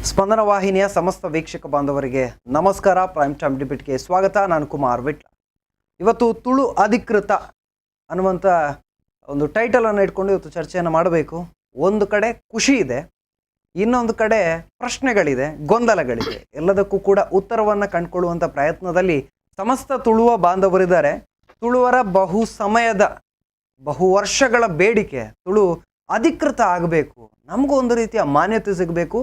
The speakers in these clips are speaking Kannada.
ಸ್ಪಂದನ ವಾಹಿನಿಯ ಸಮಸ್ತ ವೀಕ್ಷಕ ಬಾಂಧವರಿಗೆ ನಮಸ್ಕಾರ. ಪ್ರೈಮ್ ಟೈಮ್ ಡಿಬೇಟ್ಗೆ ಸ್ವಾಗತ. ನಾನು ಕುಮಾರ್ ವಿಟ್ಲ. ಇವತ್ತು ತುಳು ಅಧಿಕೃತ ಅನ್ನುವಂಥ ಒಂದು ಟೈಟಲನ್ನು ಇಟ್ಕೊಂಡು ಇವತ್ತು ಚರ್ಚೆಯನ್ನು ಮಾಡಬೇಕು. ಒಂದು ಕಡೆ ಖುಷಿ ಇದೆ, ಇನ್ನೊಂದು ಕಡೆ ಪ್ರಶ್ನೆಗಳಿದೆ, ಗೊಂದಲಗಳಿದೆ. ಎಲ್ಲದಕ್ಕೂ ಕೂಡ ಉತ್ತರವನ್ನು ಕಂಡುಕೊಳ್ಳುವಂಥ ಪ್ರಯತ್ನದಲ್ಲಿ ಸಮಸ್ತ ತುಳುವ ಬಾಂಧವರಿದ್ದಾರೆ. ತುಳುವರ ಬಹು ವರ್ಷಗಳ ಬೇಡಿಕೆ ತುಳು ಅಧಿಕೃತ ಆಗಬೇಕು, ನಮಗೂ ಒಂದು ರೀತಿಯ ಮಾನ್ಯತೆ ಸಿಗಬೇಕು,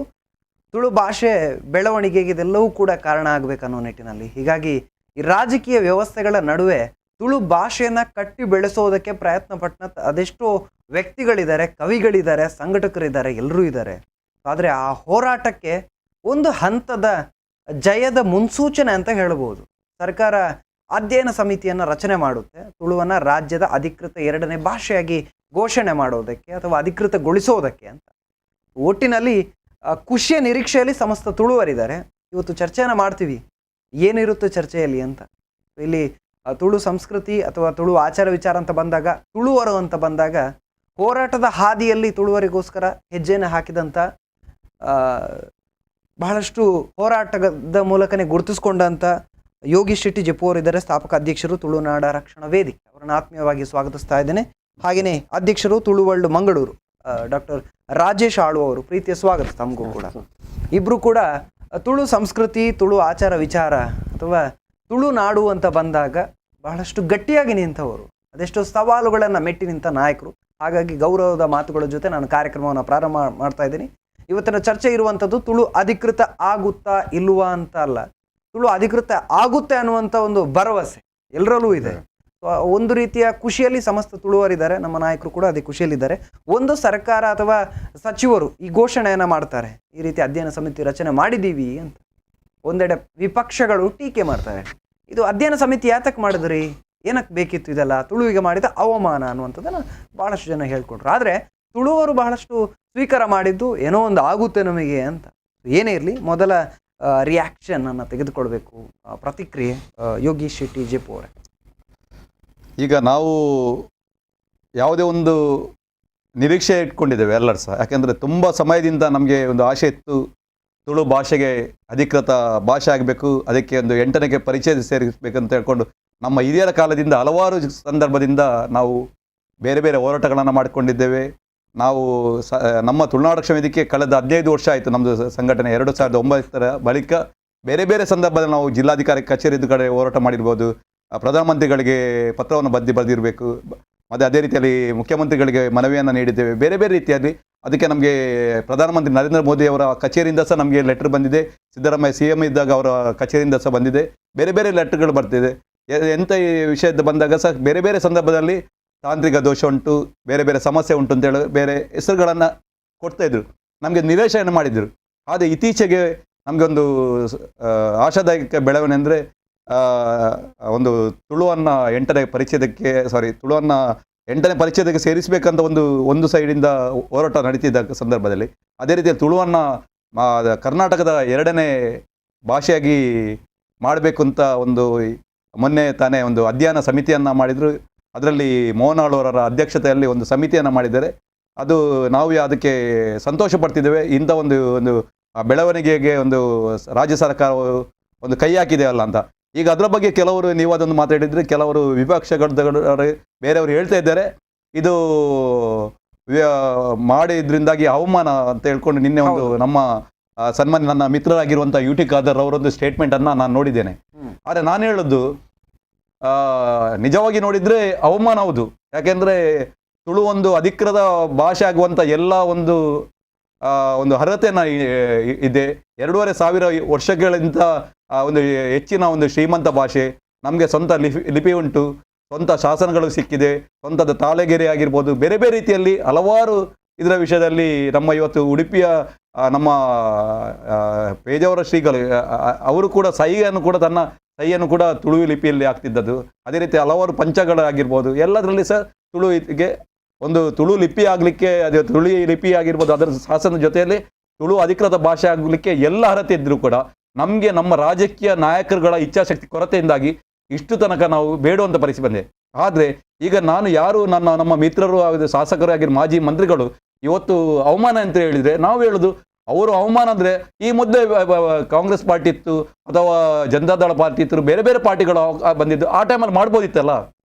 ತುಳು ಭಾಷೆ ಬೆಳವಣಿಗೆಗೆ ಇದೆಲ್ಲವೂ ಕೂಡ ಕಾರಣ ಆಗಬೇಕನ್ನೋ ನಿಟ್ಟಿನಲ್ಲಿ. ಹೀಗಾಗಿ ಈ ರಾಜಕೀಯ ವ್ಯವಸ್ಥೆಗಳ ನಡುವೆ ತುಳು ಭಾಷೆಯನ್ನು ಕಟ್ಟಿ ಬೆಳೆಸೋದಕ್ಕೆ ಪ್ರಯತ್ನ ಪಟ್ಟ ಅದೆಷ್ಟೋ ವ್ಯಕ್ತಿಗಳಿದ್ದಾರೆ, ಕವಿಗಳಿದ್ದಾರೆ, ಸಂಘಟಕರಿದ್ದಾರೆ, ಎಲ್ಲರೂ ಇದ್ದಾರೆ. ಆದರೆ ಆ ಹೋರಾಟಕ್ಕೆ ಒಂದು ಹಂತದ ಜಯದ ಮುನ್ಸೂಚನೆ ಅಂತ ಹೇಳ್ಬೋದು. ಸರ್ಕಾರ ಅಧ್ಯಯನ ಸಮಿತಿಯನ್ನು ರಚನೆ ಮಾಡುತ್ತೆ, ತುಳುವನ್ನು ರಾಜ್ಯದ ಅಧಿಕೃತ 2ನೇ ಭಾಷೆಯಾಗಿ ಘೋಷಣೆ ಮಾಡೋದಕ್ಕೆ ಅಥವಾ ಅಧಿಕೃತಗೊಳಿಸೋದಕ್ಕೆ ಅಂತ. ಒಟ್ಟಿನಲ್ಲಿ ಖುಷಿಯ ನಿರೀಕ್ಷೆಯಲ್ಲಿ ಸಮಸ್ತ ತುಳುವರಿದ್ದಾರೆ. ಇವತ್ತು ಚರ್ಚೆಯನ್ನು ಮಾಡ್ತೀವಿ, ಏನಿರುತ್ತೆ ಚರ್ಚೆಯಲ್ಲಿ ಅಂತ. ಇಲ್ಲಿ ತುಳು ಸಂಸ್ಕೃತಿ ಅಥವಾ ತುಳು ಆಚಾರ ವಿಚಾರ ಅಂತ ಬಂದಾಗ, ತುಳುವರು ಅಂತ ಬಂದಾಗ, ಹೋರಾಟದ ಹಾದಿಯಲ್ಲಿ ತುಳುವರಿಗೋಸ್ಕರ ಹೆಜ್ಜೆಯನ್ನು ಹಾಕಿದಂಥ ಬಹಳಷ್ಟು ಹೋರಾಟದ ಮೂಲಕನೇ ಗುರುತಿಸ್ಕೊಂಡಂಥ ಯೋಗಿ ಶೆಟ್ಟಿ ಜಪ್ಪು ಅವರಿದ್ದಾರೆ, ಸ್ಥಾಪಕ ಅಧ್ಯಕ್ಷರು ತುಳುನಾಡ ರಕ್ಷಣಾ ವೇದಿಕೆ. ಅವರನ್ನು ಆತ್ಮೀಯವಾಗಿ ಸ್ವಾಗತಿಸ್ತಾ ಇದ್ದೇನೆ. ಹಾಗೆಯೇ ಅಧ್ಯಕ್ಷರು ತುಳು ವರ್ಲ್ಡ್ ಮಂಗಳೂರು ಡಾಕ್ಟರ್ ರಾಜೇಶ್ ಆಳ್ವ ಅವರು, ಪ್ರೀತಿಯ ಸ್ವಾಗತ ತಮಗೂ ಕೂಡ. ಇಬ್ಬರು ಕೂಡ ತುಳು ಸಂಸ್ಕೃತಿ, ತುಳು ಆಚಾರ ವಿಚಾರ ಅಥವಾ ತುಳು ನಾಡು ಅಂತ ಬಂದಾಗ ಬಹಳಷ್ಟು ಗಟ್ಟಿಯಾಗಿ ನಿಂತವರು, ಅದೆಷ್ಟೋ ಸವಾಲುಗಳನ್ನು ಮೆಟ್ಟಿ ನಿಂತ ನಾಯಕರು. ಹಾಗಾಗಿ ಗೌರವದ ಮಾತುಗಳ ಜೊತೆ ನಾನು ಕಾರ್ಯಕ್ರಮವನ್ನು ಪ್ರಾರಂಭ ಮಾಡ್ತಾ ಇದ್ದೀನಿ. ಇವತ್ತಿನ ಚರ್ಚೆ ಇರುವಂಥದ್ದು ತುಳು ಅಧಿಕೃತ ಆಗುತ್ತಾ ಇಲ್ವಾ ಅಂತ ಅಲ್ಲ, ತುಳು ಅಧಿಕೃತ ಆಗುತ್ತೆ ಅನ್ನುವಂಥ ಒಂದು ಭರವಸೆ ಎಲ್ಲರಲ್ಲೂ ಇದೆ. ಒಂದು ರೀತಿಯ ಖುಷಿಯಲ್ಲಿ ಸಮಸ್ತ ತುಳುವರಿದ್ದಾರೆ, ನಮ್ಮ ನಾಯಕರು ಕೂಡ ಅದೇ ಖುಷಿಯಲ್ಲಿದ್ದಾರೆ. ಒಂದು ಸರ್ಕಾರ ಅಥವಾ ಸಚಿವರು ಈ ಘೋಷಣೆಯನ್ನು ಮಾಡ್ತಾರೆ, ಈ ರೀತಿ ಅಧ್ಯಯನ ಸಮಿತಿ ರಚನೆ ಮಾಡಿದ್ದೀವಿ ಅಂತ. ಒಂದೆಡೆ ವಿಪಕ್ಷಗಳು ಟೀಕೆ ಮಾಡ್ತಾರೆ, ಇದು ಅಧ್ಯಯನ ಸಮಿತಿ ಯಾತಕ್ಕೆ ಮಾಡಿದ್ರಿ, ಏನಕ್ಕೆ ಬೇಕಿತ್ತು ಇದೆಲ್ಲ, ತುಳುವಿಗೆ ಮಾಡಿದ ಅವಮಾನ ಅನ್ನುವಂಥದ್ದನ್ನು ಭಾಳಷ್ಟು ಜನ ಹೇಳ್ಕೊಂಡ್ರು. ಆದರೆ ತುಳುವರು ಬಹಳಷ್ಟು ಸ್ವೀಕಾರ ಮಾಡಿದ್ದು ಏನೋ ಒಂದು ಆಗುತ್ತೆ ನಮಗೆ ಅಂತ. ಏನೇ ಇರಲಿ, ಮೊದಲ ರಿಯಾಕ್ಷನ್ ಅನ್ನು ತೆಗೆದುಕೊಳ್ಬೇಕು, ಪ್ರತಿಕ್ರಿಯೆ ಯೋಗಿ ಶೆಟ್ಟಿ ಜಪ್ಪು ಅವರೇ. ಈಗ ನಾವು ಯಾವುದೇ ಒಂದು ನಿರೀಕ್ಷೆ ಇಟ್ಕೊಂಡಿದ್ದೇವೆ ಎಲ್ಲರೂ ಸಹ. ಯಾಕೆಂದರೆ ತುಂಬ ಸಮಯದಿಂದ ನಮಗೆ ಒಂದು ಆಸೆ ಇತ್ತು, ತುಳು ಭಾಷೆಗೆ ಅಧಿಕೃತ ಭಾಷೆ ಆಗಬೇಕು, ಅದಕ್ಕೆ ಒಂದು 8ನೇ ಪರಿಚಯ ಸೇರಿಸಬೇಕಂತ ಹೇಳ್ಕೊಂಡು ನಮ್ಮ ಹಿರಿಯರ ಕಾಲದಿಂದ ಹಲವಾರು ಸಂದರ್ಭದಿಂದ ನಾವು ಬೇರೆ ಬೇರೆ ಹೋರಾಟಗಳನ್ನು ಮಾಡಿಕೊಂಡಿದ್ದೇವೆ. ನಾವು ನಮ್ಮ ತುಳುನಾಡ ರಕ್ಷಣಾ ವೇದಿಕೆ ಕಳೆದ 15 ವರ್ಷ ಆಯಿತು ನಮ್ಮದು ಸಂಘಟನೆ. 2009 ಬಳಿಕ ಬೇರೆ ಬೇರೆ ಸಂದರ್ಭದಲ್ಲಿ ನಾವು ಜಿಲ್ಲಾಧಿಕಾರಿ ಕಚೇರಿದ ಕಡೆ ಹೋರಾಟ ಮಾಡಿರ್ಬೋದು, ಪ್ರಧಾನಮಂತ್ರಿಗಳಿಗೆ ಪತ್ರವನ್ನು ಬರೆದಿರಬೇಕು, ಮತ್ತು ಅದೇ ರೀತಿಯಲ್ಲಿ ಮುಖ್ಯಮಂತ್ರಿಗಳಿಗೆ ಮನವಿಯನ್ನು ನೀಡಿದ್ದೇವೆ ಬೇರೆ ಬೇರೆ ರೀತಿಯಲ್ಲಿ. ಅದಕ್ಕೆ ನಮಗೆ ಪ್ರಧಾನಮಂತ್ರಿ ನರೇಂದ್ರ ಮೋದಿ ಅವರ ಕಚೇರಿಯಿಂದ ಸಹ ನಮಗೆ ಲೆಟ್ರ್ ಬಂದಿದೆ, ಸಿದ್ದರಾಮಯ್ಯ CM ಇದ್ದಾಗ ಅವರ ಕಚೇರಿಯಿಂದ ಸಹ ಬಂದಿದೆ, ಬೇರೆ ಬೇರೆ ಲೆಟ್ರ್ಗಳು ಬರ್ತಿದೆ. ಎಂಥ ಈ ವಿಷಯದ ಬಂದಾಗ ಸಹ ಬೇರೆ ಬೇರೆ ಸಂದರ್ಭದಲ್ಲಿ ತಾಂತ್ರಿಕ ದೋಷ ಉಂಟು, ಬೇರೆ ಬೇರೆ ಸಮಸ್ಯೆ ಉಂಟು ಅಂತೇಳಿ ಬೇರೆ ಹೆಸರುಗಳನ್ನು ಕೊಡ್ತಾಯಿದ್ರು, ನಮಗೆ ನಿರಾಶೆಯನ್ನು ಮಾಡಿದರು. ಆದರೆ ಇತ್ತೀಚೆಗೆ ನಮಗೆ ಒಂದು ಆಶಾದಾಯಕ ಬೆಳವಣಿಗೆ ಅಂದರೆ ಒಂದು ತುಳುವನ್ನು 8ನೇ ಪರಿಚಯಕ್ಕೆ ಸೇರಿಸಬೇಕಂತ ಒಂದು ಸೈಡಿಂದ ಹೋರಾಟ ನಡೀತಿದ್ದ ಸಂದರ್ಭದಲ್ಲಿ, ಅದೇ ರೀತಿಯಲ್ಲಿ ತುಳುವನ್ನು ಕರ್ನಾಟಕದ 2ನೇ ಭಾಷೆಯಾಗಿ ಮಾಡಬೇಕು ಅಂತ ಮೊನ್ನೆ ತಾನೇ ಒಂದು ಅಧ್ಯಯನ ಸಮಿತಿಯನ್ನು ಮಾಡಿದರು. ಅದರಲ್ಲಿ ಮೋಹನ್ ಆಳ್ವರ ಅಧ್ಯಕ್ಷತೆಯಲ್ಲಿ ಒಂದು ಸಮಿತಿಯನ್ನು ಮಾಡಿದ್ದಾರೆ. ಅದು ನಾವು ಅದಕ್ಕೆ ಸಂತೋಷ ಪಡ್ತಿದ್ದೇವೆ. ಇಂಥ ಒಂದು ಬೆಳವಣಿಗೆಗೆ ರಾಜ್ಯ ಸರ್ಕಾರ ಒಂದು ಕೈ ಹಾಕಿದೆ ಅಲ್ಲ ಅಂತ. ಈಗ ಅದರ ಬಗ್ಗೆ ಕೆಲವರು, ನೀವು ಅದನ್ನು ಮಾತಾಡಿದರೆ, ಕೆಲವರು ವಿಪಕ್ಷಗಳು ಬೇರೆಯವರು ಹೇಳ್ತಾ ಇದ್ದಾರೆ ಇದು ಮಾಡಿದ್ರಿಂದಾಗಿ ಅವಮಾನ ಅಂತ ಹೇಳ್ಕೊಂಡು. ನಿನ್ನೆ ನಮ್ಮ ಸನ್ಮಾನ್ಯ ನನ್ನ ಮಿತ್ರರಾಗಿರುವಂಥ UT ಖಾದರ್ ಅವರೊಂದು ಸ್ಟೇಟ್ಮೆಂಟನ್ನು ನಾನು ನೋಡಿದ್ದೇನೆ. ಆದರೆ ನಾನು ಹೇಳೋದು, ನಿಜವಾಗಿ ನೋಡಿದರೆ ಅವಮಾನ ಹೌದು. ಯಾಕೆಂದರೆ ತುಳು ಒಂದು ಅಧಿಕೃತ ಭಾಷೆ ಆಗುವಂಥ ಎಲ್ಲ ಒಂದು ಅರ್ಹತೆಯನ್ನು ಇದೆ. 2,500 ವರ್ಷಗಳಿಂದ ಒಂದು ಹೆಚ್ಚಿನ ಒಂದು ಶ್ರೀಮಂತ ಭಾಷೆ, ನಮಗೆ ಸ್ವಂತ ಲಿಪಿ ಉಂಟು, ಸ್ವಂತ ಶಾಸನಗಳು ಸಿಕ್ಕಿದೆ, ಸ್ವಂತದ ತಾಳೆಗೆರೆ ಆಗಿರ್ಬೋದು, ಬೇರೆ ಬೇರೆ ರೀತಿಯಲ್ಲಿ ಹಲವಾರು ಇದರ ವಿಷಯದಲ್ಲಿ ನಮ್ಮ ಇವತ್ತು ಉಡುಪಿಯ ನಮ್ಮ ಪೇಜಾವರ ಶ್ರೀಗಳು ಅವರು ಕೂಡ ತನ್ನ ಸಹಿಯನ್ನು ಕೂಡ ತುಳು ಲಿಪಿಯಲ್ಲಿ ಆಗ್ತಿದ್ದದ್ದು. ಅದೇ ರೀತಿ ಹಲವಾರು ಪಂಚಗಳಾಗಿರ್ಬೋದು, ಎಲ್ಲದರಲ್ಲಿ ಸಹ ತುಳುವಿಗೆ ತುಳು ಲಿಪಿ ಆಗಲಿಕ್ಕೆ, ಅದೇ ತುಳು ಲಿಪಿ ಆಗಿರ್ಬೋದು, ಅದರ ಶಾಸನದ ಜೊತೆಯಲ್ಲಿ ತುಳು ಅಧಿಕೃತ ಭಾಷೆ ಆಗಲಿಕ್ಕೆ ಎಲ್ಲ ಅರ್ಹತೆ ಇದ್ದರೂ ಕೂಡ ನಮಗೆ ನಮ್ಮ ರಾಜಕೀಯ ನಾಯಕರುಗಳ ಇಚ್ಛಾಶಕ್ತಿ ಕೊರತೆಯಿಂದಾಗಿ ಇಷ್ಟು ತನಕ ನಾವು ಬೇಡುವಂಥ ಪರಿಸ್ಥಿತಿ ಬಂದಿದೆ. ಆದರೆ ಈಗ ನಾನು ಯಾರು ನಮ್ಮ ಮಿತ್ರರು, ಶಾಸಕರು ಆಗಿರೋ ಮಾಜಿ ಮಂತ್ರಿಗಳು ಇವತ್ತು ಅವಮಾನ ಅಂತ ಹೇಳಿದರೆ, ನಾವು ಹೇಳೋದು ಅವರು ಅವಮಾನ ಅಂದರೆ ಈ ಮುದ್ದೆ ಕಾಂಗ್ರೆಸ್ ಪಾರ್ಟಿ ಇತ್ತು ಅಥವಾ ಜನತಾದಳ ಪಾರ್ಟಿ ಇತ್ತು, ಬೇರೆ ಬೇರೆ ಪಾರ್ಟಿಗಳು ಬಂದಿದ್ದು, ಆ ಟೈಮಲ್ಲಿ ಮಾಡ್ಬೋದಿತ್ತಲ್ಲ.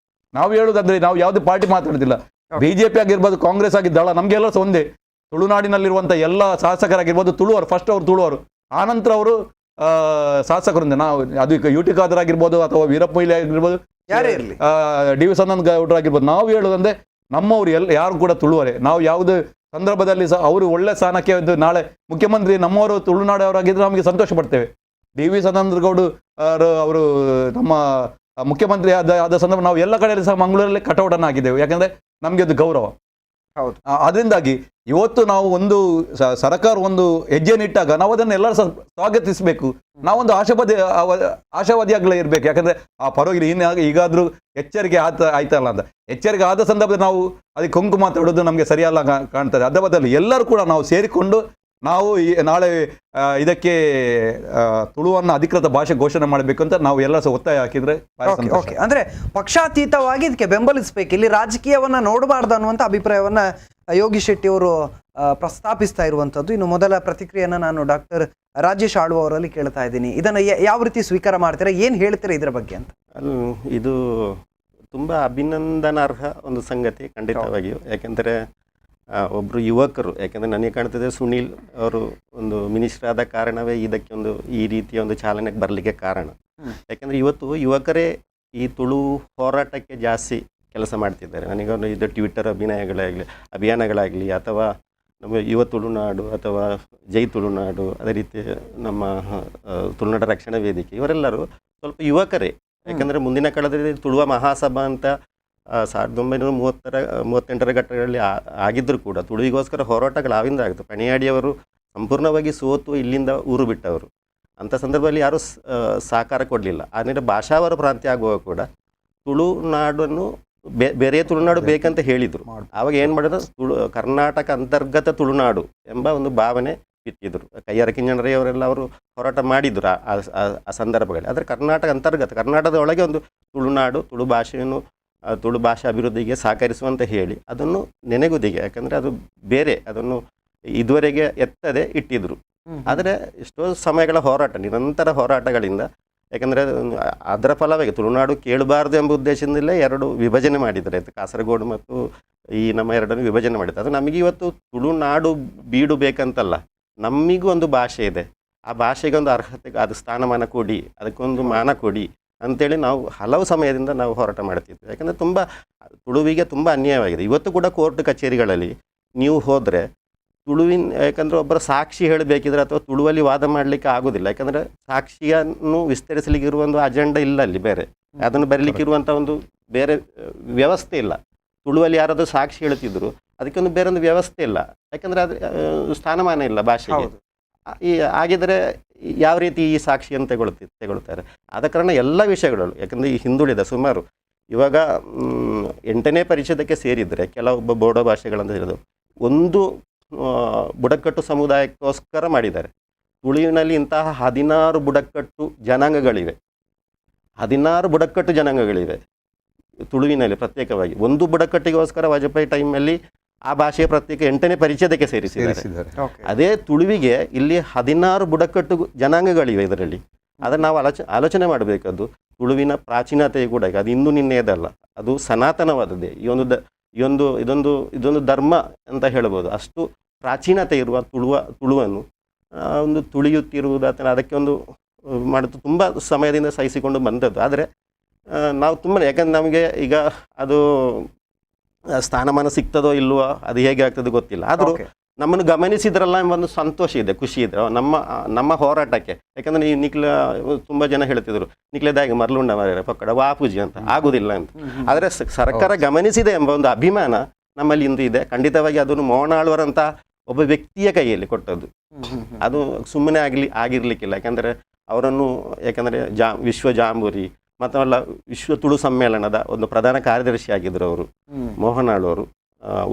ನಾವು ಹೇಳೋದಂದ್ರೆ ನಾವು ಯಾವುದೇ ಪಾರ್ಟಿ ಮಾತಾಡೋದಿಲ್ಲ. ಬಿಜೆಪಿ ಆಗಿರ್ಬೋದು, ಕಾಂಗ್ರೆಸ್ ಆಗಿದ್ದಳ, ನಮಗೆಲ್ಲ ಒಂದೇ. ತುಳುನಾಡಿನಲ್ಲಿರುವಂಥ ಎಲ್ಲ ಶಾಸಕರಾಗಿರ್ಬೋದು ತುಳುವರು, ಫಸ್ಟ್ ಅವರು ತುಳುವರು, ಆನಂತರ ಅವರು ಶಾಸಕರಿಂದ ನಾವು ಅದು ಯುಟಿ ಖಾದರ್ ಆಗಿರ್ಬೋದು ಅಥವಾ ವೀರಪ್ಪ ಮೊಯ್ಲಿ ಆಗಿರ್ಬೋದು, ಯಾರೇ ಇರಲಿ, ಡಿ ವಿ ಸದಾನಂದ ಗೌಡ್ರು ಆಗಿರ್ಬೋದು, ನಾವು ಹೇಳೋದಂದ್ರೆ ನಮ್ಮವ್ರು ಯಾರು ಕೂಡ ತುಳುವರೆ. ನಾವು ಯಾವುದೇ ಸಂದರ್ಭದಲ್ಲಿ ಸಹ ಅವರು ಒಳ್ಳೆ ಸ್ಥಾನಕ್ಕೆ ಒಂದು ನಾಳೆ ಮುಖ್ಯಮಂತ್ರಿ ನಮ್ಮವರು ತುಳುನಾಡವರಾಗಿದ್ದರೆ ನಮಗೆ ಸಂತೋಷ ಪಡ್ತೇವೆ. ಡಿ ವಿ ಸದಾನಂದ ಗೌಡ ಅವರು ನಮ್ಮ ಮುಖ್ಯಮಂತ್ರಿ ಆದ ಸಂದರ್ಭ ನಾವು ಎಲ್ಲ ಕಡೆಯಲ್ಲಿ ಸಹ ಮಂಗಳೂರಲ್ಲಿ ಕಟೌಟನ್ನು ಹಾಕಿದ್ದೇವೆ, ಯಾಕಂದ್ರೆ ನಮಗೆ ಅದು ಗೌರವ. ಹೌದು. ಅದರಿಂದಾಗಿ ಇವತ್ತು ನಾವು ಒಂದು ಸರ್ಕಾರ ಒಂದು ಹೆಜ್ಜೆನಿಟ್ಟಾಗ ನಾವು ಅದನ್ನು ಎಲ್ಲರೂ ಸಹ ಸ್ವಾಗತಿಸಬೇಕು. ನಾವೊಂದು ಆಶಾವಾದಿಯಾಗಲೇ ಇರಬೇಕು. ಯಾಕಂದ್ರೆ ಆ ಪರವಾಗಿಲ್ಲ, ಈಗಾದ್ರೂ ಎಚ್ಚರಿಕೆ ಆಯ್ತಲ್ಲ ಅಂತ. ಎಚ್ಚರಿಕೆ ಆದ ಸಂದರ್ಭದಲ್ಲಿ ನಾವು ಅದಕ್ಕೆ ಕೊಂಕು ಮಾತಾಡೋದು ನಮಗೆ ಸರಿಯಲ್ಲ ಕಾಣ್ತದೆ. ಅದ ಬದಲು ಎಲ್ಲರೂ ಕೂಡ ನಾವು ಸೇರಿಕೊಂಡು ನಾವು ನಾಳೆ ಇದಕ್ಕೆ ತುಳುವನ್ನು ಅಧಿಕೃತ ಭಾಷೆ ಘೋಷಣೆ ಮಾಡಬೇಕು ಅಂತ ನಾವು ಎಲ್ಲ ಸಹ ಒತ್ತಾಯ ಹಾಕಿದ್ರೆ ಅಂದ್ರೆ ಪಕ್ಷಾತೀತವಾಗಿ ಇದಕ್ಕೆ ಬೆಂಬಲಿಸಬೇಕು, ಇಲ್ಲಿ ರಾಜಕೀಯವನ್ನ ನೋಡಬಾರ್ದು ಅನ್ನುವಂಥ ಅಭಿಪ್ರಾಯವನ್ನ ಯೋಗೀಶ್ ಶೆಟ್ಟಿ ಅವರು ಪ್ರಸ್ತಾಪಿಸ್ತಾ ಇರುವಂಥದ್ದು. ಇನ್ನು ಮೊದಲ ಪ್ರತಿಕ್ರಿಯೆಯನ್ನು ನಾನು ಡಾಕ್ಟರ್ ರಾಜೇಶ್ ಆಳ್ವ ಅವರಲ್ಲಿ ಕೇಳ್ತಾ ಇದ್ದೀನಿ. ಇದನ್ನು ಯಾವ ರೀತಿ ಸ್ವೀಕಾರ ಮಾಡ್ತೀರಾ, ಏನು ಹೇಳ್ತೀರಾ ಇದರ ಬಗ್ಗೆ ಅಂತ? ಇದು ತುಂಬ ಅಭಿನಂದನಾರ್ಹ ಒಂದು ಸಂಗತಿ ಖಂಡಿತವಾಗಿಯೂ. ಯಾಕೆಂದರೆ ಒಬ್ಬರು ಯುವಕರು, ಯಾಕೆಂದರೆ ನನಗೆ ಕಾಣ್ತದೆ ಸುನೀಲ್ ಅವರು ಒಂದು ಮಿನಿಸ್ಟರ್ ಆದ ಕಾರಣವೇ ಇದಕ್ಕೆ ಒಂದು ಈ ರೀತಿಯ ಒಂದು ಚಾಲನೆಗೆ ಬರಲಿಕ್ಕೆ ಕಾರಣ. ಯಾಕೆಂದರೆ ಇವತ್ತು ಯುವಕರೇ ಈ ತುಳು ಹೋರಾಟಕ್ಕೆ ಜಾಸ್ತಿ ಕೆಲಸ ಮಾಡ್ತಿದ್ದಾರೆ. ನನಗೊಂದು ಇದು ಟ್ವಿಟರ್ ಅಭಿಯಾನಗಳಾಗಲಿ ಅಥವಾ ನಮ್ಮ ಯುವ ತುಳುನಾಡು ಅಥವಾ ಜೈ ತುಳುನಾಡು, ಅದೇ ರೀತಿ ನಮ್ಮ ತುಳುನಾಡ ರಕ್ಷಣಾ ವೇದಿಕೆ, ಇವರೆಲ್ಲರೂ ಸ್ವಲ್ಪ ಯುವಕರೇ. ಯಾಕೆಂದರೆ ಮುಂದಿನ ಕಾಲದಲ್ಲಿ ತುಳುವ ಮಹಾಸಭಾ ಅಂತ 1938 ಘಟ್ಟಗಳಲ್ಲಿ ಆಗಿದ್ದರೂ ಕೂಡ ತುಳುವಿಗೋಸ್ಕರ ಹೋರಾಟಗಳು ಆವಿಂದ ಆಗುತ್ತೆ. ಪಣಿಯಾಡಿಯವರು ಸಂಪೂರ್ಣವಾಗಿ ಸೋತು ಇಲ್ಲಿಂದ ಊರು ಬಿಟ್ಟವರು. ಅಂಥ ಸಂದರ್ಭದಲ್ಲಿ ಯಾರೂ ಸಹಕಾರ ಕೊಡಲಿಲ್ಲ. ಆದರೆ ಭಾಷಾವರ ಪ್ರಾಂತ್ಯ ಆಗುವಾಗ ಕೂಡ ತುಳುನಾಡನ್ನು ಬೇರೆ ತುಳುನಾಡು ಬೇಕಂತ ಹೇಳಿದರು. ಆವಾಗ ಏನು ಮಾಡಿದ್ರು, ಕರ್ನಾಟಕ ಅಂತರ್ಗತ ತುಳುನಾಡು ಎಂಬ ಒಂದು ಭಾವನೆ ಬಿತ್ತಿದ್ರು. ಕೈಯಾರ ಕಿಂಜಣ್ಣರವರೆಲ್ಲ ಅವರು ಹೋರಾಟ ಮಾಡಿದ್ರು ಆ ಸಂದರ್ಭಗಳಲ್ಲಿ. ಆದರೆ ಕರ್ನಾಟಕ ಅಂತರ್ಗತ, ಕರ್ನಾಟಕದ ಒಳಗೆ ಒಂದು ತುಳುನಾಡು, ತುಳು ಭಾಷೆ ಅಭಿವೃದ್ಧಿಗೆ ಸಹಕರಿಸುವಂತ ಹೇಳಿ ಅದನ್ನು ನೆನೆಗುದಿಗೆ, ಯಾಕಂದರೆ ಅದು ಬೇರೆ, ಅದನ್ನು ಇದುವರೆಗೆ ಎತ್ತದೆ ಇಟ್ಟಿದ್ರು. ಆದರೆ ಎಷ್ಟೋ ಸಮಯಗಳ ಹೋರಾಟ, ನಿರಂತರ ಹೋರಾಟಗಳಿಂದ, ಯಾಕಂದರೆ ಅದರ ಫಲವಾಗಿ ತುಳುನಾಡು ಕೇಳಬಾರ್ದು ಎಂಬ ಉದ್ದೇಶದಿಂದಲೇ ಎರಡು ವಿಭಜನೆ ಮಾಡಿದ್ದಾರೆ. ಕಾಸರಗೋಡು ಮತ್ತು ಈ ನಮ್ಮ ಎರಡನ್ನು ವಿಭಜನೆ ಮಾಡಿದ್ದಾರೆ. ಅದು ನಮಗೆ ಇವತ್ತು ತುಳುನಾಡು ಬೀಡು ಬೇಕಂತಲ್ಲ, ನಮಗೂ ಒಂದು ಭಾಷೆ ಇದೆ, ಆ ಭಾಷೆಗೆ ಒಂದು ಅರ್ಹತೆ, ಅದು ಸ್ಥಾನಮಾನ ಕೊಡಿ, ಅದಕ್ಕೊಂದು ಮಾನ ಕೊಡಿ ಅಂತೇಳಿ ನಾವು ಹಲವು ಸಮಯದಿಂದ ನಾವು ಹೋರಾಟ ಮಾಡ್ತಿದ್ವಿ. ಯಾಕಂದರೆ ತುಳುವಿಗೆ ತುಂಬ ಅನ್ಯಾಯವಾಗಿದೆ. ಇವತ್ತು ಕೂಡ ಕೋರ್ಟ್ ಕಚೇರಿಗಳಲ್ಲಿ ನೀವು ಹೋದರೆ ಯಾಕಂದರೆ ಒಬ್ಬರ ಸಾಕ್ಷಿ ಹೇಳಬೇಕಿದ್ರೆ ಅಥವಾ ತುಳುವಲ್ಲಿ ವಾದ ಮಾಡಲಿಕ್ಕೆ ಆಗೋದಿಲ್ಲ. ಯಾಕಂದರೆ ಸಾಕ್ಷಿಯನ್ನು ವಿಸ್ತರಿಸಲಿಕ್ಕೆ ಇರುವ ಒಂದು ಅಜೆಂಡಾ ಇಲ್ಲ ಅಲ್ಲಿ, ಬೇರೆ ಅದನ್ನು ಬರಲಿಕ್ಕೆ ಇರುವಂಥ ಒಂದು ಬೇರೆ ವ್ಯವಸ್ಥೆ ಇಲ್ಲ. ತುಳುವಲ್ಲಿ ಯಾರಾದರೂ ಸಾಕ್ಷಿ ಹೇಳ್ತಿದ್ರು ಅದಕ್ಕೆ ಒಂದು ಬೇರೊಂದು ವ್ಯವಸ್ಥೆ ಇಲ್ಲ, ಯಾಕಂದರೆ ಅದು ಸ್ಥಾನಮಾನ ಇಲ್ಲ ಭಾಷೆಗೆ. ಹಾಗಿದ್ರೆ ಯಾವ ರೀತಿ ಈ ಸಾಕ್ಷಿಯನ್ನು ತೆಗೊಳ್ತಾರೆ? ಆದ ಕಾರಣ ಎಲ್ಲ ವಿಷಯಗಳು, ಯಾಕಂದರೆ ಈ ಹಿಂದುಳಿದ ಸುಮಾರು ಇವಾಗ 8ನೇ ಪರಿಷದಕ್ಕೆ ಸೇರಿದರೆ ಕೆಲವೊಬ್ಬ ಬೋಡೋ ಭಾಷೆಗಳಂತ ಹೇಳಿದ್ರು, ಒಂದು ಬುಡಕಟ್ಟು ಸಮುದಾಯಕ್ಕೋಸ್ಕರ ಮಾಡಿದ್ದಾರೆ. ತುಳುವಿನಲ್ಲಿ ಇಂತಹ 16 ಬುಡಕಟ್ಟು ಜನಾಂಗಗಳಿವೆ. 16 ಬುಡಕಟ್ಟು ಜನಾಂಗಗಳಿವೆ ತುಳುವಿನಲ್ಲಿ ಪ್ರತ್ಯೇಕವಾಗಿ. ಒಂದು ಬುಡಕಟ್ಟಿಗೋಸ್ಕರ ವಾಜಪೇಯಿ ಟೈಮಲ್ಲಿ ಆ ಭಾಷೆಯ ಪ್ರತ್ಯೇಕ 8ನೇ ಪರಿಷದಕ್ಕೆ ಸೇರಿಸಿದ್ದಾರೆ. ಅದೇ ತುಳುವಿಗೆ ಇಲ್ಲಿ 16 ಬುಡಕಟ್ಟು ಜನಾಂಗಗಳಿವೆ ಇದರಲ್ಲಿ. ಅದನ್ನು ನಾವು ಆಲೋಚನೆ ಮಾಡಬೇಕದ್ದು. ತುಳುವಿನ ಪ್ರಾಚೀನತೆ ಕೂಡ ಅದು ಇಂದು ನಿನ್ನೆಯದಲ್ಲ, ಅದು ಸನಾತನವಾದದ್ದೇ. ಇದೊಂದು ಧರ್ಮ ಅಂತ ಹೇಳ್ಬೋದು. ಅಷ್ಟು ಪ್ರಾಚೀನತೆ ಇರುವ ತುಳುವನ್ನು ಒಂದು ತುಳಿಯುತ್ತಿರುವುದು ಅಥವಾ ಅದಕ್ಕೆ ಒಂದು ಮಾಡೋದು ತುಂಬ ಸಮಯದಿಂದ ಸಹಿಸಿಕೊಂಡು ಬಂದದ್ದು. ಆದರೆ ನಾವು ತುಂಬ, ಯಾಕಂದರೆ ನಮಗೆ ಈಗ ಅದು ಸ್ಥಾನಮಾನ ಸಿಗ್ತದೋ ಇಲ್ವೋ, ಅದು ಹೇಗೆ ಆಗ್ತದೆ ಗೊತ್ತಿಲ್ಲ. ಆದರೂ ನಮ್ಮನ್ನು ಗಮನಿಸಿದ್ರಲ್ಲ ಎಂಬ ಒಂದು ಸಂತೋಷ ಇದೆ, ಖುಷಿ ಇದೆ ನಮ್ಮ ಹೋರಾಟಕ್ಕೆ. ಯಾಕಂದರೆ ನೀವು ತುಂಬ ಜನ ಹೇಳ್ತಿದ್ರು ನಿಕ್ಲೆದಾಗಿ ಮರಳುಂಡ ಮಾರ್ರೆ ಪಕ್ಕಡ ವಾಪೂಜಿ ಅಂತ, ಆಗುದಿಲ್ಲ ಅಂತ. ಆದರೆ ಸರ್ಕಾರ ಗಮನಿಸಿದೆ ಎಂಬ ಒಂದು ಅಭಿಮಾನ ನಮ್ಮಲ್ಲಿ ಇಂದು ಇದೆ. ಖಂಡಿತವಾಗಿ ಅದನ್ನು ಮೋಹನಾಳ್ವರಂಥ ಒಬ್ಬ ವ್ಯಕ್ತಿಯ ಕೈಯಲ್ಲಿ ಕೊಟ್ಟದ್ದು. ಅದು ಸುಮ್ಮನೆ ಆಗಿರ್ಲಿಕ್ಕಿಲ್ಲ. ಯಾಕಂದರೆ ಅವರನ್ನು ವಿಶ್ವ ಜಾಂಬೂರಿ ಮತ್ತು ವಿಶ್ವ ತುಳು ಸಮ್ಮೇಳನದ ಒಂದು ಪ್ರಧಾನ ಕಾರ್ಯದರ್ಶಿ ಆಗಿದ್ದರು ಅವರು. ಮೋಹನಾಳ್ವರು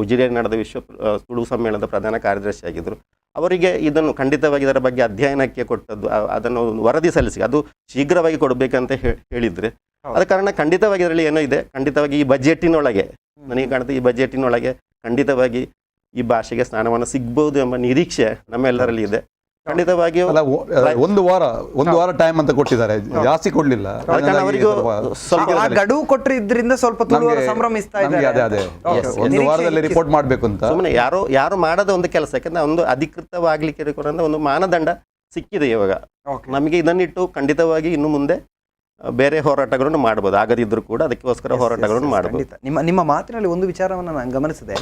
ಉಜಿರೆಯಲ್ಲಿ ನಡೆದ ವಿಶ್ವ ತುಳು ಸಮ್ಮೇಳನದ ಪ್ರಧಾನ ಕಾರ್ಯದರ್ಶಿ ಆಗಿದ್ದರು. ಅವರಿಗೆ ಇದನ್ನು ಖಂಡಿತವಾಗಿ ಇದರ ಬಗ್ಗೆ ಅಧ್ಯಯನಕ್ಕೆ ಕೊಟ್ಟದ್ದು, ಅದನ್ನು ವರದಿ ಸಲ್ಲಿಸಿ ಅದು ಶೀಘ್ರವಾಗಿ ಕೊಡಬೇಕಂತ ಹೇಳಿದರೆ, ಆದ ಕಾರಣ ಖಂಡಿತವಾಗಿ ಇದರಲ್ಲಿ ಏನೋ ಇದೆ. ಖಂಡಿತವಾಗಿ ಈ ಬಜೆಟಿನೊಳಗೆ ನನಗೆ ಕಾಣುತ್ತೆ, ಈ ಬಜೆಟಿನೊಳಗೆ ಖಂಡಿತವಾಗಿ ಈ ಭಾಷೆಗೆ ಸ್ಥಾನಮಾನ ಸಿಗ್ಬೋದು ಎಂಬ ನಿರೀಕ್ಷೆ ನಮ್ಮೆಲ್ಲರಲ್ಲಿ ಇದೆ. ಖಂಡಿತವಾಗಿಯೂ ಅಲ್ಲ ಒಂದು ವಾರ ಟೈಮ್ ಅಂತ ಕೊಟ್ಟಿದ್ದಾರೆ, ಜಾಸ್ತಿ ಕೊಡ್ಲಿಲ್ಲ. ಅದಕ್ಕೆ ಅವರಿಗೂ ಸ್ವಲ್ಪ ಆ ಗಡುವು ಕೊಟ್ಟಿದ್ರಿಂದ ಸ್ವಲ್ಪ ತುಳುವರು ಸಂಭ್ರಮಿಸ್ತಾ ಇದ್ದಾರೆ. ಅದೇ ಒಂದು ವಾರದಲ್ಲಿ ರಿಪೋರ್ಟ್ ಮಾಡ್ಬೇಕು ಅಂತ. ಸುಮ್ಮನೆ ಯಾರು ಮಾಡದ ಒಂದು ಕೆಲಸ, ಯಾಕಂದ್ರೆ ಒಂದು ಅಧಿಕೃತವಾಗ್ಲಿಕ್ಕೆ ಒಂದು ಮಾನದಂಡ ಸಿಕ್ಕಿದೆ ಇವಾಗ ನಮಗೆ. ಇದನ್ನಿಟ್ಟು ಖಂಡಿತವಾಗಿ ಇನ್ನು ಮುಂದೆ ಬೇರೆ ಹೋರಾಟಗಳನ್ನು ಮಾಡಬಹುದು, ಆಗದಿದ್ರು ಕೂಡ ಅದಕ್ಕೋಸ್ಕರ ಹೋರಾಟಗಳನ್ನು ಮಾಡಬಹುದು. ನಿಮ್ಮ ಮಾತಿನಲ್ಲಿ ಒಂದು ವಿಚಾರವನ್ನು ನಾನು ಗಮನಿಸಿದೆ.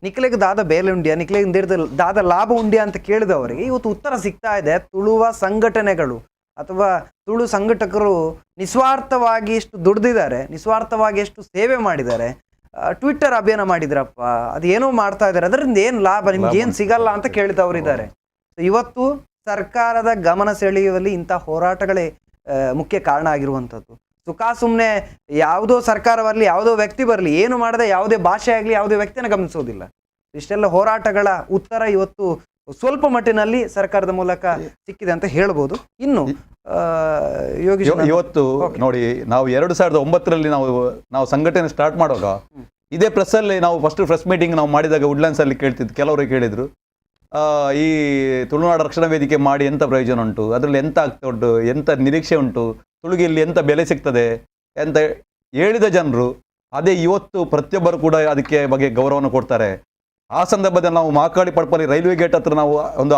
ನಿಖಲೆಗೆ ದಾದ ಬೇಲೆ ಉಂಡಿಯಾ, ನಿಖಲೆಗೆ ದಾದ ಲಾಭ ಉಂಡಿಯಾ ಅಂತ ಕೇಳಿದವರಿಗೆ ಇವತ್ತು ಉತ್ತರ ಸಿಗ್ತಾ ಇದೆ. ತುಳುವ ಸಂಘಟನೆಗಳು ಅಥವಾ ತುಳು ಸಂಘಟಕರು ನಿಸ್ವಾರ್ಥವಾಗಿ ಎಷ್ಟು ದುಡ್ದಿದ್ದಾರೆ, ನಿಸ್ವಾರ್ಥವಾಗಿ ಎಷ್ಟು ಸೇವೆ ಮಾಡಿದ್ದಾರೆ. ಟ್ವಿಟ್ಟರ್ ಅಭಿಯಾನ ಮಾಡಿದ್ರಪ್ಪ, ಅದೇನೋ ಮಾಡ್ತಾ ಇದ್ದಾರೆ, ಅದರಿಂದ ಏನು ಲಾಭ, ನಿಮ್ಗೆ ಏನು ಸಿಗಲ್ಲ ಅಂತ ಕೇಳಿದವರಿದ್ದಾರೆ. ಇವತ್ತು ಸರ್ಕಾರದ ಗಮನ ಸೆಳೆಯುವಲ್ಲಿ ಇಂಥ ಹೋರಾಟಗಳೇ ಮುಖ್ಯ ಕಾರಣ ಆಗಿರುವಂಥದ್ದು. ಸುಖ ಸುಮ್ಮನೆ ಯಾವುದೋ ಸರ್ಕಾರ ಬರಲಿ, ಯಾವುದೋ ವ್ಯಕ್ತಿ ಬರಲಿ, ಏನು ಮಾಡದೆ ಯಾವುದೇ ಭಾಷೆ ಆಗಲಿ ಯಾವುದೇ ವ್ಯಕ್ತಿನ ಗಮನಿಸೋದಿಲ್ಲ. ಇಷ್ಟೆಲ್ಲ ಹೋರಾಟಗಳ ಉತ್ತರ ಇವತ್ತು ಸ್ವಲ್ಪ ಮಟ್ಟಿನಲ್ಲಿ ಸರ್ಕಾರದ ಮೂಲಕ ಸಿಕ್ಕಿದೆ ಅಂತ ಹೇಳ್ಬೋದು. ಇನ್ನು ಯೋಗೀಶ್ ಇವತ್ತು ನೋಡಿ, ನಾವು 2009ರಲ್ಲಿ ನಾವು ಸಂಘಟನೆ ಸ್ಟಾರ್ಟ್ ಮಾಡುವಾಗ ಇದೇ ಪ್ರೆಸ್ ಅಲ್ಲಿ ನಾವು ಫಸ್ಟ್ ಪ್ರೆಸ್ ಮೀಟಿಂಗ್ ನಾವು ಮಾಡಿದಾಗ ವುಡ್ಲ್ಯಾಂಡ್ಸ್ ಅಲ್ಲಿ ಕೆಲವರು ಕೇಳಿದ್ರು, ಈ ತುಳುನಾಡು ರಕ್ಷಣಾ ವೇದಿಕೆ ಮಾಡಿ ಎಂತ ಪ್ರಯೋಜನ ಉಂಟು, ಅದರಲ್ಲಿ ಎಂತ ಆಗ್ತಾ ಉಂಟು, ಎಂತ ನಿರೀಕ್ಷೆ ಉಂಟು, ತುಳುಗಿಯಲ್ಲಿ ಎಂತ ಬೆಲೆ ಸಿಗ್ತದೆ ಅಂತ ಹೇಳಿದ ಜನರು ಅದೇ ಇವತ್ತು ಪ್ರತಿಯೊಬ್ಬರು ಕೂಡ ಅದಕ್ಕೆ ಬಗ್ಗೆ ಗೌರವವನ್ನು ಕೊಡ್ತಾರೆ. ಆ ಸಂದರ್ಭದಲ್ಲಿ ನಾವು ಮಾಕಾಳಿ ಪಡ್ಪಲ್ಲಿ ರೈಲ್ವೆ ಗೇಟ್ ಹತ್ರ ನಾವು ಒಂದು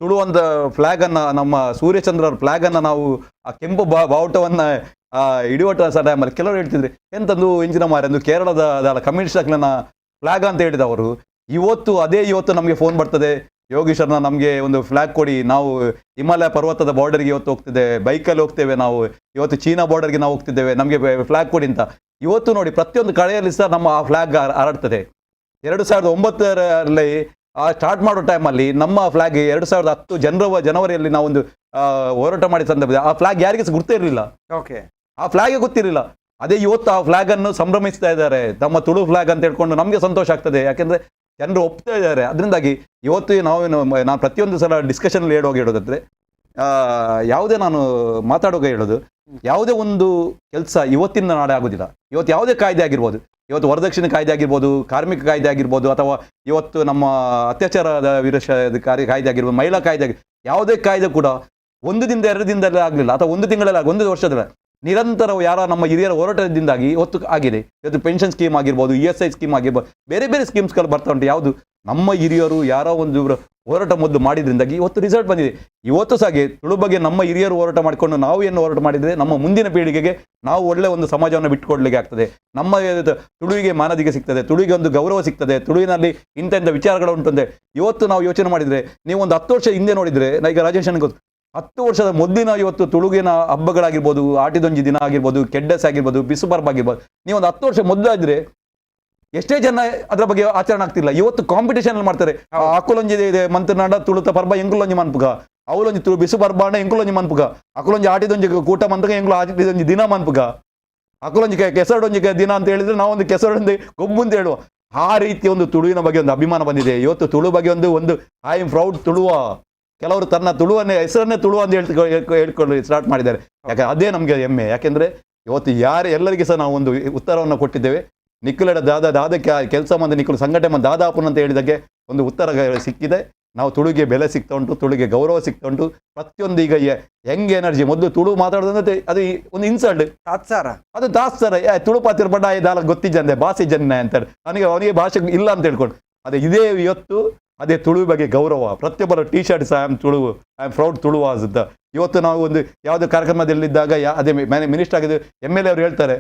ತುಳು ಒಂದು ಫ್ಲಾಗ್ ಅನ್ನ, ನಮ್ಮ ಸೂರ್ಯಚಂದ್ರ ಫ್ಲಾಗ್ ಅನ್ನ ನಾವು ಆ ಕೆಂಪು ಬಾವುಟವನ್ನ ಹಿಡಿಯೋಟ ಟೈಮಲ್ಲಿ ಕೆಲವರು ಹೇಳ್ತಿದ್ರು ಎಂತಂದು ಇಂಜಿನ ಮಾರಂದು ಕೇರಳದ ಕಮ್ಯುನಿಸ್ಟ್ ಫ್ಲಾಗ್ ಅಂತ ಹೇಳಿದವರು. ಇವತ್ತು ನಮಗೆ ಫೋನ್ ಬರ್ತದೆ, ಯೋಗೀಶ್ವರ್ನ ನಮಗೆ ಒಂದು ಫ್ಲಾಗ್ ಕೊಡಿ, ನಾವು ಹಿಮಾಲಯ ಪರ್ವತದ ಬಾರ್ಡರ್ಗೆ ಇವತ್ತು ಹೋಗ್ತಿದ್ದೇವೆ, ಬೈಕಲ್ಲಿ ಹೋಗ್ತೇವೆ, ನಾವು ಇವತ್ತು ಚೀನಾ ಬಾರ್ಡರ್ಗೆ ನಾವು ಹೋಗ್ತಿದ್ದೇವೆ, ನಮಗೆ ಫ್ಲಾಗ್ ಕೊಡಿ ಅಂತ. ಇವತ್ತು ನೋಡಿ ಪ್ರತಿಯೊಂದು ಕಡೆಯಲ್ಲಿ ಸಹ ನಮ್ಮ ಆ ಫ್ಲಾಗ್ ಹರಡ್ತದೆ. 2009ರಲ್ಲಿ ಸ್ಟಾರ್ಟ್ ಮಾಡೋ ಟೈಮಲ್ಲಿ ನಮ್ಮ ಫ್ಲಾಗ್ 2010 ಜನವರಿಯಲ್ಲಿ ನಾವೊಂದು ಹೋರಾಟ ಮಾಡಿದ ಸಂದರ್ಭದಲ್ಲಿ ಆ ಫ್ಲಾಗ್ ಯಾರಿಗೆ ಸಹ ಗುರ್ತೇ ಇರಲಿಲ್ಲ. ಆ ಫ್ಲಾಗ್ಗೆ ಗೊತ್ತಿರಲಿಲ್ಲ. ಅದೇ ಇವತ್ತು ಆ ಫ್ಲಾಗ್ ಅನ್ನು ಸಂಭ್ರಮಿಸ್ತಾ ಇದ್ದಾರೆ, ನಮ್ಮ ತುಳು ಫ್ಲಾಗ್ ಅಂತ ಹೇಳ್ಕೊಂಡು ನಮಗೆ ಸಂತೋಷ ಆಗ್ತದೆ. ಯಾಕೆಂದ್ರೆ ಜನರು ಒಪ್ತಾ ಇದ್ದಾರೆ. ಅದರಿಂದಾಗಿ ಇವತ್ತು ನಾನು ಪ್ರತಿಯೊಂದು ಸಲ ಡಿಸ್ಕಷನ್ ಹೇಳೋದಾದ್ರೆ ಯಾವುದೇ ನಾನು ಮಾತಾಡುವಾಗ ಹೇಳೋದು, ಯಾವುದೇ ಒಂದು ಕೆಲಸ ಇವತ್ತಿನ ನಾಳೆ ಆಗೋದಿಲ್ಲ. ಇವತ್ತು ಯಾವುದೇ ಕಾಯ್ದೆ ಆಗಿರ್ಬೋದು, ಇವತ್ತು ವರದಕ್ಷಿಣೆ ಕಾಯ್ದೆ ಆಗಿರ್ಬೋದು, ಕಾರ್ಮಿಕ ಕಾಯ್ದೆ ಆಗಿರ್ಬೋದು, ಅಥವಾ ಇವತ್ತು ನಮ್ಮ ಅತ್ಯಾಚಾರದ ವಿರುದ್ಧ ಕಾಯ್ದೆ ಆಗಿರ್ಬೋದು, ಮಹಿಳಾ ಕಾಯ್ದೆ ಯಾವುದೇ ಕಾಯ್ದೆ ಕೂಡ 1 ದಿನದ 2 ದಿನದಲ್ಲಿ ಆಗಲಿಲ್ಲ, ಅಥವಾ 1 ತಿಂಗಳಲ್ಲಿ 1 ವರ್ಷದಲ್ಲಿ ನಿರಂತರ ನಮ್ಮ ಹಿರಿಯರ ಹೋರಾಟದಿಂದಾಗಿ ಇವತ್ತು ಆಗಿದೆ. ಇವತ್ತು ಪೆನ್ಷನ್ ಸ್ಕೀಮ್ ಆಗಿರ್ಬೋದು, ESI ಸ್ಕೀಮ್ ಆಗಿರ್ಬೋದು, ಬೇರೆ ಬೇರೆ ಸ್ಕೀಮ್ಸ್ಗಳು ಬರ್ತಾ ಉಂಟು. ಯಾವುದು ನಮ್ಮ ಹಿರಿಯರು ಯಾರೋ ಒಂದು ಹೋರಾಟ ಮೊದಲು ಮಾಡಿದ್ರಿಂದಾಗಿ ಇವತ್ತು ರಿಸಲ್ಟ್ ಬಂದಿದೆ. ಇವತ್ತು ಸಹ ತುಳು ಬಗ್ಗೆ ನಮ್ಮ ಹಿರಿಯರು ಹೋರಾಟ ಮಾಡಿಕೊಂಡು ನಾವು ಏನು ಹೋರಾಟ ಮಾಡಿದರೆ ನಮ್ಮ ಮುಂದಿನ ಪೀಳಿಗೆಗೆ ನಾವು ಒಳ್ಳೆ ಒಂದು ಸಮಾಜವನ್ನು ಬಿಟ್ಟುಕೊಡ್ಲಿಕ್ಕೆ ಆಗ್ತದೆ. ನಮ್ಮ ತುಳುವಿಗೆ ಮಾನದಿಗೆ ಸಿಗ್ತದೆ, ತುಳುವಿಗೆ ಒಂದು ಗೌರವ ಸಿಗ್ತದೆ, ತುಳುವಿನಲ್ಲಿ ಇಂಥ ವಿಚಾರಗಳು ಉಂಟಂದ್ರೆ ಇವತ್ತು ನಾವು ಯೋಚನೆ ಮಾಡಿದರೆ, ನೀವು ಒಂದು 10 ವರ್ಷ ಹಿಂದೆ ನೋಡಿದರೆ, ಈಗ ರಾಜೇಶ್ ಗೊತ್ತು 10 ವರ್ಷದ ಮೊದಲಿನ ಇವತ್ತು ತುಳುಗಿನ ಹಬ್ಬಗಳಾಗಿರ್ಬೋದು, ಆಟಿದೊಂಜಿ ದಿನ ಆಗಿರ್ಬೋದು, ಕೆಡ್ಡಸ್ ಆಗಿರ್ಬೋದು, ಬಿಸುಬರ್ಬ್ ಆಗಿರ್ಬೋದು, ನೀವೊಂದು 10 ವರ್ಷ ಮೊದಲಾದ್ರೆ ಎಷ್ಟೇ ಜನ ಅದರ ಬಗ್ಗೆ ಆಚರಣೆ ಆಗ್ತಿಲ್ಲ. ಇವತ್ತು ಕಾಂಪಿಟೇಷನ್ ಮಾಡ್ತಾರೆ. ಅಕುಲೊಂಜಿ ಮಂತ್ರನಾಡ ತುಳುತ ಪರ್ಬ ಎಂಕುಲೊಂಜಿ ಮನ್ಪುಗ, ಅವಲೊಂಜಿ ತುಳು ಬಿಸು ಪರ್ಬಾಂಡ ಎಂಕುಲೊಂಜಿ ಮನ್ಪುಗ, ಅಕುಲೊಂಜಿ ಆಟಿದೊಂಜಿ ಕೂಟ ಮಂತಗ ಎಂಕುಲು ಆಟಿದೊಂಜಿ ದಿನ ಮನ್ಪುಗ, ಅಕುಲೊಂಜಿ ಕೆಸರಡೊಂಜಿ ದಿನ ಅಂತ ಹೇಳಿದ್ರೆ ನಾವೊಂದು ಕೆಸರೊಂದು ಗೊಬ್ಬು ಅಂತ ಹೇಳುವ. ಆ ರೀತಿ ಒಂದು ತುಳುವಿನ ಬಗ್ಗೆ ಒಂದು ಅಭಿಮಾನ ಬಂದಿದೆ. ಇವತ್ತು ತುಳು ಬಗ್ಗೆ ಒಂದು ಐ ಆಮ್ ಪ್ರೌಡ್ ತುಳುವ. ಕೆಲವರು ತನ್ನ ತುಳುವನ್ನೇ ಹೆಸರನ್ನೇ ತುಳು ಅಂತ ಹೇಳ್ಕೊಂಡು ಸ್ಟಾರ್ಟ್ ಮಾಡಿದ್ದಾರೆ. ಯಾಕೆ ಅದೇ ನಮಗೆ ಹೆಮ್ಮೆ. ಯಾಕೆಂದ್ರೆ ಇವತ್ತು ಎಲ್ಲರಿಗೆ ಸಹ ನಾವು ಒಂದು ಉತ್ತರವನ್ನು ಕೊಟ್ಟಿದ್ದೇವೆ. ನಿಖಿಲಡ ದಾದ ಕೆಲಸ ಮಂದಿ ನಿಖಿಲು ಸಂಘಟನೆ ದಾದಾಪುನ್ ಅಂತ ಹೇಳಿದಾಗೆ ಒಂದು ಉತ್ತರ ಸಿಕ್ಕಿದೆ. ನಾವು ತುಳುಗೆ ಬೆಲೆ ಸಿಗ್ತಾ ಉಂಟು, ತುಳುಗೆ ಗೌರವ ಸಿಗ್ತಾ ಉಂಟು. ಪ್ರತಿಯೊಂದು ಈಗ ಯಂಗ್ ಎನರ್ಜಿ ಮೊದಲು ತುಳು ಮಾತಾಡೋದಂದ್ರೆ ಅದು ಒಂದು ಇನ್ಸಲ್ಟ್, ಅದು ತಾತ್ಸಾರ. ತುಳು ಪಾತಿರ ಬಡ್ಡ ದಾಲ ಗೊತ್ತಿದ್ದಂದೆ ಭಾಷೆ ಜನ ಅಂತಾರೆ, ಅವನಿಗೆ ಭಾಷೆ ಇಲ್ಲ ಅಂತ ಹೇಳ್ಕೊಂಡು. ಅದೇ ಇದೇ ಇವತ್ತು ಅದೇ ತುಳು ಬಗ್ಗೆ ಗೌರವ. ಪ್ರತಿಯೊಬ್ಬರ T shirts I am Tulu, I am proud Tuluvas ಅಂತ. ಇವತ್ತು ನಾವು ಒಂದು ಯಾವುದೋ ಕಾರ್ಯಕ್ರಮದಲ್ಲಿದ್ದಾಗ ಅದೇ ಮಿನಿಸ್ಟರ್ ಆಗಿದ್ದು MLA ಅವರು ಹೇಳ್ತಾರೆ,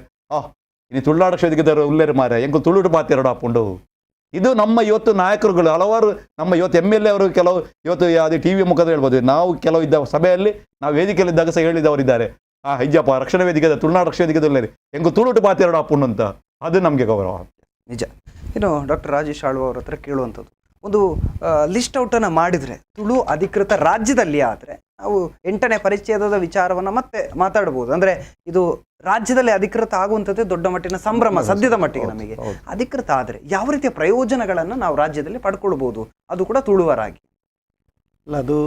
ಇನ್ನು ತುಳುನಾಡ ವೇದಿಕೆದವರು ಉಲ್ಲೇರು ಮಾರ ಎಂಕು ತುಳುಡು ಪಾತಿರಡು ಹಾಕೊಂಡು. ಇದು ನಮ್ಮ ಇವತ್ತು ನಾಯಕರುಗಳು ಹಲವಾರು ನಮ್ಮ ಇವತ್ತು MLA ಅವರು ಕೆಲವು ಇವತ್ತು ಯಾವುದೇ ಟಿವಿ ಮುಖದ ಹೇಳ್ಬೋದು. ನಾವು ಕೆಲವು ಇದ್ದ ಸಭೆಯಲ್ಲಿ ನಾವು ವೇದಿಕೆಯಲ್ಲಿದ್ದಾಗ ಸಹ ಹೇಳಿದವರಿದ್ದಾರೆ, ಹಿಜ್ಜಪ್ಪ ರಕ್ಷಣಾ ವೇದಿಕೆ ತುಳುನಾಡ ರಕ್ಷಣಾ ವೇದಿಕೆ ಉಲ್ಲೇರಿ ಎಂಕು ತುಳುಟು ಪಾತಿರಡು ಹಾಕೊಂಡು ಅಂತ. ಅದು ನಮಗೆ ಗೌರವ. ನಿಜ. ಇನ್ನು ಡಾಕ್ಟರ್ ರಾಜೇಶ್ ಆಳ್ವ ಅವ್ರ ಹತ್ರ ಕೇಳುವಂಥದ್ದು, ಒಂದು ಲಿಸ್ಟ್ ಔಟನ್ನು ಮಾಡಿದರೆ ತುಳು ಅಧಿಕೃತ ರಾಜ್ಯದಲ್ಲಿ ಆದರೆ ನಾವು 8ನೇ ಪರಿಚ್ಛೇದದ ವಿಚಾರವನ್ನು ಮತ್ತೆ ಮಾತಾಡ್ಬೋದು. ಅಂದರೆ ಇದು ರಾಜ್ಯದಲ್ಲಿ ಅಧಿಕೃತ ಆಗುವಂಥದ್ದೇ ದೊಡ್ಡ ಮಟ್ಟಿನ ಸಂಭ್ರಮ. ಸದ್ಯದ ಮಟ್ಟಿಗೆ ನಮಗೆ ಅಧಿಕೃತ ಆದರೆ ಯಾವ ರೀತಿಯ ಪ್ರಯೋಜನಗಳನ್ನು ನಾವು ರಾಜ್ಯದಲ್ಲಿ ಪಡ್ಕೊಳ್ಬೋದು, ಅದು ಕೂಡ ತುಳುವರಾಗಿ? ಅಲ್ಲ, ಅದು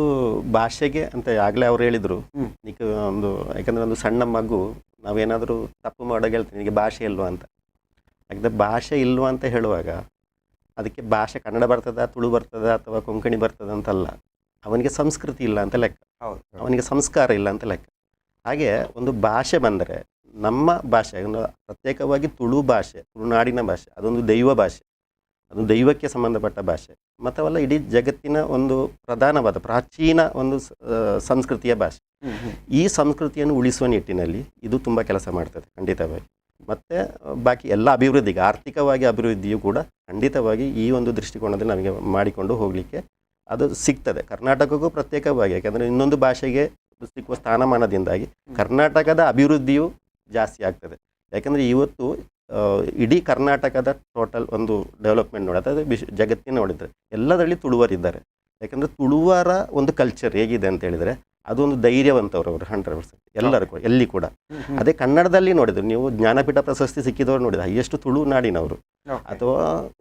ಭಾಷೆಗೆ ಅಂತ ಆಗಲೇ ಅವ್ರು ಹೇಳಿದರು. ಯಾಕಂದರೆ ಒಂದು ಸಣ್ಣ ಮಗು ನಾವೇನಾದರೂ ತಪ್ಪು ಮಾಡೋಕೆ ಹೇಳ್ತೀನಿ, ಈಗ ಭಾಷೆ ಇಲ್ವಾ ಅಂತ. ಯಾಕಂದರೆ ಭಾಷೆ ಇಲ್ವಾ ಅಂತ ಹೇಳುವಾಗ ಅದಕ್ಕೆ ಭಾಷೆ ಕನ್ನಡ ಬರ್ತದ, ತುಳು ಬರ್ತದ ಅಥವಾ ಕೊಂಕಣಿ ಬರ್ತದ ಅಂತಲ್ಲ. ಅವನಿಗೆ ಸಂಸ್ಕೃತಿ ಇಲ್ಲ ಅಂತ ಲೆಕ್ಕ, ಹೌದು. ಅವನಿಗೆ ಸಂಸ್ಕಾರ ಇಲ್ಲ ಅಂತ ಲೆಕ್ಕ. ಹಾಗೆ ಒಂದು ಭಾಷೆ ಬಂದರೆ ನಮ್ಮ ಭಾಷೆ ಪ್ರತ್ಯೇಕವಾಗಿ ತುಳು ಭಾಷೆ, ತುಳುನಾಡಿನ ಭಾಷೆ, ಅದೊಂದು ದೈವ ಭಾಷೆ, ಅದು ದೈವಕ್ಕೆ ಸಂಬಂಧಪಟ್ಟ ಭಾಷೆ. ಮತ್ತು ಅವೆಲ್ಲ ಇಡೀ ಜಗತ್ತಿನ ಒಂದು ಪ್ರಧಾನವಾದ ಪ್ರಾಚೀನ ಒಂದು ಸಂಸ್ಕೃತಿಯ ಭಾಷೆ. ಈ ಸಂಸ್ಕೃತಿಯನ್ನು ಉಳಿಸುವ ನಿಟ್ಟಿನಲ್ಲಿ ಇದು ತುಂಬ ಕೆಲಸ ಮಾಡ್ತದೆ ಖಂಡಿತವಾಗಿ. ಮತ್ತು ಬಾಕಿ ಎಲ್ಲ ಅಭಿವೃದ್ಧಿಗೆ, ಆರ್ಥಿಕವಾಗಿ ಅಭಿವೃದ್ಧಿಯು ಕೂಡ ಖಂಡಿತವಾಗಿ ಈ ಒಂದು ದೃಷ್ಟಿಕೋನದಲ್ಲಿ ನಮಗೆ ಮಾಡಿಕೊಂಡು ಹೋಗಲಿಕ್ಕೆ ಅದು ಸಿಗ್ತದೆ. ಕರ್ನಾಟಕಕ್ಕೂ ಪ್ರತ್ಯೇಕವಾಗಿ, ಯಾಕೆಂದರೆ ಇನ್ನೊಂದು ಭಾಷೆಗೆ ಸಿಕ್ಕುವ ಸ್ಥಾನಮಾನದಿಂದಾಗಿ ಕರ್ನಾಟಕದ ಅಭಿವೃದ್ಧಿಯು ಜಾಸ್ತಿ ಆಗ್ತದೆ. ಯಾಕೆಂದರೆ ಇವತ್ತು ಇಡೀ ಕರ್ನಾಟಕದ ಟೋಟಲ್ ಒಂದು ಡೆವಲಪ್ಮೆಂಟ್ ನೋಡಿ, ಅದಾದರೆ ಜಗತ್ತಿನ ನೋಡಿದರೆ ಎಲ್ಲದರಲ್ಲಿ ತುಳುವರಿದ್ದಾರೆ. ಯಾಕೆಂದರೆ ತುಳುವರ ಒಂದು ಕಲ್ಚರ್ ಹೇಗಿದೆ ಅಂತ ಹೇಳಿದರೆ ಅದೊಂದು ಧೈರ್ಯವಂತವರು ಅವರು 100% ಎಲ್ಲರೂ ಕೂಡ, ಎಲ್ಲಿ ಕೂಡ. ಅದೇ ಕನ್ನಡದಲ್ಲಿ ನೋಡಿದ್ರು ನೀವು ಜ್ಞಾನಪೀಠ ಪ್ರಶಸ್ತಿ ಸಿಕ್ಕಿದವರು ನೋಡಿದ್ರೆ ಹೈಯೆಸ್ಟ್ ತುಳುನಾಡಿನವರು. ಅಥವಾ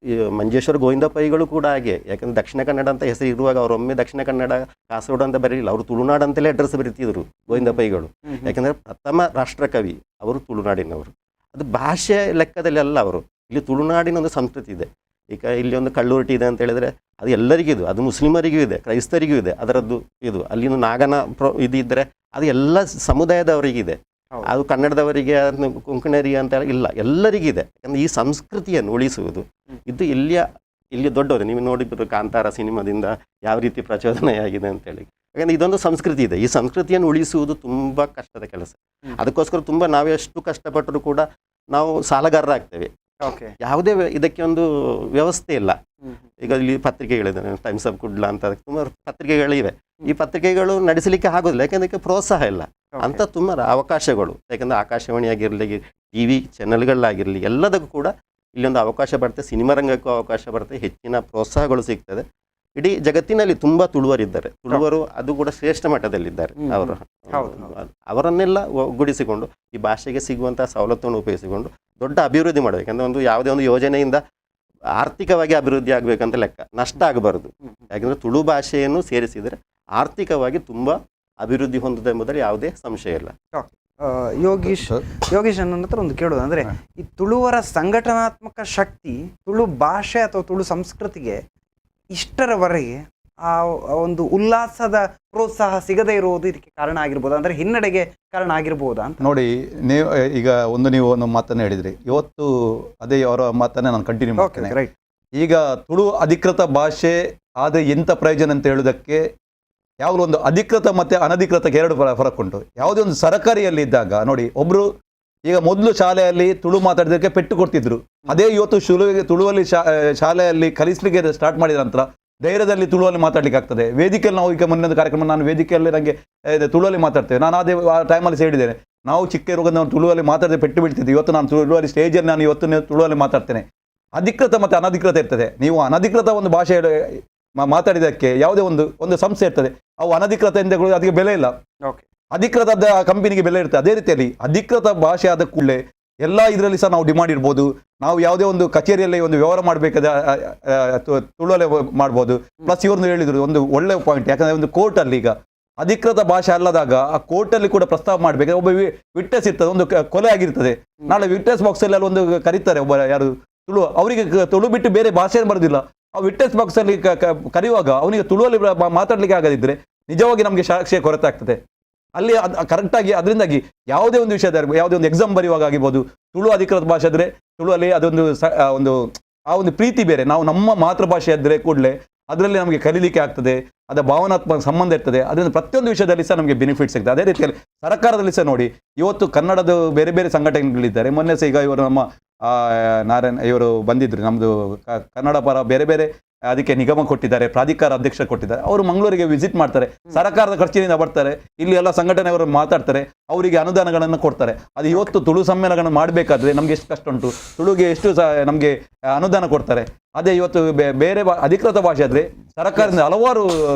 ಈ ಮಂಜೇಶ್ವರ ಗೋವಿಂದ ಪೈಗಳು ಕೂಡ ಹಾಗೆ. ಯಾಕಂದರೆ ದಕ್ಷಿಣ ಕನ್ನಡ ಅಂತ ಹೆಸರು ಇರುವಾಗ ಅವರೊಮ್ಮೆ ದಕ್ಷಿಣ ಕನ್ನಡ ಕಾಸರಗೋಡು ಅಂತ ಬರೀಲಿಲ್ಲ, ಅವರು ತುಳುನಾಡು ಅಂತಲೇ ಅಡ್ರೆಸ್ ಬರೀತಿದ್ರು ಗೋವಿಂದ ಪೈಗಳು. ಯಾಕೆಂದರೆ ಪ್ರಥಮ ರಾಷ್ಟ್ರಕವಿ ಅವರು ತುಳುನಾಡಿನವರು. ಅದು ಭಾಷೆ ಲೆಕ್ಕದಲ್ಲಿ ಅಲ್ಲ, ಅವರು ಇಲ್ಲಿ ತುಳುನಾಡಿನ ಒಂದು ಸಂಸ್ಕೃತಿ ಇದೆ. ಈಗ ಇಲ್ಲಿ ಒಂದು ಕಲ್ಲುರ್ಟಿ ಇದೆ ಅಂತ ಹೇಳಿದರೆ ಅದು ಎಲ್ಲರಿಗೂ ಇದು, ಅದು ಮುಸ್ಲಿಮರಿಗೂ ಇದೆ, ಕ್ರೈಸ್ತರಿಗೂ ಇದೆ ಅದರದ್ದು ಇದು. ಅಲ್ಲಿನ ನಾಗನ ಇದ್ದರೆ ಅದು ಎಲ್ಲ ಸಮುದಾಯದವರಿಗಿದೆ. ಅದು ಕನ್ನಡದವರಿಗೆ ಕೊಂಕಣರಿಗೆ ಅಂತ ಇಲ್ಲ, ಎಲ್ಲರಿಗಿದೆ. ಯಾಕಂದರೆ ಈ ಸಂಸ್ಕೃತಿಯನ್ನು ಉಳಿಸುವುದು ಇದು ಇಲ್ಲಿ ದೊಡ್ಡವರು. ನೀವು ನೋಡಿದ್ರು ಕಾಂತಾರ ಸಿನಿಮಾದಿಂದ ಯಾವ ರೀತಿ ಪ್ರಚೋದನೆಯಾಗಿದೆ ಅಂತೇಳಿ. ಯಾಕಂದರೆ ಇದೊಂದು ಸಂಸ್ಕೃತಿ ಇದೆ. ಈ ಸಂಸ್ಕೃತಿಯನ್ನು ಉಳಿಸುವುದು ತುಂಬ ಕಷ್ಟದ ಕೆಲಸ. ಅದಕ್ಕೋಸ್ಕರ ತುಂಬ ನಾವೆಷ್ಟು ಕಷ್ಟಪಟ್ಟರೂ ಕೂಡ ನಾವು ಸಾಲಗಾರರಾಗ್ತೇವೆ. ಯಾವುದೇ ಇದಕ್ಕೆ ಒಂದು ವ್ಯವಸ್ಥೆ ಇಲ್ಲ. ಈಗ ಇಲ್ಲಿ ಪತ್ರಿಕೆಗಳಿದೆ, ಟೈಮ್ಸ್ ಆಫ್ ಕುಡ್ಲ ಅಂತ ತುಂಬ ಪತ್ರಿಕೆಗಳಿವೆ. ಈ ಪತ್ರಿಕೆಗಳು ನಡೆಸಲಿಕ್ಕೆ ಆಗೋದಿಲ್ಲ, ಯಾಕೆಂದರೆ ಪ್ರೋತ್ಸಾಹ ಇಲ್ಲ ಅಂತ ತುಂಬ ಅವಕಾಶಗಳು. ಯಾಕಂದರೆ ಆಕಾಶವಾಣಿ ಆಗಿರಲಿ, TV ಚಾನೆಲ್ಗಳಾಗಿರಲಿ, ಎಲ್ಲದಕ್ಕೂ ಕೂಡ ಇಲ್ಲೊಂದು ಅವಕಾಶ ಬರ್ತದೆ. ಸಿನಿಮಾ ರಂಗಕ್ಕೂ ಅವಕಾಶ ಬರ್ತದೆ, ಹೆಚ್ಚಿನ ಪ್ರೋತ್ಸಾಹಗಳು ಸಿಗ್ತದೆ. ಇಡೀ ಜಗತ್ತಿನಲ್ಲಿ ತುಂಬ ತುಳುವರಿದ್ದಾರೆ. ತುಳುವರು ಅದು ಕೂಡ ಶ್ರೇಷ್ಠ ಮಟ್ಟದಲ್ಲಿದ್ದಾರೆ. ಅವರನ್ನೆಲ್ಲ ಒಗ್ಗೂಡಿಸಿಕೊಂಡು ಈ ಭಾಷೆಗೆ ಸಿಗುವಂತಹ ಸವಲತ್ತನ್ನು ಉಪಯೋಗಿಸಿಕೊಂಡು ದೊಡ್ಡ ಅಭಿವೃದ್ಧಿ ಮಾಡಬೇಕು. ಯಾಕಂದರೆ ಒಂದು ಯಾವುದೇ ಒಂದು ಯೋಜನೆಯಿಂದ ಆರ್ಥಿಕವಾಗಿ ಅಭಿವೃದ್ಧಿ ಆಗಬೇಕಂತ ಲೆಕ್ಕ, ನಷ್ಟ ಆಗಬಾರ್ದು. ಯಾಕೆಂದರೆ ತುಳು ಭಾಷೆಯನ್ನು ಸೇರಿಸಿದರೆ ಆರ್ಥಿಕವಾಗಿ ತುಂಬ ಅಭಿವೃದ್ಧಿ ಹೊಂದಿದೆ ಎಂಬುದರಲ್ಲಿ ಯಾವುದೇ ಸಂಶಯ ಇಲ್ಲ. ಯೋಗೀಶ್ ನನ್ನ ಹತ್ರ ಒಂದು ಕೇಳೋದು ಅಂದರೆ, ಈ ತುಳುವರ ಸಂಘಟನಾತ್ಮಕ ಶಕ್ತಿ ತುಳು ಭಾಷೆ ಅಥವಾ ತುಳು ಸಂಸ್ಕೃತಿಗೆ ಇಷ್ಟರವರೆಗೆ ಆ ಒಂದು ಉಲ್ಲಾಸದ ಪ್ರೋತ್ಸಾಹ ಸಿಗದೇ ಇರುವುದು ಇದಕ್ಕೆ ಕಾರಣ ಆಗಿರ್ಬೋದು, ಅಂದರೆ ಹಿನ್ನಡೆಗೆ ಕಾರಣ ಆಗಿರ್ಬೋದಾ ಅಂತ? ನೋಡಿ, ನೀವು ಒಂದು ಮಾತನ್ನು ಹೇಳಿದ್ರಿ ಇವತ್ತು, ಅದೇ ಅವರ ಮಾತನ್ನೇ ನಾನು ಕಂಟಿನ್ಯೂ ಮಾಡ್ತೇನೆ. ಈಗ ತುಳು ಅಧಿಕೃತ ಭಾಷೆ ಆದರೆ ಎಂಥ ಪ್ರಯೋಜನ ಅಂತ ಹೇಳೋದಕ್ಕೆ, ಯಾವುದೋ ಒಂದು ಅಧಿಕೃತ ಮತ್ತು ಅನಧಿಕೃತಕ್ಕೆ ಎರಡು ಫರಕ್ ಉಂಟು. ಯಾವುದೇ ಒಂದು ಸರಕಾರಿಯಲ್ಲಿ ಇದ್ದಾಗ ನೋಡಿ, ಒಬ್ಬರು ಈಗ ಮೊದಲು ಶಾಲೆಯಲ್ಲಿ ತುಳು ಮಾತಾಡೋದಕ್ಕೆ ಪೆಟ್ಟು ಕೊಡ್ತಿದ್ರು. ಅದೇ ಇವತ್ತು ತುಳುವಲ್ಲಿ ಶಾಲೆಯಲ್ಲಿ ಕಲಿಸಲಿಕ್ಕೆ ಸ್ಟಾರ್ಟ್ ಮಾಡಿದ ನಂತರ ಧೈರ್ಯದಲ್ಲಿ ತುಳುವಲ್ಲಿ ಮಾತಾಡ್ಲಿಕ್ಕೆ ಆಗ್ತದೆ. ವೇದಿಕೆಯಲ್ಲಿ ನಾವು ಈಗ ಮೊನ್ನೆ ಕಾರ್ಯಕ್ರಮ, ನಾನು ವೇದಿಕೆಯಲ್ಲಿ ನನಗೆ ತುಳುವಲ್ಲಿ ಮಾತಾಡ್ತೇವೆ. ನಾನು ಅದೇ ಆ ಟೈಮಲ್ಲಿ ಹೇಳಿದ್ದೇನೆ, ನಾವು ಚಿಕ್ಕ ಇರುವಾಗ ನಾವು ತುಳುವಲ್ಲಿ ಮಾತಾಡದೆ ಪೆಟ್ಟು ಬೀಳ್ತಿದ್ದೆ. ಇವತ್ತು ನಾನು ತುಳುವಲ್ಲಿ ಸ್ಟೇಜಲ್ಲಿ ನಾನು ಇವತ್ತು ತುಳುವಲ್ಲಿ ಮಾತಾಡ್ತೇನೆ. ಅಧಿಕೃತ ಮತ್ತು ಅನಧಿಕೃತ ಇರ್ತದೆ. ನೀವು ಅನಧಿಕೃತ ಒಂದು ಭಾಷೆ ಮಾತಾಡಿದಕ್ಕೆ ಯಾವುದೇ ಒಂದು ಸಂಸ್ಥೆ ಇರ್ತದೆ, ಅವು ಅನಧಿಕೃತ ಎಂದ ಅದಕ್ಕೆ ಬೆಲೆ ಇಲ್ಲ, ಅಧಿಕೃತದ ಕಂಪನಿಗೆ ಬೆಲೆ ಇರ್ತದೆ. ಅದೇ ರೀತಿಯಲ್ಲಿ ಅಧಿಕೃತ ಭಾಷೆ ಆದ ಕೂಡಲೇ ಎಲ್ಲ ಇದರಲ್ಲಿ ಸಹ ನಾವು ಡಿಮಾಂಡ್ ಇರ್ಬೋದು. ನಾವು ಯಾವುದೇ ಒಂದು ಕಚೇರಿಯಲ್ಲಿ ಒಂದು ವ್ಯವಹಾರ ಮಾಡಬೇಕಾದ ತುಳುವಲ್ಲೇ ಮಾಡ್ಬೋದು. ಪ್ಲಸ್ ಇವ್ರನ್ನ ಹೇಳಿದ್ರು ಒಂದು ಒಳ್ಳೆ ಪಾಯಿಂಟ್, ಯಾಕಂದರೆ ಒಂದು ಕೋರ್ಟಲ್ಲಿ ಈಗ ಅಧಿಕೃತ ಭಾಷೆ ಅಲ್ಲದಾಗ ಆ ಕೋರ್ಟಲ್ಲಿ ಕೂಡ ಪ್ರಸ್ತಾವ ಮಾಡಬೇಕಾದ್ರೆ ಒಬ್ಬ ವಿಟ್ನೆಸ್ ಇರ್ತದೆ, ಒಂದು ಕೊಲೆ ಆಗಿರ್ತದೆ. ನಾಳೆ ವಿಟ್ನೆಸ್ ಬಾಕ್ಸಲ್ಲಿ ಅಲ್ಲಿ ಒಂದು ಕರೀತಾರೆ, ಒಬ್ಬ ಯಾರು ತುಳು, ಅವರಿಗೆ ತುಳು ಬಿಟ್ಟು ಬೇರೆ ಭಾಷೆ ಬರೋದಿಲ್ಲ. ಆ ವಿಟ್ನೆಸ್ ಬಾಕ್ಸಲ್ಲಿ ಕರೆಯುವಾಗ ಅವನಿಗೆ ತುಳುವಲ್ಲಿ ಮಾತಾಡಲಿಕ್ಕೆ ಆಗದಿದ್ದರೆ ನಿಜವಾಗಿ ನಮಗೆ ಸಾಕ್ಷಿಯ ಕೊರತೆ ಆಗ್ತದೆ. ಅಲ್ಲಿ ಕರೆಕ್ಟಾಗಿ ಅದರಿಂದಾಗಿ ಯಾವುದೇ ಒಂದು ವಿಷಯದ ಯಾವುದೇ ಒಂದು ಎಕ್ಸಾಮ್ ಬರೆಯುವಾಗ ಆಗಿರ್ಬೋದು, ತುಳು ಅಧಿಕೃತ ಭಾಷೆ ಆದರೆ ತುಳುವಲ್ಲಿ ಅದೊಂದು ಆ ಒಂದು ಪ್ರೀತಿ ಬೇರೆ. ನಾವು ನಮ್ಮ ಮಾತೃಭಾಷೆ ಇದ್ದರೆ ಕೂಡಲೇ ಅದರಲ್ಲಿ ನಮಗೆ ಕಲೀಲಿಕ್ಕೆ ಆಗ್ತದೆ, ಅದರ ಭಾವನಾತ್ಮಕ ಸಂಬಂಧ ಇರ್ತದೆ. ಅದರಿಂದ ಪ್ರತಿಯೊಂದು ವಿಷಯದಲ್ಲಿ ಸಹ ನಮಗೆ ಬೆನಿಫಿಟ್ ಸಿಗ್ತದೆ. ಅದೇ ರೀತಿಯಲ್ಲಿ ಸರ್ಕಾರದಲ್ಲಿ ಸಹ ನೋಡಿ, ಇವತ್ತು ಕನ್ನಡದ ಬೇರೆ ಬೇರೆ ಸಂಘಟನೆಗಳಿದ್ದಾರೆ. ಮೊನ್ನೆ ಸಹ ಈಗ ಇವರು ನಮ್ಮ ನಾರಾಯಣ್ ಇವರು ಬಂದಿದ್ರು, ನಮ್ಮದು ಕನ್ನಡ ಪರ ಬೇರೆ ಬೇರೆ ಅದಕ್ಕೆ ನಿಗಮ ಕೊಟ್ಟಿದ್ದಾರೆ, ಪ್ರಾಧಿಕಾರ ಅಧ್ಯಕ್ಷ ಕೊಟ್ಟಿದ್ದಾರೆ. ಅವರು ಮಂಗಳೂರಿಗೆ ವಿಸಿಟ್ ಮಾಡ್ತಾರೆ, ಸರ್ಕಾರದ ಖರ್ಚಿನಿಂದ ಬರ್ತಾರೆ, ಇಲ್ಲಿ ಎಲ್ಲ ಸಂಘಟನೆಯವರು ಮಾತಾಡ್ತಾರೆ, ಅವರಿಗೆ ಅನುದಾನಗಳನ್ನು ಕೊಡ್ತಾರೆ. ಅದು ಇವತ್ತು ತುಳು ಸಮ್ಮೇಳನಗಳನ್ನು ಮಾಡಬೇಕಾದ್ರೆ ನಮಗೆ ಎಷ್ಟು ಕಷ್ಟ ಉಂಟು, ತುಳುಗೆ ಎಷ್ಟು ನಮಗೆ ಅನುದಾನ ಕೊಡ್ತಾರೆ. ಅದೇ ಇವತ್ತು ಬೇರೆ ಅಧಿಕೃತ ಭಾಷೆ ಆದರೆ ಸರ್ಕಾರದಿಂದ ಹಲವಾರು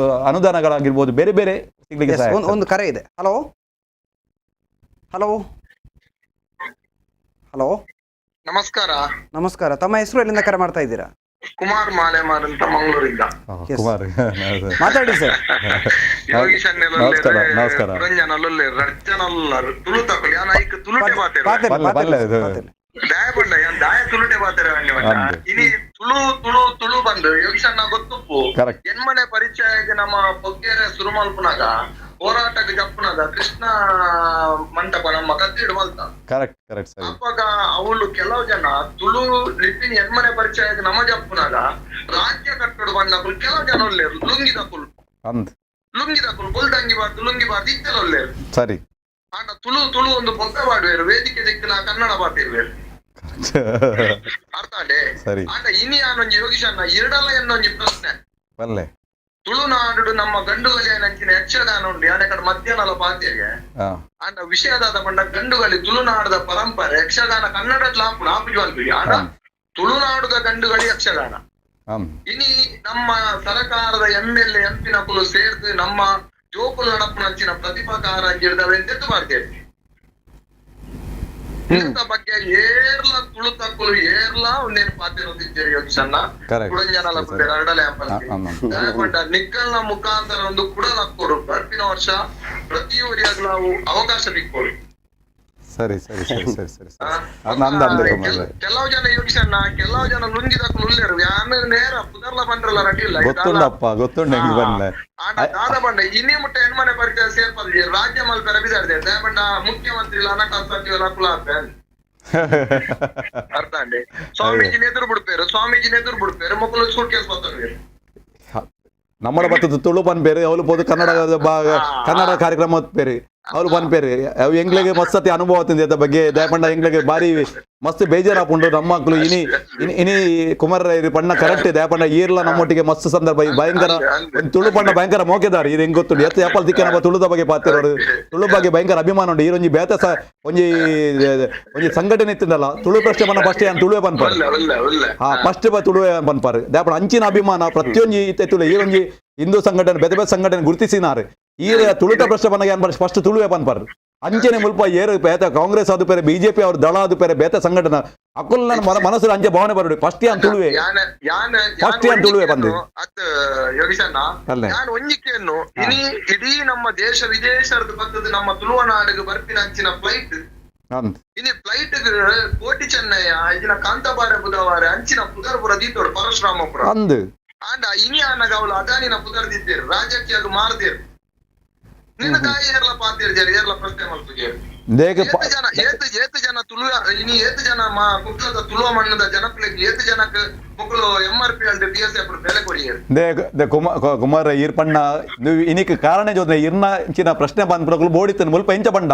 ಅನುದಾನಗಳಾಗಿರ್ಬೋದು ಬೇರೆ ಬೇರೆ ಸಿಗ್ಲಿಕ್ಕೆ. ಒಂದು ಕರೆ ಇದೆ. ಹಲೋ ಹಲೋ ಹಲೋ ನಮಸ್ಕಾರ. ತಮ್ಮ ಹೆಸರು, ಎಲ್ಲಿಂದ ಕರೆ ಮಾಡ್ತಾ ಇದ್ದೀರಾ? ಕುಮಾರ್ ಮಾಲೆಮಾರ್ ಅಂತ ಮಂಗಳೂರಿಂದ. ಮಾತಾಡಿ ಸರ್. ನಮಸ್ಕಾರ. ತುಳು ತಗೊಳ್ಳಿ, ತುಳುಟೆ ಬಾತೇರ ದಾಯ ತುಳುಟೆ ಬಾತೇರ ಇನಿ ತುಳು ತುಳು ತುಳು ಬಂದು ಯೋಗಿಸಣ್ಣ ಗೊತ್ತುಪ್ಪು ಕರೆಕ್ಟ್ ಎನ್ಮನೆ ಪರಿಚಯಕ್ಕೆ ನಮ್ಮ ಬೊಗ್ಗೆರೆ ಸುರುಮಲ್ಪುನಾಗ ಹೋರಾಟಕ್ಕೆ ಜಪ್ಪುನಾಗ ಕೃಷ್ಣ ಮಂಟಪ ನಮ್ಮ ಕತ್ತಿಡು ಮಲ್ತ ಕರೆಕ್ಟ್ ಕರೆಕ್ಟ್ ಸರಿ ಅವಾಗ ಅವಳು ಕೆಲವು ಜನ ತುಳು ಲಿಪಿನ ಎನ್ಮನೆ ಪರಿಚಯಕ್ಕೆ ನಮ್ಮ ಜಪ್ಪುನಾಗ ರಾಜ್ಯ ಕಟ್ಟಡು ಬಂದ ಕೆಲವು ಜನ ಒಳ್ಳೆಯರು ಲುಂಗಿದ ಕುಲ್ ಅಂದ್ ಬುಲ್ದಂಗಿ ಬಾರ್ದು ಲುಂಗಿ ಬಾರ್ದು ಇತ್ತೆಲ್ಲ ಒಳ್ಳೆಯರು ಸರಿ ಆಂಡ ತುಳು ತುಳು ಒಂದು ಬೊಕ್ಕ ಬಾಡುವೇರು ವೇದಿಕೆ ದಿಕ್ಕಿನ ಕನ್ನಡ ಬಾತಿರುವೇರು ಅರ್ಥ ಆಡೆ ಸರಿ ಆಂಡ ಇನಿ ಆನೊಂಜಿ ಯೋಗಿಶನ್ನ ಇರಡಲ ಎನ್ನೊಂಜಿ ಪ್ರಶ್ನೆ ಬಲ್ಲೆ ತುಳುನಾಡು ನಮ್ಮ ಗಂಡುಗಲಿ ನಂಚಿನ ಯಕ್ಷಗಾನ ಉಂಡು ಯಾನೆ ಕಡೆ ಮಧ್ಯಾಹ್ನಲ ಪಾತಿಗೆ ಹಾ ಆಂಡ ವಿಷಯದಾದ ಪಂಡ ಗಂಡುಗಲಿ ತುಳುನಾಡದ ಪರಂಪರೆ ಯಕ್ಷಗಾನ ಕನ್ನಡದ ಲಾಪು ಆಪುಜಿ ಆಂಡ ತುಳುನಾಡುದ ಗಂಡುಗಳಿ ಯಕ್ಷಗಾನ ಇನಿ ನಮ್ಮ ಸರಕಾರದ MLA MP ನಕುಲು ಸೇರ್ದು ನಮ್ಮ ಜೋಕುಲು ನಡಪುನಂಚಿನ ಪ್ರತಿಭಾಕಾರ ಗಿಡದವೆಂತೆದ್ದು ಮಾಡ್ತೇವೆ ಇಂಥ ಬಗ್ಗೆ ಏರ್ಲ ತುಳು ತಕ್ಕಲು ಏರ್ಲ ಒಂದೇನು ಪಾತ್ರ ತಿಂತೀರಿ ಯೋಗಿಸನ್ನ ಕುಡಂಜನಲ ಅರಡಲೆ ಪಂಡ ನಿಕ್ಕಲ್ನ ಮುಖಾಂತರ ಒಂದು ಕುಡಲಕ್ಕೊಡು ಬರ್ಪಿನ ವರ್ಷ ಪ್ರತಿ ಊರಿಯಾಗ ನಾವು ಅವಕಾಶ ಬಿಕ್ಕೊಡು ಸರಿ ಸರಿ ಸರಿ ಸರಿ ಸರಿ ಕೆಲವು ಜನ ಯೋಗಿಸನ್ನ ಕೆಲವು ಜನ ಲುಂಗಿದಕ್ಕಲು ಉಳ್ಳೇರು ಯಾನ ನೇರ ಪುದರ್ಲ ಬಂದ್ರಲ್ಲ ರಡ್ಡಿಲ್ಲ ಗೊತ್ತುಂಡಪ್ಪ ಗೊತ್ತುಂಡ ಹೆಂಗ್ ಬಂದ್ಲೆ ದಾದ ಬಂಡ ಇನ್ನಿ ಮುಟ್ಟ ಹೆಣ್ಮನೆ ಪರಿಚಯ ಸೇರ್ಪಲ್ರಿ ರಾಜ್ಯ ಮಲ್ಪೆರ ಬಿದಾಡ್ದೆ ದಯಬಂಡ ಮುಖ್ಯಮಂತ್ರಿ ಹಣಕಾಸು ಸಚಿವರ ಕುಲಾಪೆ ಅರ್ಥ ಅಂಡಿ ಸ್ವಾಮೀಜಿನ ಎದುರು ಬಿಡ್ಪೇರು ಮಕ್ಕಳು ಸೂಟ್ ಕೇಸ್ ಬರ್ತಾರೆ நம்மள பத்து துளு பண்பேரு அவಳು போது ಕನ್ನಡ ಕಾರ್ಯಕ್ರಮ ಬೇರೆ ಅವ್ರು ಬಂದ್ಪೇರಿ ಅವು ಎಂಗ್ಲಿಗೆ ಮಸ್ತಿ ಅನುಭವ ತಿಂದ ಬಗ್ಗೆ ದಯಪಂಡ ಎಂಗ್ಲಿಗೆ ಬಾರಿ ಮಸ್ತ್ ಬೇಜಾರಾಪುಂಡು ನಮ್ಮ ಮಕ್ಕಳು ಇನಿ ಕುಮಾರ ಪಣ್ಣ ಕರೆಕ್ಟ್ ದಯಪಂಡ ಈರ್ಲ ನಮ್ಮೊಟ್ಟಿಗೆ ಮಸ್ತ್ ಸಂದರ್ಭ ಭಯಂಕರ ತುಳು ಪಂಡ ಭಯಂಕರ ಮೋಕೆದಾರಿ ಇದು ಹೆಂಗ್ ಗೊತ್ತುಂಡು ಎತ್ತ ಯಾಪಲ್ ದಿಕ್ಕ ನಮ್ಮ ತುಳುದ ಬಗ್ಗೆ ಪಾತಿರೋರು ತುಳು ಬಗ್ಗೆ ಭಯಂಕರ ಅಭಿಮಾನ ಉಂಟು ಈರೊಂಜಿ ಬೇತ ಒಂಜಿ ಸಂಘಟನೆ ಇತ್ತಿಂದಲ್ಲ ತುಳು ಪ್ರಶ್ನೆ ಪಣ್ಣ ಫಸ್ಟ್ ಏನ್ ತುಳುವೆ ಪನ್ಪಾರು ಫಸ್ಟ್ ತುಳುವೆ ಪನ್ಪಾರು ದಯಪಂಡ ಅಂಚಿನ ಅಭಿಮಾನ ಪ್ರತಿಯೊಂಜಿ ಇತ್ತು ಈರೊಂಜಿ ಹಿಂದೂ ಸಂಘಟನೆ ಬೇತೆ ಸಂಘಟನೆ ಗುರುತಿಸಿನಾರು ಈ ತುಳುಟ ಪ್ರಶ್ನೆ ಬಂದಾಗ ಏನ್ ಫಸ್ಟ್ ತುಳುವೆ ಪನ್ಪಾರು ಅಂಚನೆ ಮುಲ್ಪ ಏರು ಬೇತ ಕಾಂಗ್ರೆಸ್ ಅದು ಬೇರೆ ಬಿಜೆಪಿ ಅವ್ರ ದಳ ಅದು ಬೇರೆ ಬೇತೆ ಸಂಘಟನೆ ಅಕ್ಕಲ್ ನನ್ನ ಮನಸ್ಸಲ್ಲಿ ಅಂಚೆ ಭಾವನೆ ಬರೋಡಿ ಫಸ್ಟ್ ಏನ್ ತುಳುವೆ ಬಂದು ಒಂಜಿಕೆಯನ್ನು ಇಡೀ ನಮ್ಮ ದೇಶ ವಿದೇಶದ ಬರ್ತದ ನಮ್ಮ ತುಳುವನಾಡಿಗೆ ಬರ್ಪಿನ ಅಂಚಿನ ಫ್ಲೈಟ್ ಇನಿ ಫ್ಲೈಟ್ ಕೋಟಿ ಚೆನ್ನೈ ಇದಿನ ಕಾಂತಬಾರ ಬುಧವಾರ ಅಂಚಿನ ಪುದರ್ಪುರ ದೀತೋಡು ಪರಶುರಾಮಪುರ ಆಂಡ ಇನಿ ಅನ್ನಗ ಅವಳು ಅದಾನಿನ ಪುದರ್ದಿದ್ದೇರು ರಾಜಕೀಯ ಮಾರ್ದೇರು ನಿನ್ನ ಕಾಯಿ ಏರ್ಲ ಪಾತಿರ್ಜಾರಿ ಏರ್ಲ ಪ್ರಶ್ನೆ ಮಲ್ಪುಜೇರು ಏತು ಜನ ತುಳುವ ಇನಿ ಏತು ಜನ ಕುಟ್ಲದ ತುಳುವ ಮಣ್ಣದ ಜನಪ್ರಿಯ ಏತು ಜನಕ್ಕೆ ಮಕ್ಕಳು MRP ಅಲ್ದೆ BSF ಬೆಲೆ ಕೊಡಿಯರು ಕುಮಾರ ಈರ್ಪಣ್ಣ ಇನಿಕ್ ಕಾರಣ ಜೋದ್ರೆ ಇರ್ನ ಪ್ರಶ್ನೆ ಬಂದ್ ಬೋಡಿತನ್ ಮುಲ್ಪ ಎಂಚ ಬಂಡ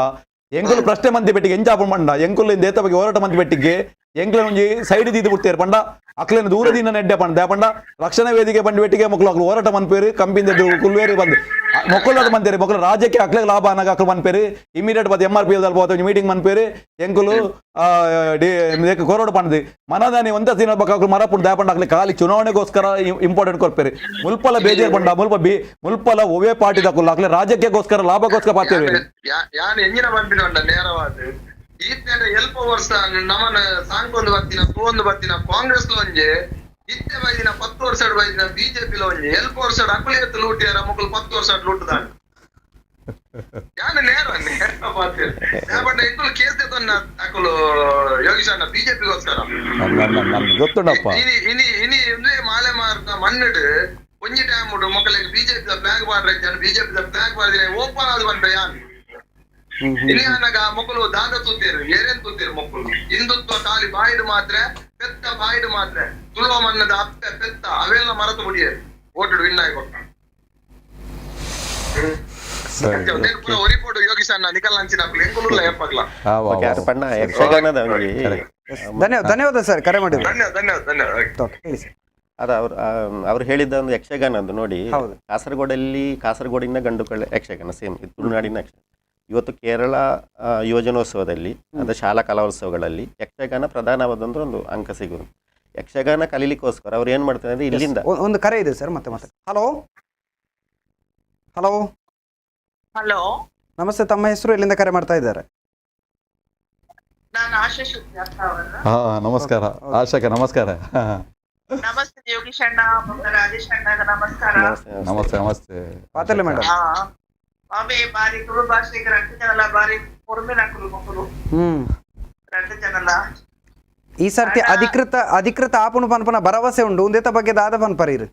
ಎಂಕುಲು ಪ್ರಶ್ನೆ ಮಂದಿ ಬೆಟ್ಟಿಗೆ ಎಂಚಾಪು ಮಂಡ ಎಂಕುಲು ದೇತ ಬಗ್ಗೆ ಹೋರಾಟ ಮಂದಿ ಬೆಟ್ಟಿಗೆ ಎಂಕ್ಲ ಒಂಜಿ ಸೈಡ್ ದೀದು ಬಿಡ್ತೇರು ಪಂಡ ಅಕ್ಲೇನ ದೂರದಿಂದ ನೆಡ್ಡೆ ಪಂಡ ಪಂಡ ರಕ್ಷಣಾ ವೇದಿಕೆ ಬಂದು ಬೆಟ್ಟಿಗೆ ಮಕ್ಕಳು ಅಕ್ಲು ಹೋರಾಟ ಮನ್ಪೇರು ಕಂಪಿಂದ ಕುಲ್ವೇರಿ ಬಂದು ಮೊಕ್ಕಳು ಅದು ಬಂದೇರಿ ಮೊಕ್ಕಳು ರಾಜ್ಯಕ್ಕೆ ಅಕ್ಲೆಗೆ ಲಾಭ ಅನ್ನಗ ಅಕ್ಲು ಮನ್ಪೇರು ಇಮಿಡಿಯೇಟ್ ಬಂದು MRP ಬೋದು ಮೀಟಿಂಗ್ ಮನ್ಪೇರು ಎಂಕುಲು ಕೋರೋಡು ಪಂಡದು ಮನದಾನಿ ಒಂದ ದಿನ ಬಕ್ಕ ಮರಪುಂಡು ದಯಪಂಡ ಅಕ್ಲೆ ಖಾಲಿ ಚುನಾವಣೆಗೋಸ್ಕರ ಇಂಪಾರ್ಟೆಂಟ್ ಕೊಡ್ಪೇರಿ ಮುಲ್ಪಲ ಬೇಜಾರು ಪಂಡ ಮುಲ್ಪಲ ಒವೇ ಪಾರ್ಟಿ ತಕ್ಕಲ್ಲ ಅಕ್ಲೆ ರಾಜ್ಯಕ್ಕೋಸ್ಕರ ಲಾಭಕ್ಕೋಸ್ಕರ ಪಾತೇವೆ ಯಾನ್ ಎಂಜಿನ ಬಂದಿನ ನೇರವಾದ ಈತೇನ ಎಲ್ಪ ವರ್ಷ ನಮ್ಮನ ಸಾಂಕೊಂದು ಬರ್ತಿನ ಕಾಂಗ್ರೆಸ್ ಒಂಜೆ ಇತ್ತೆ ಬೈದಿನ 10 ವರ್ಷ ಬೈದಿನ ಬಿಜೆಪಿ ಒಂಜೆ ಎಲ್ಪ ವರ್ಷ ಅಕುಲಿ ಎತ್ತು ಲೂಟಿಯಾರ ಮಕ್ಕಳು 10 ವರ್ಷ ಲೂಟದಾನ ಯಾನ ನೇರ ಬಟ್ ಎಂಕುಲು ಕೇಸ್ ಎತ್ತನ್ನ ಅಕುಲು ಯೋಗಿಸಣ್ಣ ಬಿಜೆಪಿಗೋಸ್ಕರ ಗೊತ್ತುಂಡಪ್ಪ ಇನಿ ಮಾಲೆ ಮಾರ್ದ ಮಣ್ಣಡು ಒಂಜಿ ಟೈಮ್ ಉಂಟು ಮಕ್ಕಳಿಗೆ ಬಿಜೆಪಿ ಫ್ಲಾಗ್ ಬಾರ್ದ ಬಿಜೆಪಿ ಫ್ಲಾಗ್ ಬಾರ್ದಿನ ಓಪನ್ ಆದ್ ಬಂದ ಯಾನ್ ಇಲಿಯಾನಗ ಮಕ್ಕಳು ದಾದ ತೂತೇರು ಏರೇನ್ ತೂತೇರು ಮಕ್ಕಳು ಹಿಂದುತ್ವ ಖಾಲಿ ಬಾಯಿಡು ಮಾತ್ರ ಪೆತ್ತ ಬಾಯಿಡು ಮಾತ್ರ ತುಳುವ ಮಣ್ಣದ ಅತ್ತೆ ಪೆತ್ತ ಅವೆಲ್ಲ ಮರೆತು ಬಿಡಿಯರು ಓಟು ವಿನ್ ಆಗಿ ಕೊಟ್ಟ ಪೂರ ಒರಿಪೋಡು ಯೋಗಿಸಣ್ಣ ನಿಕಲ್ ಅಂಚಿನ ಎಂಕುಲ್ಲ ಎಪ್ಪಗ್ಲ ಧನ್ಯವಾದ ಸರ್ ಕರೆ ಮಾಡಿದ್ರು ಧನ್ಯವಾದ ಹೇಳಿ ಸರ್ ಅದ ಅವ್ರು ಹೇಳಿದ್ದ ಒಂದು ಯಕ್ಷಗಾನದ್ದು ನೋಡಿ ಕಾಸರಗೋಡಿನ ಗಂಡುಕಳ್ಳ ಯಕ್ಷಗಾನ ಸೇಮ್ ತುಳುನಾಡಿನ ಯಕ್ಷಗಾನ ಇವತ್ತು ಕೇರಳ ಯುವಜನೋತ್ಸವದಲ್ಲಿ ಅಂದರೆ ಶಾಲಾ ಕಲೋತ್ಸವಗಳಲ್ಲಿ ಯಕ್ಷಗಾನ ಪ್ರಧಾನವಾದಂದ್ರೆ ಒಂದು ಅಂಕ ಸಿಗುವುದು ಯಕ್ಷಗಾನ ಕಲೀಲಿಕ್ಕೋಸ್ಕರ ಅವ್ರು ಏನು ಮಾಡ್ತಾರೆ ಅಂದರೆ ಇಲ್ಲಿಂದ ಒಂದು ಕರೆ ಇದೆ ಸರ್ ಮತ್ತೆ ಹಲೋ ಹಲೋ ಹಲೋ ನಮಸ್ತೆ, ತಮ್ಮ ಹೆಸರು, ಎಲ್ಲಿಂದ ಕರೆ ಮಾಡ್ತಾ ಇದ್ದಾರೆ? ನಾನು ಆಶಾ ಶುದ್ಧಾರ್ಥ ಅವರ. ನಮಸ್ಕಾರ ಆಶಾಕ, ನಮಸ್ಕಾರ. ನಮಸ್ತೆ ಯೋಗೀಶ್ ಅಣ್ಣ, ರಾಜೇಶ್ ಅಣ್ಣ, ನಮಸ್ಕಾರ. ನಮಸ್ತೆ ನಮಸ್ತೆ ಪಾತಲೆ ಮೇಡಮ್. ಅವೇ ಬಾರಿ ತುಳು ಭಾಷೆಗೆ 2 ಜನಲ ಬಾರಿ ಪೊರ್ಮೆ ನಾಕುಲು ಮಕ್ಕಳು 2 ಜನಲ ಈ ಸರ್ತಿ ಅಧಿಕೃತ ಆಪುಣು ಪನ್ಪನ ಭರವಸೆ ಉಂಡು ಉಂದೆತ ಬಗ್ಗೆ ದಾದ ಪನ್ಪರೀರ್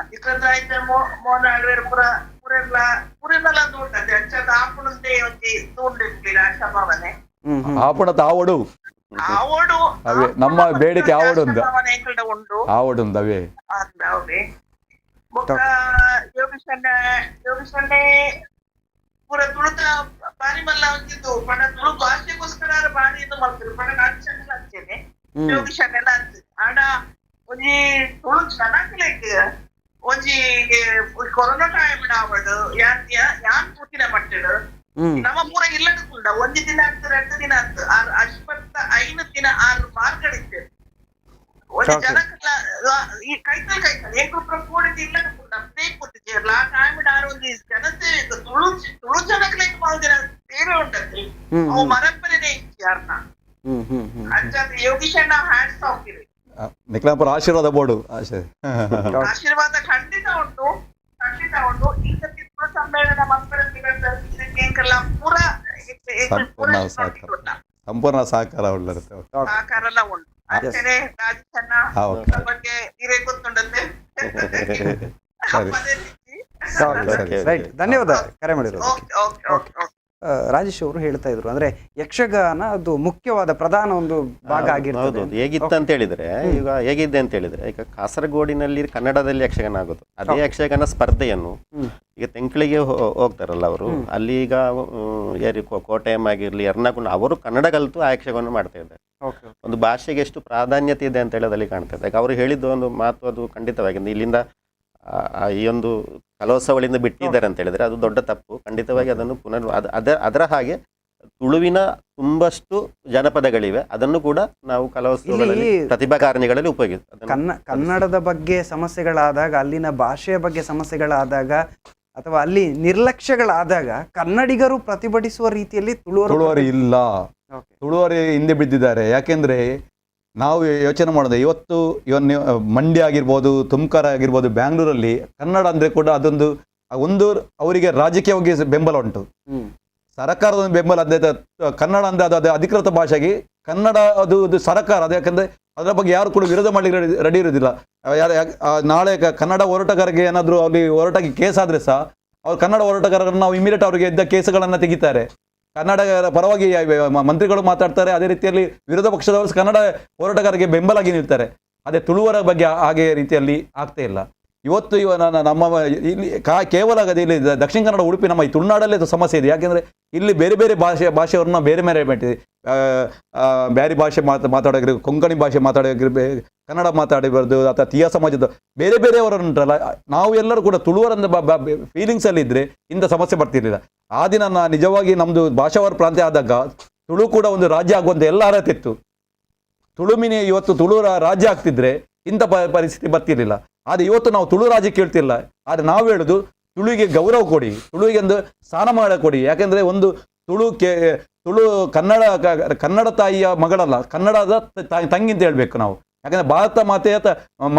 ಅಧಿಕೃತ ಆಯ್ತು ಮೋನ ಪುರ ಪುರೆಲ್ಲ ಪುರೆಲ್ಲ ತೂಂಡದೆ ಅಂಚದ ಆಪುಣಂತೆ ಒಂಜಿ ತೂಂಡಿರ್ಲಿಲ್ಲ ಸಂಭಾವನೆ ಆಪಣದ ಆವಡು ಆವೋಡು ಅವೇ ನಮ್ಮ ಬೇಡಿಕೆ ಆವಡು ಉಂದು ಉಂಡು ಆವಡು ಉಂದು ಅವೇ ಅಂದವೇ ಬೊಕ್ಕ ಯೋಗೇಶನ್ನೇ ಪೂರ ತುಳುತ ಬಾರಿ ಮಲ್ಲ ಒಂದಿದ್ದು ಪಣ ತುಳು ಭಾಷೆಗೋಸ್ಕರ ಬಾರಿ ಇದು ಮಾಡ್ತಾರೆ ಪಣ ಅಚ್ಚನೆ ಹಚ್ಚೇನೆ ಯೋಗೇಶನ್ನೆಲ್ಲ ಹಚ್ಚಿ ಆಡ ಒಂಜಿ ತುಳು ಚೆನ್ನಾಗ್ಲಿಕ್ಕೆ ಒಂಜಿ ಕೊರೋನಾ ಟೈಮ್ ಆವಡು ಯಾನ್ ಕೂತಿನ ಮಟ್ಟಡು ನಮ್ಮ ಪೂರ ಇಲ್ಲದಕ್ಕುಂಡ ಒಂಜಿ ದಿನ ಆಗ್ತದೆ 2 ದಿನ ಆಗ್ತದೆ 55 ದಿನ 6 ಮಾರ್ಗಳಿತ್ತು ಒಂಜಿ ಜನಕ್ಕೆಲ್ಲ ಈ ಕೈತಲ್ ಏಕ ಪ್ರಪೋಡಿದ ಇಲ್ಲದಕ್ಕುಂಡ ಬ್ರೇಕ್ ಕೊಟ್ಟಿದ್ದೀರಲ್ಲ ಆ ಟೈಮ್ ಆರು ಒಂಜಿ ಜನತೆ ತುಳು ಜನಕ್ಲೆಕ್ಕ ಮಾಡಿದ ಬೇರೆ ಉಂಟದ್ರಿ ಅವು ಮರಪ್ಪನೇ ಯಾರನ್ನ ಅಂಚಾದ ಯೋಗೀಶಣ್ಣ ಹ್ಯಾಂಡ್ಸ್ ಆಫ್ ಇರಿ ನಿಖಿಲಾಪುರ ಆಶೀರ್ವಾದ ಬೋರ್ಡು ಆಶೀರ್ವಾದ ಖಂಡಿತ ಉಂಟು ಈ ಸತಿ ತುಳು ಸಮ್ಮೇಳನ ಮಕ್ಕಳೆಲ್ಲ ಪೂರ ಸಂಪೂರ್ಣ ಸಹಕಾರ ಉಳ್ಳರುತ್ತೆ ಸಹಕಾರ ಎಲ್ಲ ಉಂಟು ಅಂಚನೆ ರಾಜಣ್ಣ ಬಗ್ಗೆ ನೀರೇ ಗೊತ್ತುಂಡಂತೆ ರೈಟ್, ಧನ್ಯವಾದ ಕರೆ ಮಾಡಿರೋದು. ರಾಜೇಶ್ ಅವರು ಹೇಳ್ತಾ ಇದ್ರು ಅಂದ್ರೆ ಯಕ್ಷಗಾನ ಅದು ಮುಖ್ಯವಾದ ಪ್ರಧಾನ ಒಂದು ಭಾಗ ಆಗಿರ್ತದೆ. ಹೌದು, ಹೇಗಿತ್ತು ಅಂತ ಹೇಳಿದ್ರೆ ಈಗ ಹೇಗಿದೆ ಅಂತ ಹೇಳಿದ್ರೆ ಈಗ ಕಾಸರಗೋಡಿನಲ್ಲಿ ಕನ್ನಡದಲ್ಲಿ ಯಕ್ಷಗಾನ ಆಗೋದು, ಅದೇ ಯಕ್ಷಗಾನ ಸ್ಪರ್ಧೆಯನ್ನು ಈಗ ತೆಂಕಳಿಗೆ ಹೋಗ್ತಾರಲ್ಲ ಅವರು, ಅಲ್ಲಿ ಈಗ ಕೋಟೆಯಂ ಆಗಿರ್ಲಿ ಎರ್ನಾಕುಂಡ ಅವರು ಕನ್ನಡ ಕಲಿತು ಆ ಯಕ್ಷಗಾನ ಮಾಡ್ತಾ ಇದ್ದಾರೆ. ಒಂದು ಭಾಷೆಗೆ ಎಷ್ಟು ಪ್ರಾಧಾನ್ಯತೆ ಇದೆ ಅಂತ ಹೇಳೋದಲ್ಲಿ ಕಾಣ್ತಾ ಇದೆ. ಅವರು ಹೇಳಿದ್ದು ಒಂದು ಮಾತು ಅದು ಖಂಡಿತವಾಗಿ ಇಲ್ಲಿಂದ ಈ ಒಂದು ಕಲೋತ್ಸವಗಳಿಂದ ಬಿಟ್ಟಿದ್ದಾರೆ ಅಂತ ಹೇಳಿದ್ರೆ ಅದು ದೊಡ್ಡ ತಪ್ಪು. ಖಂಡಿತವಾಗಿ ಅದನ್ನು ಅದರ ಹಾಗೆ ತುಳುವಿನ ತುಂಬಷ್ಟು ಜನಪದಗಳಿವೆ, ಅದನ್ನು ಕೂಡ ನಾವು ಕಲೋತ್ಸವಗಳಲ್ಲಿ ಪ್ರತಿಭಾ ಕಾರಣಿಗಳಲ್ಲಿ ಉಪಯೋಗಿಸ್ತೇವೆ. ಕನ್ನಡದ ಬಗ್ಗೆ ಸಮಸ್ಯೆಗಳಾದಾಗ, ಅಲ್ಲಿನ ಭಾಷೆಯ ಬಗ್ಗೆ ಸಮಸ್ಯೆಗಳಾದಾಗ ಅಥವಾ ಅಲ್ಲಿ ನಿರ್ಲಕ್ಷ್ಯಗಳಾದಾಗ ಕನ್ನಡಿಗರು ಪ್ರತಿಭಟಿಸುವ ರೀತಿಯಲ್ಲಿ ತುಳುವರು ಇಲ್ಲ, ತುಳುವರು ಹಿಂದೆ ಬಿದ್ದಿದ್ದಾರೆ. ಯಾಕೆಂದ್ರೆ ನಾವು ಯೋಚನೆ ಮಾಡೋದು ಇವತ್ತು ಮಂಡ್ಯ ಆಗಿರ್ಬೋದು, ತುಮಕೂರು ಆಗಿರ್ಬೋದು, ಬ್ಯಾಂಗ್ಳೂರಲ್ಲಿ ಕನ್ನಡ ಅಂದ್ರೆ ಕೂಡ ಅದೊಂದು ಅವರಿಗೆ ರಾಜಕೀಯವಾಗಿ ಬೆಂಬಲ ಉಂಟು, ಸರ್ಕಾರದ ಒಂದು ಬೆಂಬಲ. ಕನ್ನಡ ಅಂದ್ರೆ ಅದು ಅಧಿಕೃತ ಭಾಷೆಗೆ ಕನ್ನಡ ಅದು ಸರ್ಕಾರ ಅದು. ಯಾಕಂದ್ರೆ ಅದರ ಬಗ್ಗೆ ಯಾರು ಕೂಡ ವಿರೋಧ ಮಾಡಲಿಕ್ಕೆ ರೆಡಿ ಇರೋದಿಲ್ಲ. ನಾಳೆ ಕನ್ನಡ ಹೋರಾಟಗಾರರಿಗೆ ಏನಾದ್ರು ಅಲ್ಲಿ ಹೋರಾಟಕ್ಕೆ ಕೇಸ್ ಆದ್ರೆ ಸಹ ಅವ್ರು ಕನ್ನಡ ಹೋರಾಟಗಾರರನ್ನು ನಾವು ಇಮಿಡಿಯೇಟ್ ಅವರಿಗೆ ಇದ್ದ ಕೇಸುಗಳನ್ನ ತೆಗಿತಾರೆ. ಕನ್ನಡ ಪರವಾಗಿ ಮಂತ್ರಿಗಳು ಮಾತಾಡ್ತಾರೆ, ಅದೇ ರೀತಿಯಲ್ಲಿ ವಿರೋಧ ಪಕ್ಷದವರು ಕನ್ನಡ ಹೋರಾಟಗಾರರಿಗೆ ಬೆಂಬಲಾಗಿ ನಿಲ್ತಾರೆ. ಅದೇ ತುಳುವರ ಬಗ್ಗೆ ಹಾಗೆ ರೀತಿಯಲ್ಲಿ ಆಗ್ತಾ ಇಲ್ಲ. ಇವತ್ತು ನಮ್ಮ ಇಲ್ಲಿ ಕೇವಲ ಇಲ್ಲಿ ದಕ್ಷಿಣ ಕನ್ನಡ, ಉಡುಪಿ, ನಮ್ಮ ಈ ತುಳುನಾಡಲ್ಲೇ ಸಮಸ್ಯೆ ಇದೆ. ಯಾಕೆಂದ್ರೆ ಇಲ್ಲಿ ಬೇರೆ ಬೇರೆ ಭಾಷೆಯವ್ರನ್ನ ಬೇರೆ ಮಾಡಿದೆ. ಬೇರೆ ಭಾಷೆ ಮಾತಾಡೋಗಿರ್ಬೋದು, ಕೊಂಕಣಿ ಭಾಷೆ ಮಾತಾಡೋಗಿರ್ಬೋದು, ಕನ್ನಡ ಮಾತಾಡಿಬಾರ್ದು, ಅಥವಾ ತೀಯ ಸಮಾಜದ ಬೇರೆ ಬೇರೆಯವರುಂಟಲ್ಲ, ನಾವು ಎಲ್ಲರೂ ಕೂಡ ತುಳುವರಂದ ಫೀಲಿಂಗ್ಸ್ ಅಲ್ಲಿ ಇದ್ರೆ ಇಂಥ ಸಮಸ್ಯೆ ಬರ್ತಿರ್ಲಿಲ್ಲ. ಆ ದಿನ ನಿಜವಾಗಿ ನಮ್ದು ಭಾಷಾವಾರ ಪ್ರಾಂತ್ಯ ಆದಾಗ ತುಳು ಕೂಡ ಒಂದು ರಾಜ್ಯ ಆಗುವಂತ ಎಲ್ಲ ಅರ್ಹತೆ ಇತ್ತು. ತುಳುಮಿನಿ ಇವತ್ತು ತುಳು ರಾಜ್ಯ ಆಗ್ತಿದ್ರೆ ಇಂಥ ಪರಿಸ್ಥಿತಿ ಬರ್ತಿರ್ಲಿಲ್ಲ. ಆದ್ರೆ ಇವತ್ತು ನಾವು ತುಳು ರಾಜ್ಯ ಕೇಳ್ತಿಲ್ಲ. ಆದ್ರೆ ನಾವು ಹೇಳುದು ತುಳುವಿಗೆ ಗೌರವ ಕೊಡಿ, ತುಳುವಿಗೆ ಒಂದು ಸ್ಥಾನಮಾನ ಕೊಡಿ. ಯಾಕೆಂದ್ರೆ ಒಂದು ತುಳು ಕನ್ನಡ ತಾಯಿಯ ಮಗಳಲ್ಲ, ಕನ್ನಡದ ತಂಗಿ ಅಂತ ಹೇಳ್ಬೇಕು ನಾವು. ಯಾಕಂದ್ರೆ ಭಾರತ ಮಾತೆಯ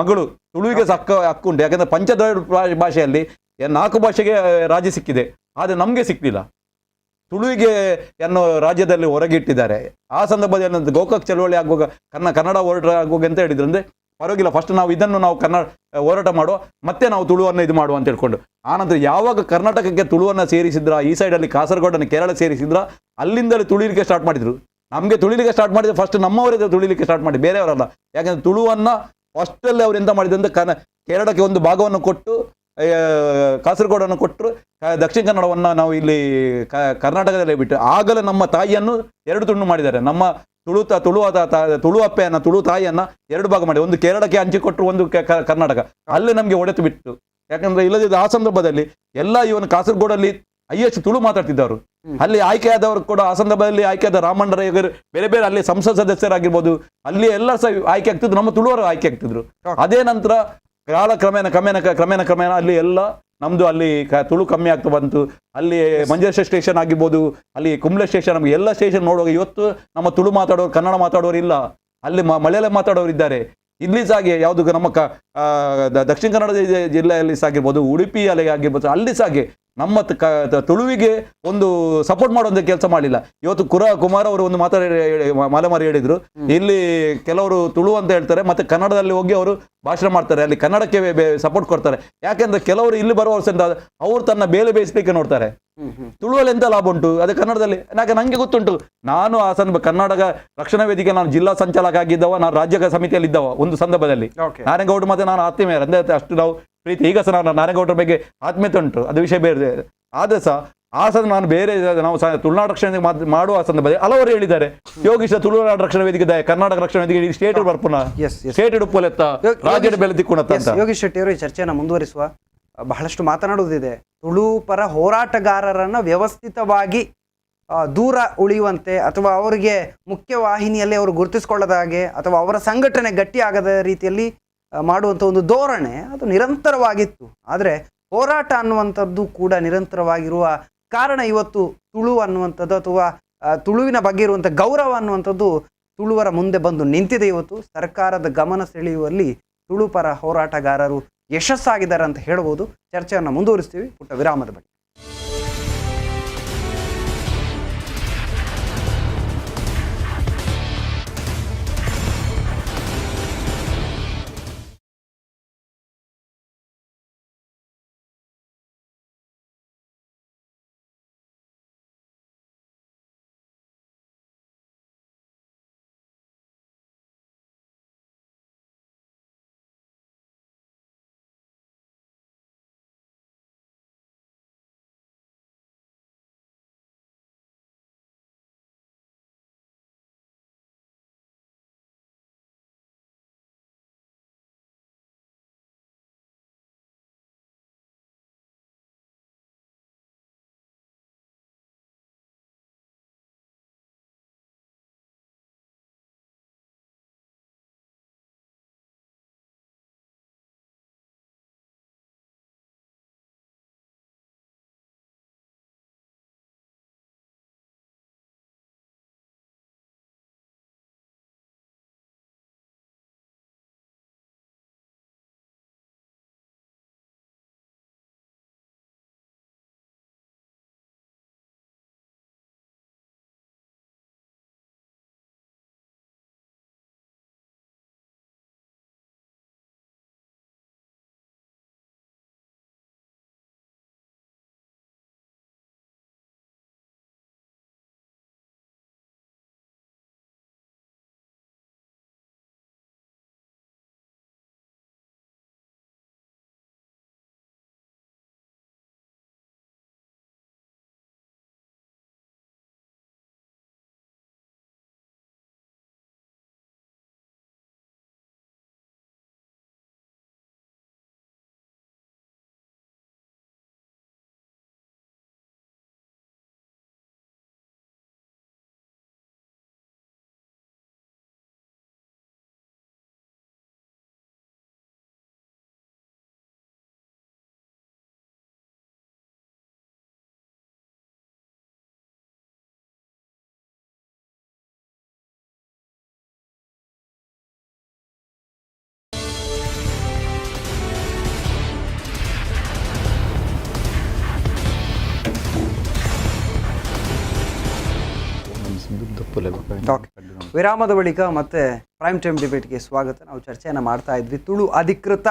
ಮಗಳು, ತುಳುವಿಗೆ ಹಕ್ಕುಂಟು. ಯಾಕಂದ್ರೆ ಪಂಚದ್ರವಿಡ ಭಾಷೆಯಲ್ಲಿ 4 ಭಾಷೆಗೆ ರಾಜ್ಯ ಸಿಕ್ಕಿದೆ, ಆದ್ರೆ ನಮ್ಗೆ ಸಿಕ್ಕಿಲ್ಲ. ತುಳುವಿಗೆ ಅನ್ನೋ ರಾಜ್ಯದಲ್ಲಿ ಹೊರಗಿಟ್ಟಿದ್ದಾರೆ. ಆ ಸಂದರ್ಭದಲ್ಲಿ ಗೋಕಾಕ್ ಚಳವಳಿ ಆಗುವಾಗ ಕನ್ನಡ ಹೋರಾಟ ಆಗುವಾಗ ಅಂತ ಹೇಳಿದ್ರು, ಅಂದ್ರೆ ಪರವಾಗಿಲ್ಲ, ಫಸ್ಟ್ ನಾವು ಇದನ್ನು ನಾವು ಕನ್ನಡ ಹೋರಾಟ ಮಾಡುವ, ಮತ್ತೆ ನಾವು ತುಳುವನ್ನು ಇದು ಮಾಡುವ ಅಂತ ಹೇಳ್ಕೊಂಡು. ಆನಂತರ ಯಾವಾಗ ಕರ್ನಾಟಕಕ್ಕೆ ತುಳುವನ್ನು ಸೇರಿಸಿದ್ರ, ಈ ಸೈಡಲ್ಲಿ ಕಾಸರಗೋಡನ್ನು ಕೇರಳ ಸೇರಿಸಿದ್ರ, ಅಲ್ಲಿಂದಲೇ ತುಳಿಲಿಕ್ಕೆ ಸ್ಟಾರ್ಟ್ ಮಾಡಿದ್ರು. ನಮಗೆ ತುಳಿಲಿಕ್ಕೆ ಸ್ಟಾರ್ಟ್ ಮಾಡಿದ್ರೆ ಫಸ್ಟ್ ನಮ್ಮವರೇ ತುಳಿಲಿಕ್ಕೆ ಸ್ಟಾರ್ಟ್ ಮಾಡಿ, ಬೇರೆಯವರಲ್ಲ. ಯಾಕಂದ್ರೆ ತುಳುವನ್ನ ಫಸ್ಟ್ ಅಲ್ಲಿ ಅವ್ರು ಎಂತ ಮಾಡಿದ್ರು ಅಂದ್ರೆ ಕೇರಳಕ್ಕೆ ಒಂದು ಭಾಗವನ್ನು ಕೊಟ್ಟು, ಕಾಸರಗೋಡನ್ನು ಕೊಟ್ಟರು, ದಕ್ಷಿಣ ಕನ್ನಡವನ್ನು ನಾವು ಇಲ್ಲಿ ಕರ್ನಾಟಕದಲ್ಲೇ ಬಿಟ್ಟು, ಆಗಲೇ ನಮ್ಮ ತಾಯಿಯನ್ನು 2 ತುಂಡು ಮಾಡಿದ್ದಾರೆ. ನಮ್ಮ ತುಳು ಅಪ್ಪೆಯನ್ನ, ತುಳು ತಾಯಿಯನ್ನ 2 ಭಾಗ ಮಾಡಿ, ಒಂದು ಕೇರಳಕ್ಕೆ ಹಂಚಿಕೊಟ್ರು, ಒಂದು ಕರ್ನಾಟಕ. ಅಲ್ಲೇ ನಮ್ಗೆ ಒಡೆತು ಬಿಟ್ಟು. ಯಾಕಂದ್ರೆ ಇಲ್ಲದಿದ್ದ ಆ ಸಂದರ್ಭದಲ್ಲಿ ಎಲ್ಲ ಇವನು ಕಾಸರಗೋಡಲ್ಲಿ ಹೈಯೆಸ್ಟ್ ತುಳು ಮಾತಾಡ್ತಿದ್ದವರು. ಅಲ್ಲಿ ಆಯ್ಕೆಯಾದವರು ಕೂಡ ಆ ಸಂದರ್ಭದಲ್ಲಿ ಆಯ್ಕೆಯಾದ ರಾಮಣ್ಣ ಬೇರೆ ಬೇರೆ ಅಲ್ಲಿ ಸಂಸತ್ ಸದಸ್ಯರಾಗಿರ್ಬೋದು, ಅಲ್ಲಿ ಎಲ್ಲ ಸಹ ಆಯ್ಕೆ ಆಗ್ತಿದ್ರು, ನಮ್ಮ ತುಳುವರು ಆಯ್ಕೆ ಆಗ್ತಿದ್ರು. ಅದೇ ನಂತರ ಕಾಲ ಕ್ರಮೇಣ ಅಲ್ಲಿ ಎಲ್ಲ ನಮ್ದು ಅಲ್ಲಿ ತುಳು ಕಮ್ಮಿ ಆಗ್ತಾ ಬಂತು. ಅಲ್ಲಿ ಮಂಜೇಶ್ವರ ಸ್ಟೇಷನ್ ಆಗಿರ್ಬೋದು, ಅಲ್ಲಿ ಕುಂಬ್ಳೆ ಸ್ಟೇಷನ್, ನಮ್ಗೆ ಎಲ್ಲ ಸ್ಟೇಷನ್ ನೋಡುವಾಗ ಇವತ್ತು ನಮ್ಮ ತುಳು ಮಾತಾಡೋರು, ಕನ್ನಡ ಮಾತಾಡೋರು ಇಲ್ಲ, ಅಲ್ಲಿ ಮಲಯಾಳಂ ಮಾತಾಡೋರು ಇದ್ದಾರೆ. ಇಲ್ಲಿ ಸಾಗೆ ಯಾವುದು ನಮ್ಮ ದಕ್ಷಿಣ ಕನ್ನಡ ಜಿಲ್ಲೆಯಲ್ಲಿ ಸಾಗಿರ್ಬೋದು, ಉಡುಪಿಯಲ್ಲಿ ಆಗಿರ್ಬೋದು, ಅಲ್ಲಿ ಸಾಗೆ ನಮ್ಮ ತುಳುವಿಗೆ ಒಂದು ಸಪೋರ್ಟ್ ಮಾಡುವಂತ ಕೆಲಸ ಮಾಡಲಿಲ್ಲ. ಇವತ್ತು ಕುಮಾರ್ ಅವರು ಒಂದು ಮಾಲೆಮಾರಿ ಹೇಳಿದ್ರು, ಇಲ್ಲಿ ಕೆಲವರು ತುಳು ಅಂತ ಹೇಳ್ತಾರೆ ಮತ್ತೆ ಕನ್ನಡದಲ್ಲಿ ಹೋಗಿ ಅವರು ಭಾಷಣ ಮಾಡ್ತಾರೆ, ಅಲ್ಲಿ ಕನ್ನಡಕ್ಕೆ ಸಪೋರ್ಟ್ ಕೊಡ್ತಾರೆ. ಯಾಕೆಂದ್ರೆ ಕೆಲವರು ಇಲ್ಲಿ ಬರುವ ಅವರು ತನ್ನ ಬೇಲೆ ಬೇಯಿಸ್ಲಿಕ್ಕೆ ನೋಡ್ತಾರೆ. ತುಳುವಲ್ಲಿ ಎಂತ ಲಾಭ ಉಂಟು ಅದೇ ಕನ್ನಡದಲ್ಲಿ? ನಂಗೆ ಗೊತ್ತುಂಟು, ನಾನು ಆ ಸಂದರ್ಭ ಕರ್ನಾಟಕ ರಕ್ಷಣಾ ವೇದಿಕೆ ನಾನು ಜಿಲ್ಲಾ ಸಂಚಾಲಕ ಆಗಿದ್ದವ, ನಾನು ರಾಜ್ಯ ಸಮಿತಿಯಲ್ಲಿ ಇದ್ದವ ಒಂದು ಸಂದರ್ಭದಲ್ಲಿ. ನಾರಾಯಣಗೌಡರು ಮತ್ತೆ ನಾನು ಆತ್ಮೀಯ ಅಂದ್ರೆ ಅಷ್ಟು ನಾವು ಪ್ರೀತಿ. ಈಗ ಸಹ ನಾನು ನಾರಾಯಣಗೌಡರ ಬಗ್ಗೆ ಆತ್ಮೀಯತೆ ಉಂಟು, ಅದು ವಿಷಯ ಬೇರೆ. ಆದ್ರೆ ಸಹ ಆ ಸಂದರ್ಭ ನಾನು ಬೇರೆ ನಾವು ತುಳುನಾಡು ರಕ್ಷಣೆ ಮಾಡುವ ಸಂದರ್ಭದಲ್ಲಿ ಹಲವರು ಹೇಳಿದ್ದಾರೆ, ಯೋಗೀಶ ತುಳುನಾಡು ರಕ್ಷಣಾ ವೇದಿಕೆ ಕರ್ನಾಟಕ ರಕ್ಷಣಾ ವೇದಿಕೆ ಸ್ಟೇಟ್ ಬರ್ಪುನ ಸ್ಟೇಟ್ ಉಪ್ಪಲೆತ್ತ ರಾಜ್ಯದ ಬೆಲೆ ತಿಕ್ಕೋಣತ್ತ. ಯೋಗೀಶ್ ಶೆಟ್ಟಿ ಅವರು ಈ ಚರ್ಚೆಯನ್ನು ಮುಂದುವರಿಸುವ, ಬಹಳಷ್ಟು ಮಾತನಾಡುವುದಿದೆ. ತುಳು ಪರ ಹೋರಾಟಗಾರರನ್ನ ವ್ಯವಸ್ಥಿತವಾಗಿ ದೂರ ಉಳಿಯುವಂತೆ ಅಥವಾ ಅವರಿಗೆ ಮುಖ್ಯವಾಹಿನಿಯಲ್ಲಿ ಅವರು ಗುರುತಿಸಿಕೊಳ್ಳದ ಹಾಗೆ ಅಥವಾ ಅವರ ಸಂಘಟನೆ ಗಟ್ಟಿಯಾಗದ ರೀತಿಯಲ್ಲಿ ಮಾಡುವಂಥ ಒಂದು ಧೋರಣೆ ಅದು ನಿರಂತರವಾಗಿತ್ತು. ಆದರೆ ಹೋರಾಟ ಅನ್ನುವಂಥದ್ದು ಕೂಡ ನಿರಂತರವಾಗಿರುವ ಕಾರಣ ಇವತ್ತು ತುಳು ಅನ್ನುವಂಥದ್ದು ಅಥವಾ ತುಳುವಿನ ಬಗ್ಗೆ ಇರುವಂಥ ಗೌರವ ಅನ್ನುವಂಥದ್ದು ತುಳುವರ ಮುಂದೆ ಬಂದು ನಿಂತಿದೆ. ಇವತ್ತು ಸರ್ಕಾರದ ಗಮನ ಸೆಳೆಯುವಲ್ಲಿ ತುಳು ಪರ ಹೋರಾಟಗಾರರು ಯಶಸ್ಸಾಗಿದ್ದಾರೆ ಅಂತ ಹೇಳ್ಬೋದು. ಚರ್ಚೆಯನ್ನು ಮುಂದುವರಿಸ್ತೀವಿ ಪುಟ್ಟ ವಿರಾಮದ ಬಳಿ. ವಿರಾಮದ ಬಳಿಕ ಮತ್ತೆ ಪ್ರೈಮ್ ಟೈಮ್ ಡಿಬೇಟ್ಗೆ ಸ್ವಾಗತ. ನಾವು ಚರ್ಚೆಯನ್ನು ಮಾಡ್ತಾ ಇದ್ವಿ. ತುಳು ಅಧಿಕೃತ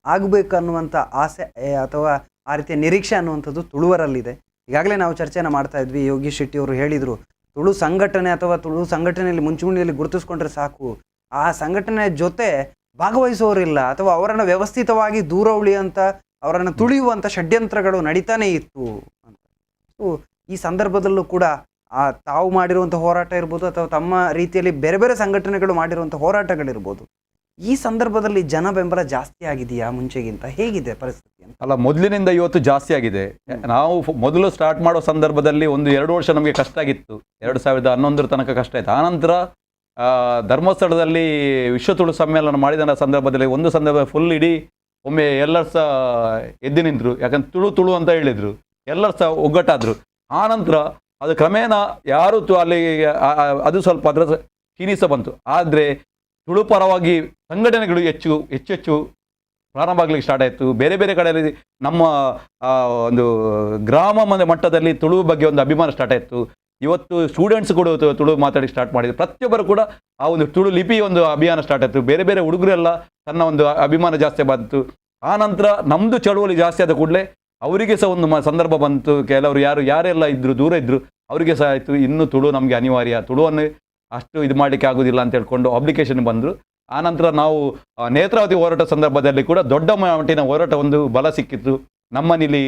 ಆಗಬೇಕನ್ನುವಂಥ ಆಸೆ ಅಥವಾ ಆ ರೀತಿಯ ನಿರೀಕ್ಷೆ ಅನ್ನುವಂಥದ್ದು ತುಳುವರಲ್ಲಿದೆ. ಈಗಾಗಲೇ ನಾವು ಚರ್ಚೆಯನ್ನು ಮಾಡ್ತಾ ಇದ್ವಿ. ಯೋಗೀಶ್ ಶೆಟ್ಟಿ ಅವರು ಹೇಳಿದರು, ತುಳು ಸಂಘಟನೆ ಅಥವಾ ತುಳು ಸಂಘಟನೆಯಲ್ಲಿ ಮುಂಚೂಣಿಯಲ್ಲಿ ಗುರುತಿಸ್ಕೊಂಡ್ರೆ ಸಾಕು, ಆ ಸಂಘಟನೆ ಜೊತೆ ಭಾಗವಹಿಸೋರಿಲ್ಲ ಅಥವಾ ಅವರನ್ನು ವ್ಯವಸ್ಥಿತವಾಗಿ ದೂರ ಉಳಿಯುವಂಥ, ಅವರನ್ನು ತುಳಿಯುವಂಥ ಷಡ್ಯಂತ್ರಗಳು ನಡೀತಾನೇ ಇತ್ತು ಅಂತ. ಸೊ ಈ ಸಂದರ್ಭದಲ್ಲೂ ಕೂಡ ತಾವು ಮಾಡಿರುವಂಥ ಹೋರಾಟ ಇರ್ಬೋದು ಅಥವಾ ತಮ್ಮ ರೀತಿಯಲ್ಲಿ ಬೇರೆ ಬೇರೆ ಸಂಘಟನೆಗಳು ಮಾಡಿರುವಂಥ ಹೋರಾಟಗಳಿರ್ಬೋದು, ಈ ಸಂದರ್ಭದಲ್ಲಿ ಜನ ಬೆಂಬಲ ಜಾಸ್ತಿ ಆಗಿದೆಯಾ ಮುಂಚೆಗಿಂತ? ಹೇಗಿದೆ ಪರಿಸ್ಥಿತಿ ಅಂತ? ಅಲ್ಲ, ಮೊದಲಿನಿಂದ ಇವತ್ತು ಜಾಸ್ತಿ ಆಗಿದೆ. ನಾವು ಮೊದಲು ಸ್ಟಾರ್ಟ್ ಮಾಡೋ ಸಂದರ್ಭದಲ್ಲಿ 1-2 ವರ್ಷ ನಮಗೆ ಕಷ್ಟ ಆಗಿತ್ತು. 2011 ತನಕ ಕಷ್ಟ ಆಯಿತು. ಆನಂತರ ಧರ್ಮಸ್ಥಳದಲ್ಲಿ ವಿಶ್ವ ತುಳು ಸಮ್ಮೇಳನ ಮಾಡಿದ ಸಂದರ್ಭದಲ್ಲಿ ಒಂದು ಸಂದರ್ಭ ಫುಲ್ ಇಡೀ ಒಮ್ಮೆ ಎಲ್ಲರೂ ಸಹ ಎದ್ದು ನಿಂತರು. ಯಾಕಂದ್ರೆ ತುಳು ಅಂತ ಹೇಳಿದರು, ಎಲ್ಲರೂ ಸಹ ಒಗ್ಗಟ್ಟಾದರು. ಆನಂತರ ಅದು ಕ್ರಮೇಣ ಯಾರು ಅಲ್ಲಿ ಅದು ಸ್ವಲ್ಪ ಅದರ ಕ್ಷೀಣಿಸ ಬಂತು. ಆದರೆ ತುಳು ಪರವಾಗಿ ಸಂಘಟನೆಗಳು ಹೆಚ್ಚು ಪ್ರಾರಂಭ ಆಗ್ಲಿಕ್ಕೆ ಸ್ಟಾರ್ಟ್ ಆಯಿತು. ಬೇರೆ ಬೇರೆ ಕಡೆಯಲ್ಲಿ ನಮ್ಮ ಒಂದು ಗ್ರಾಮ ಮಟ್ಟದಲ್ಲಿ ತುಳು ಬಗ್ಗೆ ಒಂದು ಅಭಿಮಾನ ಸ್ಟಾರ್ಟ್ ಆಯಿತು. ಇವತ್ತು ಸ್ಟೂಡೆಂಟ್ಸ್ ಕೂಡ ತುಳು ಮಾತಾಡಿ ಸ್ಟಾರ್ಟ್ ಮಾಡಿದ್ರು. ಪ್ರತಿಯೊಬ್ಬರು ಕೂಡ ಆ ಒಂದು ತುಳು ಲಿಪಿ ಒಂದು ಅಭಿಯಾನ ಸ್ಟಾರ್ಟ್ ಆಯಿತು. ಬೇರೆ ಬೇರೆ ಹುಡುಗರೆಲ್ಲ ತನ್ನ ಒಂದು ಅಭಿಮಾನ ಜಾಸ್ತಿ ಬಂತು. ಆ ನಂತರ ನಮ್ಮದು ಚಳುವಳಿ ಜಾಸ್ತಿ ಆದ ಕೂಡಲೇ ಅವರಿಗೆ ಸಹ ಒಂದು ಸಂದರ್ಭ ಬಂತು. ಕೆಲವರು ಯಾರೆಲ್ಲ ಇದ್ರು ದೂರ ಇದ್ದರು ಅವರಿಗೆ ಸಹ ಆಯಿತು ಇನ್ನು ತುಳು ನಮಗೆ ಅನಿವಾರ್ಯ, ತುಳುವನ್ನು ಅಷ್ಟು ಇದು ಮಾಡಲಿಕ್ಕೆ ಆಗೋದಿಲ್ಲ ಅಂತ ಹೇಳ್ಕೊಂಡು ಅಪ್ಲಿಕೇಶನ್ ಬಂದರು. ಆನಂತರ ನಾವು ನೇತ್ರಾವತಿ ಹೋರಾಟ ಸಂದರ್ಭದಲ್ಲಿ ಕೂಡ ದೊಡ್ಡ ಮಟ್ಟಿನ ಹೋರಾಟ ಒಂದು ಬಲ ಸಿಕ್ಕಿತ್ತು. ನಮ್ಮನಿಲ್ಲಿ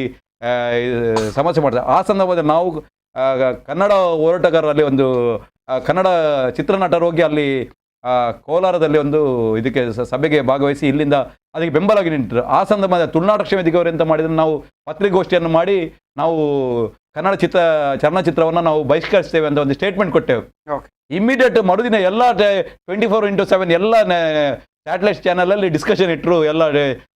ಸಮಸ್ಯೆ ಮಾಡಿದೆ. ಆ ಸಂದರ್ಭದಲ್ಲಿ ನಾವು ಕನ್ನಡ ಹೋರಾಟಗಾರರಲ್ಲಿ ಒಂದು ಕನ್ನಡ ಚಿತ್ರನಟರು ಹೋಗಿ ಅಲ್ಲಿ ಕೋಲಾರದಲ್ಲಿ ಒಂದು ಇದಕ್ಕೆ ಸಭೆಗೆ ಭಾಗವಹಿಸಿ ಇಲ್ಲಿಂದ ಅದಕ್ಕೆ ಬೆಂಬಲವಾಗಿ ನಿಂತರು. ಆ ಸಂದರ್ಭದಲ್ಲಿ ತುಳುನಾಟ ವೇದಿಕೆಯವರು ಎಂತ ಮಾಡಿದ್ರು, ನಾವು ಪತ್ರಿಕಾಗೋಷ್ಠಿಯನ್ನು ಮಾಡಿ ನಾವು ಕನ್ನಡ ಚಲನಚಿತ್ರವನ್ನು ನಾವು ಬಹಿಷ್ಕರಿಸ್ತೇವೆ ಅಂತ ಒಂದು ಸ್ಟೇಟ್ಮೆಂಟ್ ಕೊಟ್ಟೆವು. ಇಮಿಡಿಯೇಟ್ ಮರುದಿನ ಎಲ್ಲ 24x7 ಎಲ್ಲ ಸ್ಯಾಟಲೈಟ್ ಚಾನಲಲ್ಲಿ ಡಿಸ್ಕಷನ್ ಇಟ್ಟರು. ಎಲ್ಲ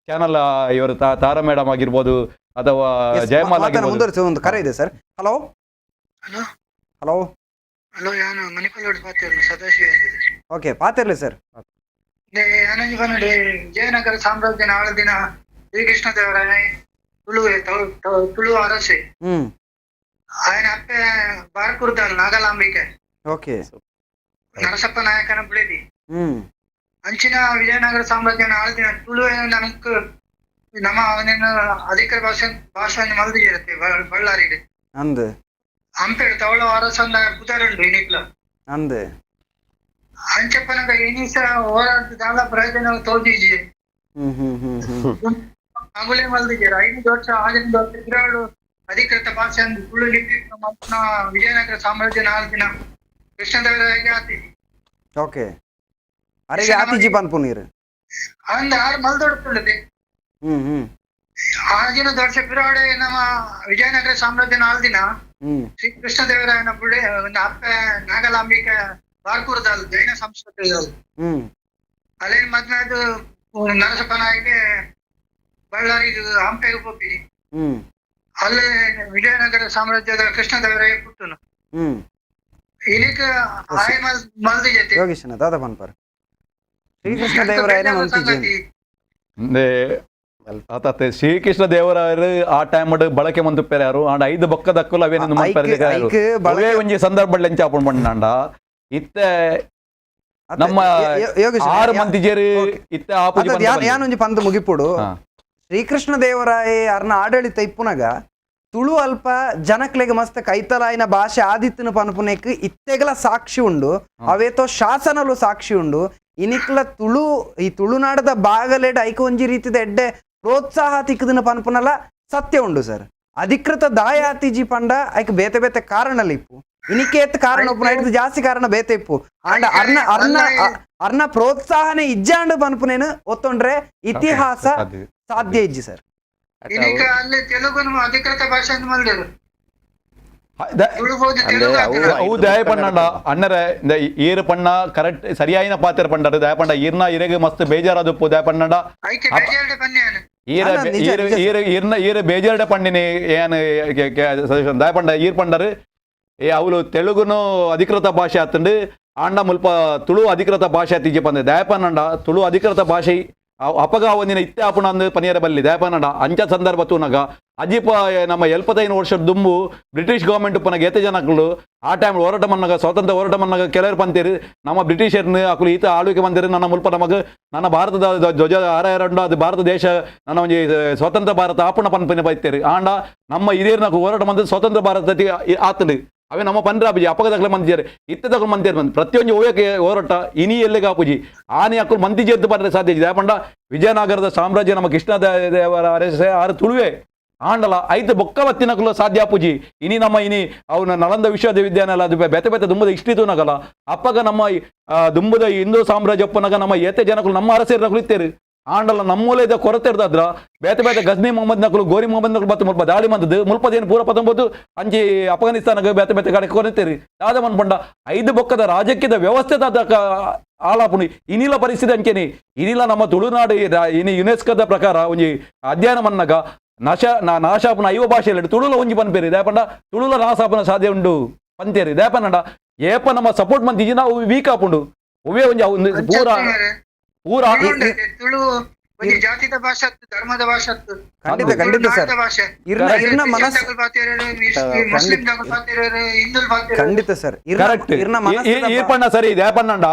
ಚಾನಲ್ ಇವರು ತಾರಾ ಮೇಡಮ್ ಆಗಿರ್ಬೋದು ಅಥವಾ ಜಯಮಾಲ ಆಗಿರ್ಬೋದು. ಒಂದು ಕರೆ ಇದೆ sir. Hello hello hello hello ಯಾನು ಮಣಿಪಾಲೋಡು ಪಾತಿರ್ಲು ಸದಾಶಿವ ಓಕೆ ಪಾತಿರ್ಲಿ ಸರ್. ಯಾನಂಜಿ ಪನ್ನಡೆ ವಿಜಯನಗರ ಸಾಮ್ರಾಜ್ಯನ ಆಳದಿನ ಶ್ರೀಕೃಷ್ಣ ದೇವರಾಯ ತುಳು ಅರಸೆ ఆయన అప్పే బార్కుర్దాలు నాగలాంబిక ఓకే నరసప్ప నాయకನ ಬಿಳಿದಿ ಅಂಚಿನ ವಿಜಯನಗರ ಸಾಮ್ರಾಜ್ಯನ ಆಳ್ದಿನ ತುಳು ನಮಕ್ ನಮ್ಮ ಅವನ ಅಧಿಕಾರ ಭಾಷೆಯನ್ನು ಮಲ್ದಿರುತ್ತೆ ಬಳ್ಳಾರಿಗೆ ಅಂದ್ ಹಂಪೇಡು ತವಳ ಅರಸಂದ ಪುದರುಂಡು ಇನಿಕ್ಲ ಅಂದ್ ಅಂಚಪ್ಪನಗ ಇನಿಸ ಹೋರಾಟ ದಾಲ ಪ್ರಯೋಜನ ತೋದಿಜಿ ಅಂಗುಲೆ ಮಲ್ದಿಜಿ 5 ವರ್ಷ 5 ವರ್ಷ ಇರಾಡು ಅಧಿಕೃತ ಭಾಷೆ ತುಳು ಲಿಪಿ ವಿಜಯನಗರ ಸಾಮ್ರಾಜ್ಯ ನಾಲ್ಕಿನ ಕೃಷ್ಣದೇವರಾಯಗೆ ಆತಿ ಓಕೆ ಅರೆಗೆ ಆತಿಜಿ ಪನ್ಪುನೀರ್ ಅಂದ ಆರು ಮಲ್ದೊಡ್ತುಳ್ಳದೆ ಆಗಿನ ದೊಡ್ಡ ಪಿರಾಡೆ ನಮ್ಮ ವಿಜಯನಗರ ಸಾಮ್ರಾಜ್ಯ ನಾಲ್ದಿನ ಶ್ರೀ ಕೃಷ್ಣದೇವರಾಯನ ಬುಡೆ ಒಂದು ಅಪ್ಪೆ ನಾಗಲಾಂಬಿಕೆ ಬಾರ್ಕೂರದಲ್ ಜೈನ ಸಂಸ್ಕೃತಿ ಅಲ್ಲೇ ಮದ್ನಾದು ನರಸಪ್ಪ ನಾಯಿಗೆ ಬಳ್ಳಾರಿಗೆ ಹಂಪೆಗೆ ಹೋಗಿ ಅಲ್ಲೇ ವಿಜಯನಗರ ಸಾಮ್ರಾಜ್ಯದ ಕೃಷ್ಣದೇವರಾಯ ಪುಟ್ಟನು ಇಲಿಕ ಆಯ ಮಲ್ದಿ ಜೊತೆ ಯೋಗೀಶನ ದಾದ ಪನ್ಪರ್ ಶ್ರೀಕೃಷ್ಣ ದೇವರಾಯನ ಮಂತಿಜಿ ಆತ ಶ್ರೀಕೃಷ್ಣ ದೇವರಾಯರು ಆ ಟೈಮ್ ಬಳಕೆ ಮಂತುಪ್ಪೇರು ಯಾರು ಆಂಡ 5 ಬೊಕ್ಕ ದಕ್ಕಲು ಅವೇನು ಒಂಜಿ ಸಂದರ್ಭ ಎಂಚಾಪಣ್ ಪಣ್ಣಾಂಡ ಇತ್ತೆ ನಮ್ಮ 6 ಮಂತಿಜೇರು ಇತ್ತೆ ಆಪುಜಿ ಯಾನೊಂಜಿ ಪಂದ್ ಮುಗಿಪುಡು ಶ್ರೀಕೃಷ್ಣ ದೇವರಾಯ ಅರ್ನ ಆಡಳಿತ ಇಪ್ಪುನಗ ತುಳು ಅಲ್ಪ ಜನಕ್ಲೆಗ್ ಮಸ್ತ್ ಕೈತಲಾಯಿನ ಭಾಷೆ ಆದಿತ್ತನ ಪನ್ಪುನೆಕ್ ಇತ್ತೆಗಲ ಸಾಕ್ಷಿ ಉಂಡು ಅವೇತೋ ಶಾಸನಲು ಸಾಕ್ಷಿ ಉಂಡು ಇನಿಕ್ಲ ತುಳು ಈ ತುಳುನಾಡದ ಬಾಗಲೆಡ್ ಐಕ ಒಂಜಿ ರೀತಿದ ಎಡ್ಡೆ ಪ್ರೋತ್ಸಾಹ ತಿಕ್ಕದನ ಪನ್ಪುನಲ ಸತ್ಯ ಉಂಡು ಸರ್. ಅಧಿಕೃತ ದಾಯಾತಿಜಿ ಪಂಡ ಐಕ್ ಬೇತೆ ಬೇತೆ ಕಾರಣಲಿ ಇಪ್ಪು ಇನಿಕೇತ್ ಕಾರಣ ಉಪ್ಪುನ ಹಿಡಿದು ಜಾಸ್ತಿ ಕಾರಣ ಬೇತೆ ಇಪ್ಪು ಆಂಡ ಅರ್ನ ಪ್ರೋತ್ಸಾಹನೆ ಇಜ್ಜಾಂಡು ಪನ್ಪುನೇನು ಒತ್ತೊಂಡ್ರೆ ಇತಿಹಾಸ ಸಾಧ್ಯ ಇಜ್ಜಿ ಸರ್. ಇದೀಗ ಅಲ್ಲಿ ತೆಲುಗುನು ಅಧಿಕೃತ ಭಾಷೆ ಅಂತ ಮಲ್ದೇರು ಅವು ದಯಪಣ್ಣ ಅಣ್ಣರೆ ಈರು ಪಣ್ಣ ಕರೆಕ್ಟ್ ಸರಿಯಾಯಿನ ಪಾತ್ರ ಪಂಡರು ದಯಪಂಡ ಈರ್ನ ಇರೆಗೆ ಮಸ್ತ್ ಬೇಜಾರಾದಪ್ಪು ದಯಪಣ್ಣಡ ಈರ ಬೇಜಾರಡೆ ಪಂಡಿನಿ ಏನು ದಯಪಂಡ ಈರ್ ಪಂಡರು ಅವಳು ತೆಲುಗುನು ಅಧಿಕೃತ ಭಾಷೆ ಆತಂಡು ಆಂಡ ಮುಲ್ಪ ತುಳು ಅಧಿಕೃತ ಭಾಷೆ ಆತಿಜಿ ಪಂದೆ ದಯಪನ್ನಂಡ ತುಳು ಅಧಿಕೃತ ಭಾಷೆ ಅಪಗ ಒಂದಿನ ಇತ್ತೆ ಆಪುಣ ಅಂದು ಪನಿಯರ ಬಲ್ಲಿ ದಯಪನ್ನಡ ಅಂಚ ಸಂದರ್ಭ ತೂನಗ ಅಜಿಪ ನಮ್ಮ 75 ವರ್ಷದ ದುಂಬು ಬ್ರಿಟಿಷ್ ಗೌರ್ಮೆಂಟ್ ಉಪ್ಪನಾಗ ಏತೆ ಜನಗಳು ಆ ಟೈಮ್ ಹೋರಾಟ ಮನ್ನಾಗ ಸ್ವಾತಂತ್ರ್ಯ ಹೋರಾಟ ಮನ್ನಾಗ ಕೆಲವರು ಪಂತೀರಿ ನಮ್ಮ ಬ್ರಿಟಿಷರ್ನ ಅಕುಲು ಈತ ಆಳ್ವಿಕೆ ಬಂದಿರಿ ನನ್ನ ಮುಲ್ಪ ನಮಗೆ ನನ್ನ ಭಾರತದ ಧ್ವಜ ಹಾರಾಯರಂಡು ಅದು ಭಾರತ ದೇಶ ನನ್ನ ಒಂದು ಸ್ವತಂತ್ರ ಭಾರತ ಆಪುಣ ಪನ್ಪನೆ ಬೈತೀರಿ ಆಂಡ ನಮ್ಮ ಹಿರಿಯರ್ನ ಹೋರಾಟ ಬಂದ ಸ್ವತಂತ್ರ ಭಾರತ ಆತನು ಅವೇ ನಮ್ಮ ಪಂದ್ರಾಪುಜಿ ಅಪಗದಾಗಲೇ ಮಂದಿದ್ದಾರೆ ಇತ್ತೆ ತಗೊಂಡು ಮಂದಿರು ಬಂದು ಪ್ರತಿಯೊಂದು ಹೋಗಕ್ಕೆ ಹೋರಾಟ ಇನಿ ಎಲ್ಲಿಗೆ ಆಪುಜಿ ಆನೆ ಹಾಕಲು ಮಂದಿಜಿ ಎದ್ದು ಬರಲಿ ಸಾಧ್ಯ ದಯಪಂಡ ವಿಜಯನಗರದ ಸಾಮ್ರಾಜ್ಯ ನಮ್ಮ ಕೃಷ್ಣದೇವರ ಅರಸೆ ಆರು ತುಳುವೆ ಆಂಡಲ 5 ಬೊಕ್ಕ ಬತ್ತಿನಕಲು ಸಾಧ್ಯ ಆಪುಜಿ ಇನಿ ನಮ್ಮ ಇನಿ ಅವನ ನಳಂದ ವಿಶ್ವವಿದ್ಯಾನಿಲಯ ಅದು ಬೆತೆ ಬೆತೆ ದುಂಬದ ಇಷ್ಟಿತು ನಗಲ ಅಪ್ಪಗ ನಮ್ಮ ದುಂಬದ ಹಿಂದೂ ಸಾಮ್ರಾಜ್ಯ ಒಪ್ಪನಾಗ ನಮ್ಮ ಏತೆ ಜನಕಲು ನಮ್ಮ ಅರಸೇರಿನಕಲು ಇತ್ತೇರಿ ಆಂಡಲ ನಮ್ಮೂಲೆದ ಕೊರತೆ ಇರ್ದಾದ್ರ ಬೇತೆ ಬೇತೆ ಗಜ್ನಿ ಮೊಹಮ್ಮದ್ ನಕಲು ಗೋರಿ ಮೊಹಮ್ಮದ್ ನಕಲು ಬತ್ತು ಮುಲ್ಪ ದಾಳಿ ಮಂದದ್ದು ಮುಲ್ಪದೇನು ಪೂರ 19 ಅಂಜಿ ಅಫ್ಘಾನಿಸ್ತಾನಕ್ಕೆ ಬೇತೆ ಬೇತೆ ಕಡೆ ಕೊನೆತ್ತೇರಿ ಯಾವ್ದ ಮನ್ಪಂಡ 5 ಬೊಕ್ಕದ ರಾಜಕೀಯದ ವ್ಯವಸ್ಥೆ ಆಲಾಪುನಿ ಇನಿಲ ಪರಿಸ್ಥಿತಿ ಅಂಚೆನಿ ಇನಿಲ ನಮ್ಮ ತುಳುನಾಡು ಇನಿ ಯುನೆಸ್ಕೋದ ಪ್ರಕಾರ ಒಂಜಿ ಅಧ್ಯಯನ ಮನ್ನಾಗ ನಾಶಾಪನ 5 ಭಾಷೆಯಲ್ಲಿ ತುಳುಲ ಒಂಜಿ ಪನ್ಪೇರಿ ದಯಪಂಡ ತುಳುಲ ನಾಸಾಪನ ಸಾಧ್ಯ ಉಂಡು ಪಂತೇರಿ ದಯಪನ್ನಡ ಏಪ ನಮ್ಮ ಸಪೋರ್ಟ್ ಮಂದಿಜಿ ನಾವು ವೀಕ್ ಆಪುಂಡು ಒವೇ ಒಂಜಿ ಪೂರ ತುಳು ಒಂಜಿ ಜಾತಿದ ಭಾಷೆ ಅತ್ತು, ಧರ್ಮದ ಭಾಷೆ ಅತ್ತು, ಖಂಡಿತ ಖಂಡಿತ ಸರ್. ನಾಡಿದ ಭಾಷೆ. ಇರ್ನ ಮನಸ್ಸು ಮುಸ್ಲಿಂ ಪಾತಿರೋರು, ಹಿಂದೂ ಪಾತಿರೋರು. ಖಂಡಿತ ಸರ್. ಕರೆಕ್ಟ್ ಈರ್ಪಣ್ಣ ಸರಿ ದೇಪಣ್ಣಂಡ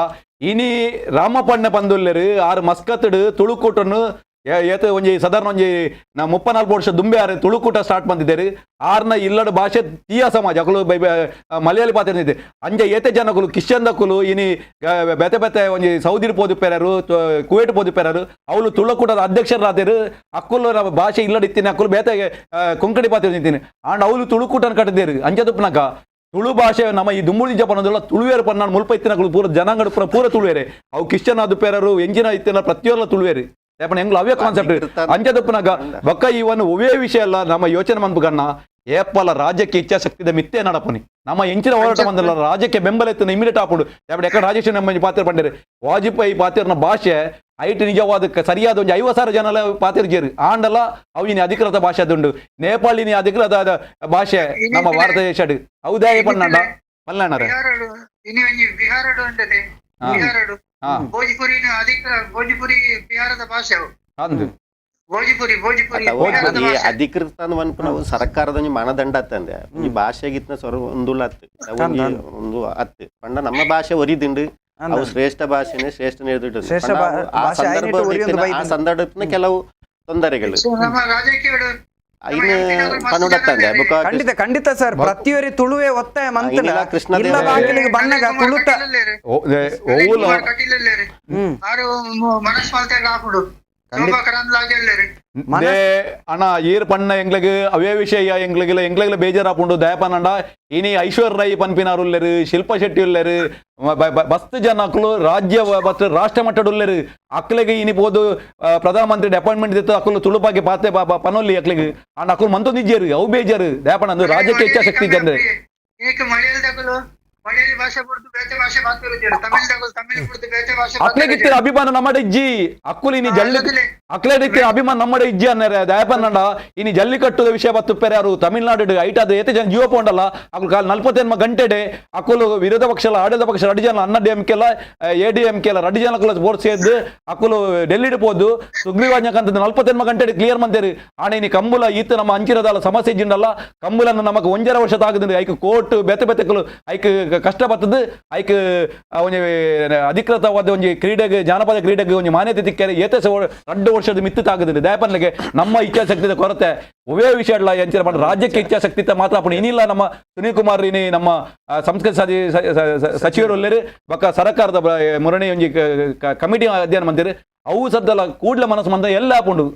ಇನಿ ರಾಮಪಣ್ಣ ಪಂದುಲ್ಲೆರು ಆರು ಮಸ್ಕತ್ತಡು ತುಳುಕೂಟನ್ನು ಏತ ಒಂಜಿ ಸಾಧಾರಣ ಒಂಜಿ ನಾ 34 ವರ್ಷ ದುಂಬೆ ಆರು ತುಳುಕೂಟ ಸ್ಟಾರ್ಟ್ ಬಂದಿದ್ದೇರು ಆರ್ನ ಇಲ್ಲಡ ಭಾಷೆ ತೀಯ ಸಮಾಜ ಅಕಲು ಮಲಯಾಳಿ ಪಾತ್ರ ಅಂಜ ಏತೆ ಜನಕುಲು ಕಿಶಂದಕುಲು ಇನಿ ಬೆತೆ ಬೆತೆ ಒಂಜಿ ಸೌದಿರ್ ಪೋದಿಪ್ಪೆರಾರು ಕುವೇಟ್ ಪೋದಿಪ್ಪೆರಾರು ಅವಳು ತುಳುಕೂಟದ ಅಧ್ಯಕ್ಷರಾದರು ಅಕ್ಕುಲು ಭಾಷೆ ಇಲ್ಲಡ ಇತ್ತೀನಿ ಅಕ್ಕುಲು ಬೇತೆ ಕೊಂಕಣಿ ಪಾತ್ರ ನಿಂತೀನಿ ಆಂಡ್ ಅವಳು ತುಳುಕೂಟನ ಕಟ್ಟಿದ್ದೇರು ಅಂಜದುಪ್ನಕ ತುಳು ಭಾಷೆ ನಮ್ಮ ಈ ದುಂಬುಳಿ ಜಪನದಲ್ಲ ತುಳುವೇರು ಪನ್ನ ಮುಲ್ಪ ಇತ್ತಿನಗಳು ಪೂರ ಜನಾಂಗಡ ಪೂರ ತುಳುವೇರೆ ಅವು ಕಿಶನ್ ಆದುಪ್ಪೇರಾರು ಎಂಜಿನ ಇತ್ತಿನ ಪ್ರತಿಯೊಲ್ಲ ತುಳುವೇರು ಯಾಪಣ ಹೆಂಗ್ಲು ಅವೇ ಕಾನ್ಸೆಪ್ಟ್ ಅಂಚದಪ್ಪನಾಗ ಬೊಕ್ಕ ಇವನ್ ಒವೇ ವಿಷಯ ಅಲ್ಲ ನಮ್ಮ ಯೋಚನೆ ಮನ್ಪುಗಣ್ಣ ಏಪಲ ರಾಜ್ಯಕ್ಕೆ ಇಚ್ಛಾಶಕ್ತಿದ ಮಿತ್ತೆ ನಡಪನಿ ನಮ್ಮ ಎಂಚಿನ ಹೋರಾಟ ಬಂದಲ್ಲ ರಾಜ್ಯಕ್ಕೆ ಬೆಂಬಲ ಎತ್ತಿನ ಇಮಿಡಿಯೇಟ್ ಆಪುಡು ಯಾಪಡ ಯಾಕಂದ್ರೆ ರಾಜೇಶ್ ನಮ್ಮ ಪಾತ್ರ ಪಂಡರೆ ವಾಜಪೇಯಿ ಪಾತ್ರನ ಭಾಷೆ ಐಟ್ ನಿಜವಾದ ಸರಿಯಾದ ಒಂದು 50,000 ಜನ ಪಾತಿರ್ಜೇರು ಆಂಡಲ ಅವಿನಿ ಅಧಿಕೃತ ಭಾಷೆ ಅದುಂಡು ನೇಪಾಳಿನಿ ಅಧಿಕೃತ ಭಾಷೆ ನಮ್ಮ ಭಾರತ ದೇಶ ಹೌದಾಯ ಪಣ್ಣಂಡ ಮಲ್ಲಾಣರ ಬಿಹಾರಡು ಉಂಟದೆ ಬಿಹಾರಡು ಭೋಜ್ಪುರಿನ ಭೋಜ್ಪುರಿ ಬಿಹಾರದ ಭಾಷೆ ಅಂದು ಭೋಜ್ಪುರಿ ಈ ಅಧಿಕೃತ ನಾವು ಸರ್ಕಾರದ ಒಂಜಿ ಮಾನದಂಡ ಅತ್ತಂದೆ ಈ ಭಾಷೆಗಿತ್ನ ಸ್ವರ ಒಂದುಲ್ಲ ಒಂದು ಅತ್ತು ಪಂಡ ನಮ್ಮ ಭಾಷೆ ಒರಿದಿಂಡು ಅವು ಶ್ರೇಷ್ಠ ಭಾಷೆನೆ ಶ್ರೇಷ್ಠ ನಿರ್ದಿಟ್ಟು ಆ ಸಂದರ್ಭ ಕೆಲವು ತೊಂದರೆಗಳು ನಮ್ಮ ರಾಜಕೀಯ ಖಂಡಿತ ಖಂಡಿತ ಸರ್ ಪ್ರತಿಯೊರಿ ತುಳುವೆ ಒತ್ತಾಯ ಮಂತನ ಕೃಷ್ಣದೇವ ಬಾಗಿಲಿಗೆ ಬಣ್ಣಗ ತುಳುತ ಆರು ಮನಸ್ಮಾಲ್ತಾಗ ಹಾಕೊಂಡು ಅಣ್ಣ ಈರ್ ಪಣ್ಣ ಎಂಗ್ಲಗ್ ಅವೇ ವಿಷಯ ಎಂಗ್ಲಗ್ಲ ಬೇಜಾರಾಪುಂಡು ದಯಪನಂಡ ಇನಿ ಐಶ್ವರ್ಯ ರೈ ಪನ್ಪಿನಾರುಲ್ಲೆರು ಶಿಲ್ಪಾ ಶೆಟ್ಟಿ ಉಲ್ಲೆರು ಬಸ್ತ್ ಜನಕ್ಕಲು ರಾಜ್ಯ ಮತ್ತು ರಾಷ್ಟ್ರ ಮಟ್ಟದ ಉಲ್ಲೆರು ಅಕ್ಲೆಗೆ ಇನಿ ಪೋದು ಪ್ರಧಾನ ಮಂತ್ರಿ ಅಪಾಯಿಂಟ್ಮೆಂಟ್ ಇತ್ತು ಅಕ್ಕಲು ತುಳುಪಾಗಿ ಪಾತೆ ಪನೊಲ್ಲಿ ಅಕ್ಲೆಗೆ ಅಂಡ್ ಅಕ್ಕಲು ಮಂತೊಂದು ಇಜ್ಜೇರು ಅವು ಬೇಜಾರು ದಯಪಣ್ಣಂದು ರಾಜ್ಯಕ್ಕೆ ಇಚ್ಛಾಶಕ್ತಿ ಇದ್ದಂದ್ರೆ ಮಲಯಾಳಿ ಭಾಷೆ ಬಿಡ್ದು ಬೇತೆ ಭಾಷೆ ಮಾತಾಡ್ತಾರೆ, ತಮಿಳ್ ಬಿಡ್ದು ಬೇತೆ ಭಾಷೆ ಅಕ್ಲೆಗಿತ್ತಿರ ಅಭಿಮಾನ ನಮ್ಮಡೆ ಇಜ್ಜಿ ಅಕ್ಕುಲು ಇನಿ ಜಲ್ಲಿ ಅಕ್ಲೆಗಿತ್ತಿರ ಅಭಿಮಾನ ನಮ್ಮಡೆ ಇಜ್ಜಿ ಅನ್ನರೆ ದಯಪನ್ನಂಡ ಇನಿ ಜಲ್ಲಿಕಟ್ಟುದ ವಿಷಯ ಬತ್ತುಪ್ಪೆರೆ ಯಾರು ತಮಿಳ್ನಾಡು ಐಟಾದ ಏತೆ ಜನ ಜೀವ ಪೋಂಡಲ್ಲ ಅಕ್ಕಲು ಕಾಲ 48 ಗಂಟೆಡೆ ಅಕ್ಕಲು ವಿರೋಧ ಪಕ್ಷಲ ಆಡಳಿತ ಪಕ್ಷ ರಡಿ ಜನ ಅನ್ನ ಡಿಎಂಕೆಲ್ಲ ADMK ರಡಿ ಜನ ಬೋರ್ಡ್ ಸೇದ್ದು ಅಕ್ಕಲು ಡೆಲ್ಲಿಡ್ ಪೋದು ಸುಗ್ರೀವಾಜ್ಞಕಂತ 48 ಗಂಟೆ ಕ್ಲಿಯರ್ ಮಂತೇರಿ ಆಣೆ ಇನಿ ಕಂಬುಲ ಈತ ನಮ್ಮ ಅಂಚಿರದಲ್ಲ ಸಮಸ್ಯೆ ಇಜ್ಜಿಂಡಲ್ಲ ಕಂಬುಲನ್ನು ನಮಕ್ 1.5 ವರ್ಷ ತಾಗದ್ರೆ ಐಕ್ ಕೋರ್ಟ್ ಬೆತೆ ಬೆತೆಕಲು ಐಕ್ ಕಷ್ಟ ಬರ್ತದೆ ಐಕ್ ಒಂಜಿ ಅಧಿಕೃತವಾದ ಒಂಜಿ ಕ್ರೀಡೆಗೆ ಜಾನಪದ ಕ್ರೀಡೆಗೆ ಒಂಜಿ ಮಾನ್ಯತೆ ತಿಕ್ಕರೆ ಏತೆ 2 ವರ್ಷದ ಮಿತ್ತು ತಾಗದಿದೆ ದಯಪನ್ಲೆಗೆ ನಮ್ಮ ಇಚ್ಛಾಶಕ್ತಿದ ಕೊರತೆ ಒವೇ ವಿಷಯ ಇಲ್ಲ ಎಂಚಿನ ಮಾಡಿ ರಾಜ್ಯಕ್ಕೆ ಇಚ್ಛಾಶಕ್ತಿ ಮಾತ್ರ ಅಪ್ಪ ಇನ್ನಿಲ್ಲ ನಮ್ಮ ಸುನೀಲ್ ಕುಮಾರ್ ಇನಿ ನಮ್ಮ ಸಂಸ್ಕೃತಿ ಸಚಿವರು ಎಲ್ಲರೂ ಬಕ್ಕ ಸರ್ಕಾರದ ಮುರಣಿ ಒಂಜಿ ಕಮಿಟಿ ಅಧ್ಯಯನ ಮಂದಿರು ಅವು ಸದ್ದಲ್ಲ ಕೂಡ್ಲ ಮನಸ್ಸು ಮಂದ ಎಲ್ಲ ಹಾಕೊಂಡು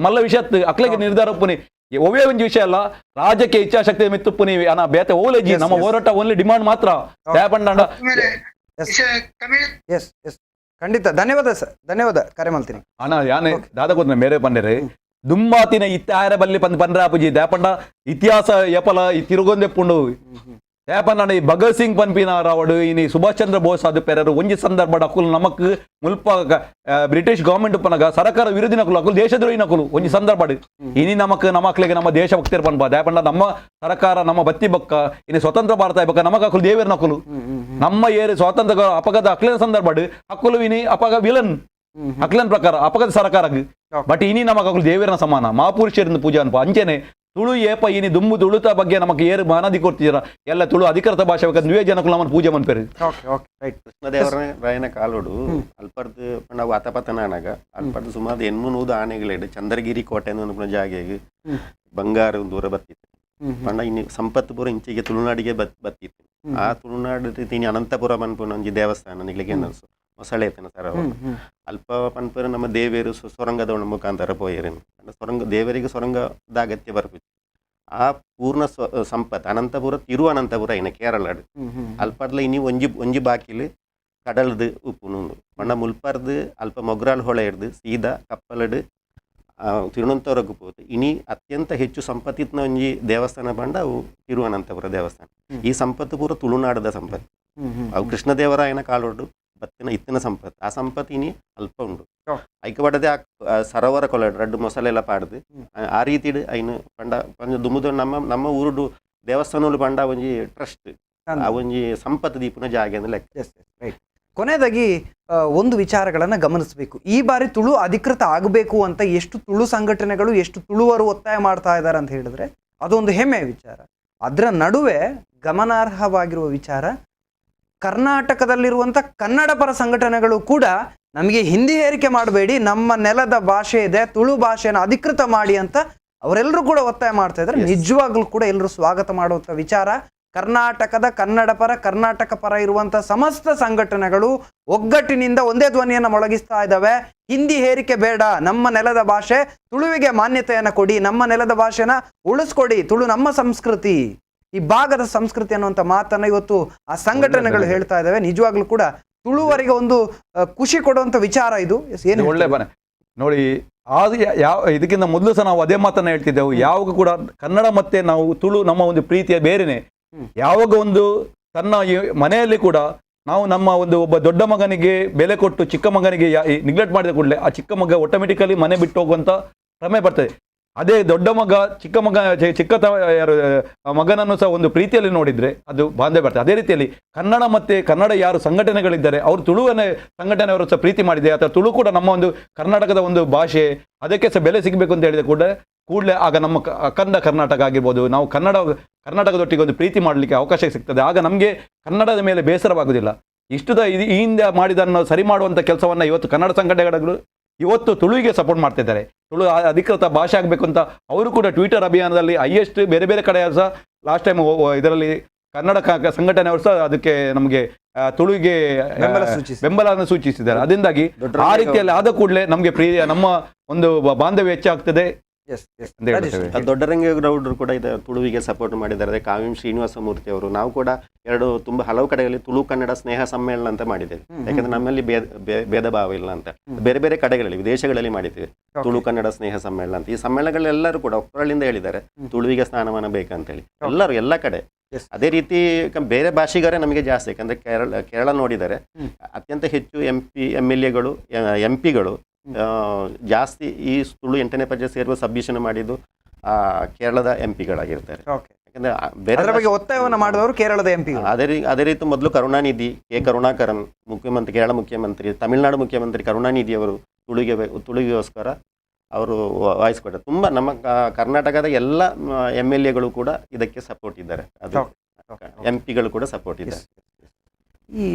ಮಲ್ಲ ವಿಷಯ ಅಕ್ಲೆಗೆ ನಿರ್ಧಾರ ಒಪ್ಪುನಿ ಒವೇ ಒಂದು ವಿಷಯ ಅಲ್ಲ ರಾಜ್ಯಕ್ಕೆ ಇಚ್ಛಾಶಕ್ತಿ ಮಿತ್ತುಪ್ಪುನಿ ಅನ್ನ ಬೇತೆ ಓಲೇಜಿ ನಮ್ಮ ಹೋರಾಟ ಓನ್ಲಿ ಡಿಮಾಂಡ್ ಮಾತ್ರ ದಯಪಂಡ ಎಸ್ ಎಸ್ ಖಂಡಿತ ಧನ್ಯವಾದ ಸರ್ ಧನ್ಯವಾದ ಕರೆ ಮಾಡ್ತೀನಿ ಅಣ್ಣ ಯಾನೆ ದಾದಾ ಮೇರೆ ಪಂಡರೆ ದುಂಬಾತಿನ ಇತ್ತಾರ ಬಲ್ಲಿ ಪಂದ್ರಾಪುಜಿ ದಯಪಂಡ ಇತಿಹಾಸ ಎಪಲ ತಿರುಗೊಂದೆಪ್ಪುಂಡು ದಯಪಂಡ ಈ ಭಗತ್ ಸಿಂಗ್ ಪನ್ಪಿನಾರಾವಡು ಇನಿ ಸುಭಾಷ್ ಚಂದ್ರ ಬೋಸ್ ಅದು ಪೆರರು ಒಂಜಿ ಸಂದರ್ಭ ಅಕುಲು ನಮಕ್ ಮುಲ್ಪ ಬ್ರಿಟಿಷ್ ಗವರ್ಮೆಂಟ್ ಪನಗ ಸರ್ಕಾರ ವಿರೋಧಿ ನಕಲು ಅಕುಲು ದೇಶದ್ರೋಹಿ ನಕಲು ಒಂಜಿ ಸಂದರ್ಭ ಇನಿ ನಮಕ್ ನಮ್ಮ ಮಕ್ಳಿಗೆ ನಮ್ಮ ದೇಶ ಭಕ್ತಿರ್ ಪನ್ಪ ದಯಪಂಡ ನಮ್ಮ ಸರ್ಕಾರ ನಮ್ಮ ಬತ್ತಿ ಬಕ್ಕ ಇನಿ ಸ್ವತಂತ್ರ ಭಾರತ ಬಕ್ಕ ನಮಕ್ ಅಕುಲು ದೇವೇರ್ ನಕಲು ನಮ್ಮ ಏರಿ ಸ್ವಾತಂತ್ರ್ಯ ಅಪಘಾತ ಅಕ್ಲೇನ ಸಂದರ್ಭ ಅಕುಲು ಇನಿ ಅಪಘಾತ ವಿಲನ್ ಅಕ್ಲೇನ್ ಪ್ರಕಾರ ಅಪಘಾತ ಸರ್ಕಾರ ಬಟ್ ಇನಿ ನಮಕ್ ಅಕುಲು ದೇವೇರನ ಸಮಾನ ಮಹಾಪುರುಷರಿಂದ ಪೂಜಾ ಅನ್ಪ ಅಂಚೆನೆ ತುಳು ಏಪ ಇನಿ ದುಂಬು ತುಳುತ ಬಗ್ಗೆ ನಮಗೆ ಏರು ಮಾನದಿ ಕೊಡ್ತಿದ್ದೀರ ಎಲ್ಲ ತುಳು ಅಧಿಕೃತ ಭಾಷೆ ಬೇಕಾದ್ರೆ ನೀವೇ ಜನಕ್ಕೂ ನಮ್ಮನ್ನು ಪೂಜೆ ಮನ್ಪೇರಿ ಕೃಷ್ಣದೇವರಾಯನ ಕಾಲೋಡು ಅಲ್ಪರ್ದು ನಾವು ಅತಪತನ ಆನಾಗ ಅಲ್ಪರ್ದು ಸುಮಾರು 800 ಆನೆಗಳಿಡು ಚಂದ್ರಗಿರಿ ಕೋಟೆ ಅನ್ನೋ ಜಾಗೆಗೆ ಬಂಗಾರ ದೂರ ಬರ್ತಿತ್ತು ಪಂಡ ಇನ್ನು ಸಂಪತ್ತು ಪೂರ ಇಂಚಿಗೆ ತುಳುನಾಡಿಗೆ ಬತ್ತಿತ್ತು ಆ ತುಳುನಾಡು ತಿನಿ ಅನಂತಪುರ ಪನ್ಪುನ ಒಂಜಿ ದೇವಸ್ಥಾನ ನಿಗ್ಲಿಕ್ಕೆ ಅನ್ನಿಸು ಮೊಸಳೆ ಐತನ ಸರ್ ಅಲ್ಪ ಪನ್ಪುರ ನಮ್ಮ ದೇವೇರು ಸೊರಂಗದ ಮುಖಾಂತರ ಪೋಯರೇನು ಸೊರಂಗ ದೇವರಿಗೆ ಸೊರಂಗದ ಅಗತ್ಯ ಬರ್ಬೇಕು ಆ ಪೂರ್ಣ ಸಂಪತ್ ಅನಂತಪುರ ತಿರುವನಂತಪುರ ಇನ್ನ ಕೇರಳ ಅಲ್ಪರ್ಲ ಇನಿ ಒಂಜಿ ಬಾಕಿಲು ಕಡಲ್ದು ಉಪ್ಪುನುಂಡು ಪಂಡ ಮುಲ್ಪರ್ದು ಅಲ್ಪ ಮೊಗ್ರಾಲ್ ಹೊಳೆ ಹಿಡ್ದು ಸೀದಾ ಕಪ್ಪಲಡು ತಿರುವನಂತಪುರಕ್ಕೆ ಹೋದು ಇನಿ ಅತ್ಯಂತ ಹೆಚ್ಚು ಸಂಪತ್ತಿನ ಒಂಜಿ ದೇವಸ್ಥಾನ ಪಂಡ ಅವು ತಿರುವನಂತಪುರ ದೇವಸ್ಥಾನ ಈ ಸಂಪತ್ತು ಪೂರ ತುಳುನಾಡದ ಸಂಪತ್ತು ಅವು ಕೃಷ್ಣದೇವರಾಯನ ಕಾಲೊಡ್ಡು ಬತ್ತಿನ ಇತ್ತಿನ ಸಂಪತ್ತು ಆ ಸಂಪತ್ತು ಇನಿ ಅಲ್ಪ ಉಂಡು ಐಕ ಪಡದೆ ಆ ಸರೋವರ ಕೊಲಡು ರಡ್ಡು ಮೊಸಲೆಲ್ಲ ಪಾಡ್ದು ಆ ರೀತಿ ಐನು ಪಂಡ ಪಂಡ ದುಮ್ಮುದು ನಮ್ಮ ಊರುಡು ದೇವಸ್ಥಾನ ಪಂಡ ಒಂಜಿ ಟ್ರಸ್ಟ್ ಆ ಒಂಜಿ ಸಂಪತ್ತು ದೀಪನ ಜಾಗೆ ಲೆಕ್ಕ ಕೊನೆಯದಾಗಿ ಒಂದು ವಿಚಾರಗಳನ್ನು ಗಮನಿಸಬೇಕು. ಈ ಬಾರಿ ತುಳು ಅಧಿಕೃತ ಆಗಬೇಕು ಅಂತ ಎಷ್ಟು ತುಳು ಸಂಘಟನೆಗಳು, ಎಷ್ಟು ತುಳುವರು ಒತ್ತಾಯ ಮಾಡ್ತಾ ಇದ್ದಾರೆ ಅಂತ ಹೇಳಿದ್ರೆ ಅದೊಂದು ಹೆಮ್ಮೆಯ ವಿಚಾರ. ಅದರ ನಡುವೆ ಗಮನಾರ್ಹವಾಗಿರುವ ವಿಚಾರ, ಕರ್ನಾಟಕದಲ್ಲಿರುವಂಥ ಕನ್ನಡ ಪರ ಸಂಘಟನೆಗಳು ಕೂಡ ನಮಗೆ ಹಿಂದಿ ಹೇರಿಕೆ ಮಾಡಬೇಡಿ, ನಮ್ಮ ನೆಲದ ಭಾಷೆ ಇದೆ, ತುಳು ಭಾಷೆಯನ್ನು ಅಧಿಕೃತ ಮಾಡಿ ಅಂತ ಅವರೆಲ್ಲರೂ ಕೂಡ ಒತ್ತಾಯ ಮಾಡ್ತಾ ಇದ್ದಾರೆ. ನಿಜವಾಗ್ಲೂ ಕೂಡ ಎಲ್ಲರೂ ಸ್ವಾಗತ ಮಾಡುವಂಥ ವಿಚಾರ. ಕರ್ನಾಟಕದ ಕನ್ನಡ ಪರ, ಕರ್ನಾಟಕ ಪರ ಇರುವಂಥ ಸಮಸ್ತ ಸಂಘಟನೆಗಳು ಒಗ್ಗಟ್ಟಿನಿಂದ ಒಂದೇ ಧ್ವನಿಯನ್ನು ಮೊಳಗಿಸ್ತಾ ಇದ್ದಾವೆ. ಹಿಂದಿ ಹೇರಿಕೆ ಬೇಡ, ನಮ್ಮ ನೆಲದ ಭಾಷೆ ತುಳುವಿಗೆ ಮಾನ್ಯತೆಯನ್ನು ಕೊಡಿ, ನಮ್ಮ ನೆಲದ ಭಾಷೆನ ಉಳಿಸ್ಕೊಡಿ, ತುಳು ನಮ್ಮ ಸಂಸ್ಕೃತಿ, ಈ ಭಾಗದ ಸಂಸ್ಕೃತಿ ಅನ್ನುವಂಥ ಮಾತನ್ನ ಇವತ್ತು ಆ ಸಂಘಟನೆಗಳು ಹೇಳ್ತಾ ಇದ್ದಾವೆ. ನಿಜವಾಗ್ಲೂ ಕೂಡ ತುಳುವರಿಗೆ ಒಂದು ಖುಷಿ ಕೊಡುವಂತ ವಿಚಾರ ಇದು. ಏನು ಒಳ್ಳೆ ಬನೆ ನೋಡಿ, ಅದು ಯಾವ ಇದಕ್ಕಿಂತ ಮೊದಲು ಸಹ ನಾವು ಅದೇ ಮಾತನ್ನ ಹೇಳ್ತಿದ್ದೆವು. ಯಾವಾಗ ಕೂಡ ಕನ್ನಡ ಮತ್ತೆ ನಾವು ತುಳು ನಮ್ಮ ಒಂದು ಪ್ರೀತಿಯ ಬೇರೆನೆ. ಯಾವಾಗ ಒಂದು ತನ್ನ ಮನೆಯಲ್ಲಿ ಕೂಡ ನಾವು ನಮ್ಮ ಒಂದು ಒಬ್ಬ ದೊಡ್ಡ ಮಗನಿಗೆ ಬೆಲೆ ಕೊಟ್ಟು ಚಿಕ್ಕ ಮಗನಿಗೆ ನಿಗ್ಲೆಕ್ಟ್ ಮಾಡಿದ ಕೂಡಲೇ ಆ ಚಿಕ್ಕ ಮಗ ಆಟೋಮೆಟಿಕಲಿ ಮನೆ ಬಿಟ್ಟು ಹೋಗುವಂತ ಸಮಯ ಬರ್ತದೆ. ಅದೇ ದೊಡ್ಡ ಮಗ ಚಿಕ್ಕ ಮಗ ಮಗನನ್ನು ಸಹ ಒಂದು ಪ್ರೀತಿಯಲ್ಲಿ ನೋಡಿದ್ರೆ ಅದು ಬಾಂಧವ್ಯ ಬರ್ತದೆ. ಅದೇ ರೀತಿಯಲ್ಲಿ ಕನ್ನಡ ಮತ್ತೆ ಕನ್ನಡ ಯಾರು ಸಂಘಟನೆಗಳಿದ್ದಾರೆ ಅವರು ತುಳುವನ್ನೇ ಸಂಘಟನೆಯವರು ಸಹ ಪ್ರೀತಿ ಮಾಡಿದೆ, ಅಥವಾ ತುಳು ಕೂಡ ನಮ್ಮ ಒಂದು ಕರ್ನಾಟಕದ ಒಂದು ಭಾಷೆ, ಅದಕ್ಕೆ ಸಹ ಬೆಲೆ ಸಿಗಬೇಕು ಅಂತ ಹೇಳಿದ ಕೂಡಲೇ ಆಗ ನಮ್ಮ ಅಖಂಡ ಕರ್ನಾಟಕ ಆಗಿರ್ಬೋದು, ನಾವು ಕರ್ನಾಟಕದೊಟ್ಟಿಗೆ ಒಂದು ಪ್ರೀತಿ ಮಾಡಲಿಕ್ಕೆ ಅವಕಾಶ ಸಿಗ್ತದೆ. ಆಗ ನಮಗೆ ಕನ್ನಡದ ಮೇಲೆ ಬೇಸರವಾಗುವುದಿಲ್ಲ. ಈ ಹಿಂದೆ ಮಾಡಿದನ್ನು ಸರಿ ಮಾಡುವಂಥ ಕೆಲಸವನ್ನು ಇವತ್ತು ಕನ್ನಡ ಸಂಘಟನೆಗಳು ಇವತ್ತು ತುಳುವಿಗೆ ಸಪೋರ್ಟ್ ಮಾಡ್ತಿದ್ದಾರೆ. ತುಳು ಅಧಿಕೃತ ಭಾಷೆ ಆಗಬೇಕು ಅಂತ ಅವರು ಕೂಡ ಟ್ವಿಟರ್ ಅಭಿಯಾನದಲ್ಲಿ ಹೈಯೆಸ್ಟ್ ಬೇರೆ ಬೇರೆ ಕಡೆ ಸಹ ಲಾಸ್ಟ್ ಟೈಮ್ ಇದರಲ್ಲಿ ಕನ್ನಡ ಸಂಘಟನೆಯವರು ಸಹ ಅದಕ್ಕೆ ನಮಗೆ ತುಳುವಿಗೆ ಬೆಂಬಲವನ್ನು ಸೂಚಿಸಿದ್ದಾರೆ. ಅದರಿಂದಾಗಿ ಆ ರೀತಿಯಲ್ಲಿ ಆದ ಕೂಡಲೇ ನಮಗೆ ನಮ್ಮ ಒಂದು ಬಾಂಧವ್ಯ ಹೆಚ್ಚಾಗ್ತದೆ. ದೊಡ್ಡರಂಗೇಗೌಡರು ಕೂಡ ಇದೆ ತುಳುವಿಗೆ ಸಪೋರ್ಟ್ ಮಾಡಿದ್ದಾರೆ. ಕಾವ್ಯಂ ಶ್ರೀನಿವಾಸ ಮೂರ್ತಿ ಅವರು, ನಾವು ಕೂಡ ತುಂಬ ಹಲವು ಕಡೆಗಳಲ್ಲಿ ತುಳು ಕನ್ನಡ ಸ್ನೇಹ ಸಮ್ಮೇಳನ ಅಂತ ಮಾಡಿದ್ದೇವೆ. ಯಾಕಂದ್ರೆ ನಮ್ಮಲ್ಲಿ ಭೇದ ಭಾವ ಇಲ್ಲ ಅಂತ ಬೇರೆ ಬೇರೆ ಕಡೆಗಳಲ್ಲಿ ವಿದೇಶಗಳಲ್ಲಿ ಮಾಡಿದ್ದೇವೆ ತುಳು ಕನ್ನಡ ಸ್ನೇಹ ಸಮ್ಮೇಳನ ಅಂತ. ಈ ಸಮ್ಮೇಳನಗಳೆಲ್ಲರೂ ಕೂಡ ಒಕ್ಕರಳಿಂದ ಹೇಳಿದ್ದಾರೆ ತುಳುವಿಗೆ ಸ್ಥಾನಮಾನ ಬೇಕಂತ ಹೇಳಿ, ಎಲ್ಲರೂ ಎಲ್ಲ ಕಡೆ. ಅದೇ ರೀತಿ ಬೇರೆ ಭಾಷಿಗರೇ ನಮಗೆ ಜಾಸ್ತಿ, ಯಾಕಂದ್ರೆ ಕೇರಳ ನೋಡಿದರೆ ಅತ್ಯಂತ ಹೆಚ್ಚು MLAಗಳು MP ಗಳು ಜಾಸ್ತಿ ಈ ತುಳು 8ನೇ ಪಂಚಾಯತ್ ಸೇರುವ ಸಬ್ಮಿಷನ್ ಮಾಡಿದ್ದು ಕೇರಳದ MP ಗಳಾಗಿರ್ತಾರೆ. ಯಾಕಂದ್ರೆ ಬೇರೆ ಬಗ್ಗೆ ಒತ್ತಾಯವನ್ನು ಮಾಡಿದವರು ಕೇರಳದ MP. ಅದೇ ರೀತಿ ಮೊದಲು ಕರುಣಾನಿಧಿ ಕರುಣಾಕರನ್ ಕೇರಳ ಮುಖ್ಯಮಂತ್ರಿ, ತಮಿಳುನಾಡು ಮುಖ್ಯಮಂತ್ರಿ ಕರುಣಾನಿಧಿ ಅವರು ತುಳುವಿಗೋಸ್ಕರ ಅವರು ವಾಯ್ಸ್ ಕೊಟ್ಟರು. ತುಂಬ ನಮ್ಮ ಕರ್ನಾಟಕದ ಎಲ್ಲ MLAಗಳು ಕೂಡ ಇದಕ್ಕೆ ಸಪೋರ್ಟ್ ಇದ್ದಾರೆ, ಅದು MP ಗಳು ಕೂಡ ಸಪೋರ್ಟ್ ಇದ್ದಾರೆ. ಈ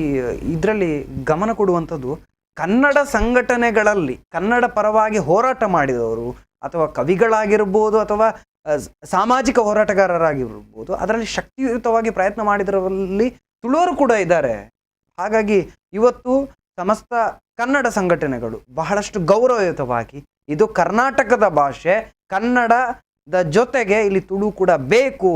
ಇದರಲ್ಲಿ ಗಮನ ಕೊಡುವಂಥದ್ದು, ಕನ್ನಡ ಸಂಘಟನೆಗಳಲ್ಲಿ ಕನ್ನಡ ಪರವಾಗಿ ಹೋರಾಟ ಮಾಡಿದವರು ಅಥವಾ ಕವಿಗಳಾಗಿರ್ಬೋದು ಅಥವಾ ಸಾಮಾಜಿಕ ಹೋರಾಟಗಾರರಾಗಿರ್ಬೋದು, ಅದರಲ್ಲಿ ಶಕ್ತಿಯುತವಾಗಿ ಪ್ರಯತ್ನ ಮಾಡಿದರಲ್ಲಿ ತುಳುವರು ಕೂಡ ಇದ್ದಾರೆ. ಹಾಗಾಗಿ ಇವತ್ತು ಸಮಸ್ತ ಕನ್ನಡ ಸಂಘಟನೆಗಳು ಬಹಳಷ್ಟು ಗೌರವಯುತವಾಗಿ ಇದು ಕರ್ನಾಟಕದ ಭಾಷೆ, ಕನ್ನಡದ ಜೊತೆಗೆ ಇಲ್ಲಿ ತುಳು ಕೂಡ ಬೇಕು,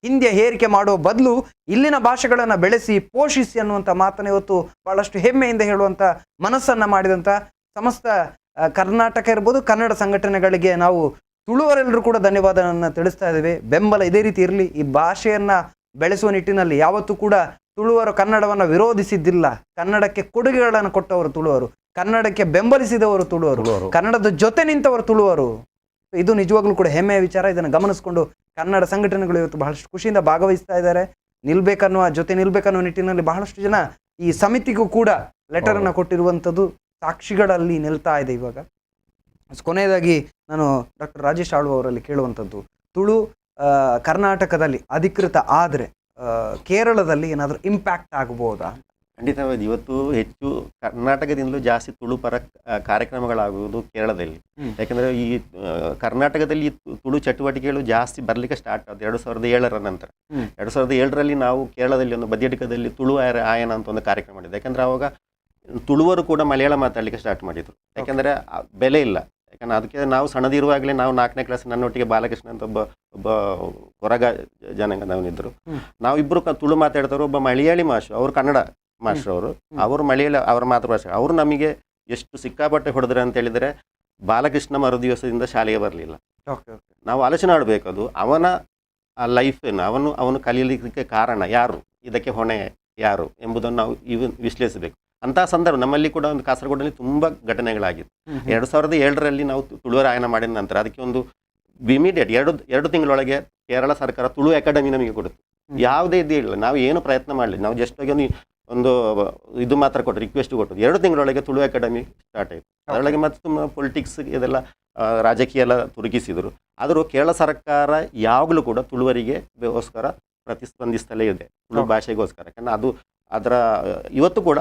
ಹಿಂದಿಯ ಹೇರಿಕೆ ಮಾಡುವ ಬದಲು ಇಲ್ಲಿನ ಭಾಷೆಗಳನ್ನು ಬೆಳೆಸಿ ಪೋಷಿಸಿ ಅನ್ನುವಂಥ ಮಾತನ್ನು ಇವತ್ತು ಬಹಳಷ್ಟು ಹೆಮ್ಮೆಯಿಂದ ಹೇಳುವಂಥ ಮನಸ್ಸನ್ನು ಮಾಡಿದಂಥ ಸಮಸ್ತ ಕರ್ನಾಟಕ ಇರ್ಬೋದು ಕನ್ನಡ ಸಂಘಟನೆಗಳಿಗೆ ನಾವು ತುಳುವರೆಲ್ಲರೂ ಕೂಡ ಧನ್ಯವಾದವನ್ನು ತಿಳಿಸ್ತಾ ಇದ್ದೇವೆ. ಬೆಂಬಲ ಇದೇ ರೀತಿ ಇರಲಿ. ಈ ಭಾಷೆಯನ್ನು ಬೆಳೆಸುವ ನಿಟ್ಟಿನಲ್ಲಿ ಯಾವತ್ತೂ ಕೂಡ ತುಳುವರು ಕನ್ನಡವನ್ನು ವಿರೋಧಿಸಿದ್ದಿಲ್ಲ. ಕನ್ನಡಕ್ಕೆ ಕೊಡುಗೆಗಳನ್ನು ಕೊಟ್ಟವರು ತುಳುವರು, ಕನ್ನಡಕ್ಕೆ ಬೆಂಬಲಿಸಿದವರು ತುಳುವರು, ಕನ್ನಡದ ಜೊತೆ ನಿಂತವರು ತುಳುವರು. ಇದು ನಿಜವಾಗ್ಲೂ ಕೂಡ ಹೆಮ್ಮೆಯ ವಿಚಾರ. ಇದನ್ನು ಗಮನಿಸಿಕೊಂಡು ಕನ್ನಡ ಸಂಘಟನೆಗಳು ಇವತ್ತು ಬಹಳಷ್ಟು ಖುಷಿಯಿಂದ ಭಾಗವಹಿಸ್ತಾ ಇದ್ದಾರೆ. ಜೊತೆ ನಿಲ್ಬೇಕನ್ನುವ ನಿಟ್ಟಿನಲ್ಲಿ ಬಹಳಷ್ಟು ಜನ ಈ ಸಮಿತಿಗೂ ಕೂಡ ಲೆಟರ್ ಅನ್ನು ಕೊಟ್ಟಿರುವಂಥದ್ದು ಸಾಕ್ಷಿಗಳಲ್ಲಿ ನಿಲ್ತಾ ಇದೆ. ಇವಾಗ ಕೊನೆಯದಾಗಿ ನಾನು ಡಾಕ್ಟರ್ ರಾಜೇಶ್ ಆಳ್ವ ಅವರಲ್ಲಿ ಕೇಳುವಂಥದ್ದು, ತುಳು ಕರ್ನಾಟಕದಲ್ಲಿ ಅಧಿಕೃತ ಆದರೆ ಕೇರಳದಲ್ಲಿ ಏನಾದರೂ ಇಂಪ್ಯಾಕ್ಟ್ ಆಗಬಹುದಾ? ಖಂಡಿತವಾಗಿ ಇವತ್ತು ಹೆಚ್ಚು ಕರ್ನಾಟಕದಿಂದಲೂ ಜಾಸ್ತಿ ತುಳು ಪರ ಕಾರ್ಯಕ್ರಮಗಳಾಗುವುದು ಕೇರಳದಲ್ಲಿ. ಯಾಕಂದರೆ ಈ ಕರ್ನಾಟಕದಲ್ಲಿ ತುಳು ಚಟುವಟಿಕೆಗಳು ಜಾಸ್ತಿ ಬರಲಿಕ್ಕೆ ಸ್ಟಾರ್ಟ್ ಆದ 2007ರ ನಂತರ. 2007ರಲ್ಲಿ ನಾವು ಕೇರಳದಲ್ಲಿ ಒಂದು ಬದಿಯಡಿಕದಲ್ಲಿ ತುಳು ಆಯನ ಅಂತ ಒಂದು ಕಾರ್ಯಕ್ರಮ ಮಾಡಿದ್ದೆ. ಯಾಕಂದರೆ ಆವಾಗ ತುಳುವರು ಕೂಡ ಮಲಯಾಳ ಮಾತಾಡಲಿಕ್ಕೆ ಸ್ಟಾರ್ಟ್ ಮಾಡಿದರು. ಯಾಕೆಂದರೆ ಬೆಲೆ ಇಲ್ಲ. ಯಾಕಂದರೆ ಅದಕ್ಕೆ ನಾವು ಸಣ್ಣದಿರುವಾಗಲೇ ನಾವು 4ನೇ ಕ್ಲಾಸ್, ನನ್ನೊಟ್ಟಿಗೆ ಬಾಲಕೃಷ್ಣ ಅಂತ ಒಬ್ಬ ಹೊರಗ ಜನಾಂಗದವನಿದ್ದರು. ನಾವಿಬ್ಬರು ತುಳು ಮಾತಾಡ್ತಾರೆ. ಒಬ್ಬ ಮಲಯಾಳಿ ಮಾಸ್ಟರ್, ಅವರು ಕನ್ನಡ ಮಾಸ್ಟರ್, ಅವರು ಮಲಯಾಳಿ ಅವರ ಮಾತೃಭಾಷೆ. ಅವರು ನಮಗೆ ಎಷ್ಟು ಸಿಕ್ಕಾಪಟ್ಟೆ ಹೊಡೆದ್ರೆ ಅಂತ ಹೇಳಿದರೆ, ಬಾಲಕೃಷ್ಣ ಮರುದಿವಸದಿಂದ ಶಾಲೆಗೆ ಬರಲಿಲ್ಲ. ನಾವು ಆಲೋಚನೆ ಮಾಡಬೇಕು, ಅದು ಅವನ ಲೈಫನ್ನು ಅವನು ಕಲಿಯಲಿಕ್ಕೆ ಕಾರಣ ಯಾರು, ಇದಕ್ಕೆ ಹೊಣೆ ಯಾರು ಎಂಬುದನ್ನು ನಾವು ವಿಶ್ಲೇಷಿಸಬೇಕು. ಅಂತಹ ಸಂದರ್ಭ ನಮ್ಮಲ್ಲಿ ಕೂಡ ಒಂದು ಕಾಸರಗೋಡಿನಲ್ಲಿ ತುಂಬ ಘಟನೆಗಳಾಗಿತ್ತು. 2007ರಲ್ಲಿ ನಾವು ತುಳುವರ ಆಯನ ಮಾಡಿದ ನಂತರ ಅದಕ್ಕೆ ಒಂದು ಇಮಿಡಿಯೇಟ್ ಎರಡು ತಿಂಗಳೊಳಗೆ ಕೇರಳ ಸರ್ಕಾರ ತುಳು ಅಕಾಡೆಮಿ ನಮಗೆ ಕೊಡುತ್ತೆ. ಯಾವುದೇ ಇದು ಇಲ್ಲ, ನಾವು ಏನು ಪ್ರಯತ್ನ ಮಾಡಲಿ. ನಾವು ಜಸ್ಟ್ ಆಗಿ ಒಂದು ಇದು ಮಾತ್ರ ಕೊಟ್ಟು ರಿಕ್ವೆಸ್ಟ್ ಕೊಟ್ಟು 2 ತಿಂಗಳೊಳಗೆ ತುಳು ಅಕಾಡೆಮಿ ಸ್ಟಾರ್ಟ್ ಆಯಿತು. ಅದರೊಳಗೆ ಮತ್ತು ಪೊಲಿಟಿಕ್ಸ್ ಇದೆಲ್ಲ ರಾಜಕೀಯ ಎಲ್ಲ ತುರುಗಿಸಿದರು. ಆದರೂ ಕೇರಳ ಸರ್ಕಾರ ಯಾವಾಗಲೂ ಕೂಡ ತುಳುವರಿಗೆ ಗೋಸ್ಕರ ಪ್ರತಿಸ್ಪಂದಿಸ್ತಲೇ ಇದೆ, ತುಳು ಭಾಷೆಗೋಸ್ಕರ. ಯಾಕಂದರೆ ಅದರ ಇವತ್ತು ಕೂಡ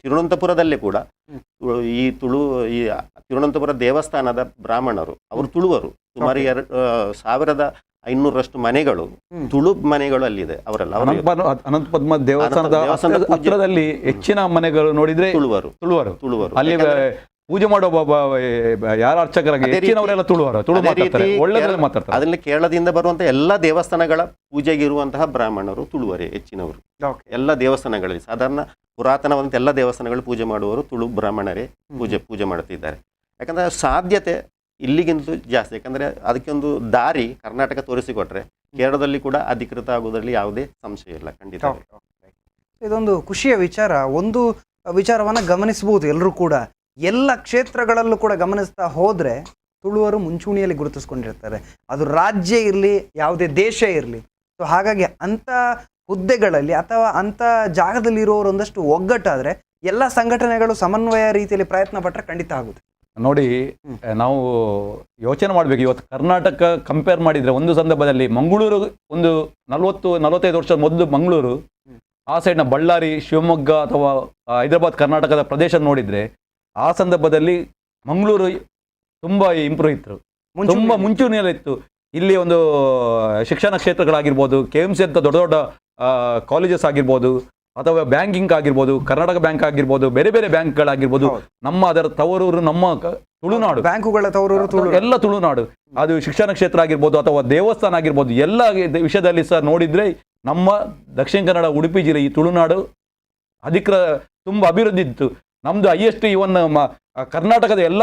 ತಿರುವನಂತಪುರದಲ್ಲೇ ಕೂಡ ಈ ತಿರುವನಂತಪುರ ದೇವಸ್ಥಾನದ ಬ್ರಾಹ್ಮಣರು ಅವರು ತುಳುವರು. ಸುಮಾರು 1500ರಷ್ಟು ಮನೆಗಳು ತುಳು ಮನೆಗಳು ಅಲ್ಲಿದೆ. ಅವರೆಲ್ಲ ಅನಂತ ಪದ್ಮ ದೇವಸ್ಥಾನದ ಹತ್ರದಲ್ಲಿ ಹೆಚ್ಚಿನ ಮನೆಗಳು ನೋಡಿದ್ರೆ ತುಳುವರು ಅಲ್ಲಿ ಪೂಜೆ ಮಾಡುವ ಯಾರ ಅರ್ಚಕರಾಗಿ ಹೆಚ್ಚಿನವರೆಲ್ಲ ತುಳು ಮಾತಾಡ್ತಾರೆ, ಒಳ್ಳೆಯದರಲ್ಲಿ ಮಾತಾಡ್ತಾರೆ. ಅದರಲ್ಲಿ ಕೇರಳದಿಂದ ಬರುವಂತಹ ಎಲ್ಲ ದೇವಸ್ಥಾನಗಳ ಪೂಜೆಗೆ ಇರುವಂತಹ ಬ್ರಾಹ್ಮಣರು ತುಳುವರೇ ಹೆಚ್ಚಿನವರು. ಎಲ್ಲ ದೇವಸ್ಥಾನಗಳಲ್ಲಿ ಸಾಧಾರಣ ಪುರಾತನವಾದಂಥ ಎಲ್ಲ ದೇವಸ್ಥಾನಗಳು ಪೂಜೆ ಮಾಡುವವರು ತುಳು ಬ್ರಾಹ್ಮಣರೇ ಪೂಜೆ ಮಾಡುತ್ತಿದ್ದಾರೆ. ಯಾಕಂದ್ರೆ ಸಾಧ್ಯತೆ ಇಲ್ಲಿಗಿಂತಲೂ ಜಾಸ್ತಿ. ಯಾಕಂದ್ರೆ ಅದಕ್ಕೆ ಒಂದು ದಾರಿ ಕರ್ನಾಟಕ ತೋರಿಸಿಕೊಟ್ರೆ ಕೇರಳದಲ್ಲಿ ಕೂಡ ಅಧಿಕೃತ ಆಗುವುದರಲ್ಲಿ ಯಾವುದೇ ಸಂಶಯ ಇಲ್ಲ, ಖಂಡಿತ. ಇದೊಂದು ಖುಷಿಯ ವಿಚಾರ. ಒಂದು ವಿಚಾರವನ್ನ ಗಮನಿಸಬಹುದು ಎಲ್ಲರೂ ಕೂಡ, ಎಲ್ಲ ಕ್ಷೇತ್ರಗಳಲ್ಲೂ ಕೂಡ ಗಮನಿಸ್ತಾ ಹೋದ್ರೆ ತುಳುವರು ಮುಂಚೂಣಿಯಲ್ಲಿ ಗುರುತಿಸ್ಕೊಂಡಿರ್ತಾರೆ. ಅದು ರಾಜ್ಯ ಇರಲಿ, ಯಾವುದೇ ದೇಶ ಇರಲಿ. ಸೊ ಹಾಗಾಗಿ ಅಂಥ ಹುದ್ದೆಗಳಲ್ಲಿ ಅಥವಾ ಅಂಥ ಜಾಗದಲ್ಲಿ ಇರೋರು ಒಂದಷ್ಟು ಒಗ್ಗಟ್ಟಾದ್ರೆ ಎಲ್ಲ ಸಂಘಟನೆಗಳು ಸಮನ್ವಯ ರೀತಿಯಲ್ಲಿ ಪ್ರಯತ್ನ ಪಟ್ಟರೆ ಖಂಡಿತ ಆಗುತ್ತೆ. ನೋಡಿ, ನಾವು ಯೋಚನೆ ಮಾಡಬೇಕು. ಇವತ್ತು ಕರ್ನಾಟಕ ಕಂಪೇರ್ ಮಾಡಿದರೆ ಒಂದು ಸಂದರ್ಭದಲ್ಲಿ ಮಂಗಳೂರು ಒಂದು 40-45 ವರ್ಷದ ಮೊದಲು ಮಂಗಳೂರು, ಆ ಸೈಡ್ನ ಬಳ್ಳಾರಿ, ಶಿವಮೊಗ್ಗ ಅಥವಾ ಹೈದರಾಬಾದ್ ಕರ್ನಾಟಕದ ಪ್ರದೇಶ ನೋಡಿದರೆ ಆ ಸಂದರ್ಭದಲ್ಲಿ ಮಂಗಳೂರು ತುಂಬ ಇಂಪ್ರೂವ್ ಇತ್ತು, ತುಂಬ ಮುಂಚೂಣಿಯಲ್ಲಿತ್ತು. ಇಲ್ಲಿ ಒಂದು ಶಿಕ್ಷಣ ಕ್ಷೇತ್ರಗಳಾಗಿರ್ಬೋದು, KMC ಅಂತ ದೊಡ್ಡ ದೊಡ್ಡ ಕಾಲೇಜಸ್ ಆಗಿರ್ಬೋದು, ಅಥವಾ ಬ್ಯಾಂಕಿಂಗ್ ಆಗಿರ್ಬೋದು, ಕರ್ನಾಟಕ ಬ್ಯಾಂಕ್ ಆಗಿರ್ಬೋದು, ಬೇರೆ ಬೇರೆ ಬ್ಯಾಂಕ್ಗಳಾಗಿರ್ಬೋದು, ನಮ್ಮ ಅದರ ತವರೂರು ನಮ್ಮ ತುಳುನಾಡು, ಬ್ಯಾಂಕುಗಳ ತವರೂರು ಎಲ್ಲ ತುಳುನಾಡು. ಅದು ಶಿಕ್ಷಣ ಕ್ಷೇತ್ರ ಆಗಿರ್ಬೋದು ಅಥವಾ ದೇವಸ್ಥಾನ ಆಗಿರ್ಬೋದು, ಎಲ್ಲ ವಿಷಯದಲ್ಲಿ ಸಹ ನೋಡಿದ್ರೆ ನಮ್ಮ ದಕ್ಷಿಣ ಕನ್ನಡ ಉಡುಪಿ ಜಿಲ್ಲೆ ಈ ತುಳುನಾಡು ತುಂಬ ಅಭಿವೃದ್ಧಿ ಇತ್ತು. ನಮ್ದು ಹೈಯೆಸ್ಟ್ ಇವನ್ ಕರ್ನಾಟಕದ ಎಲ್ಲ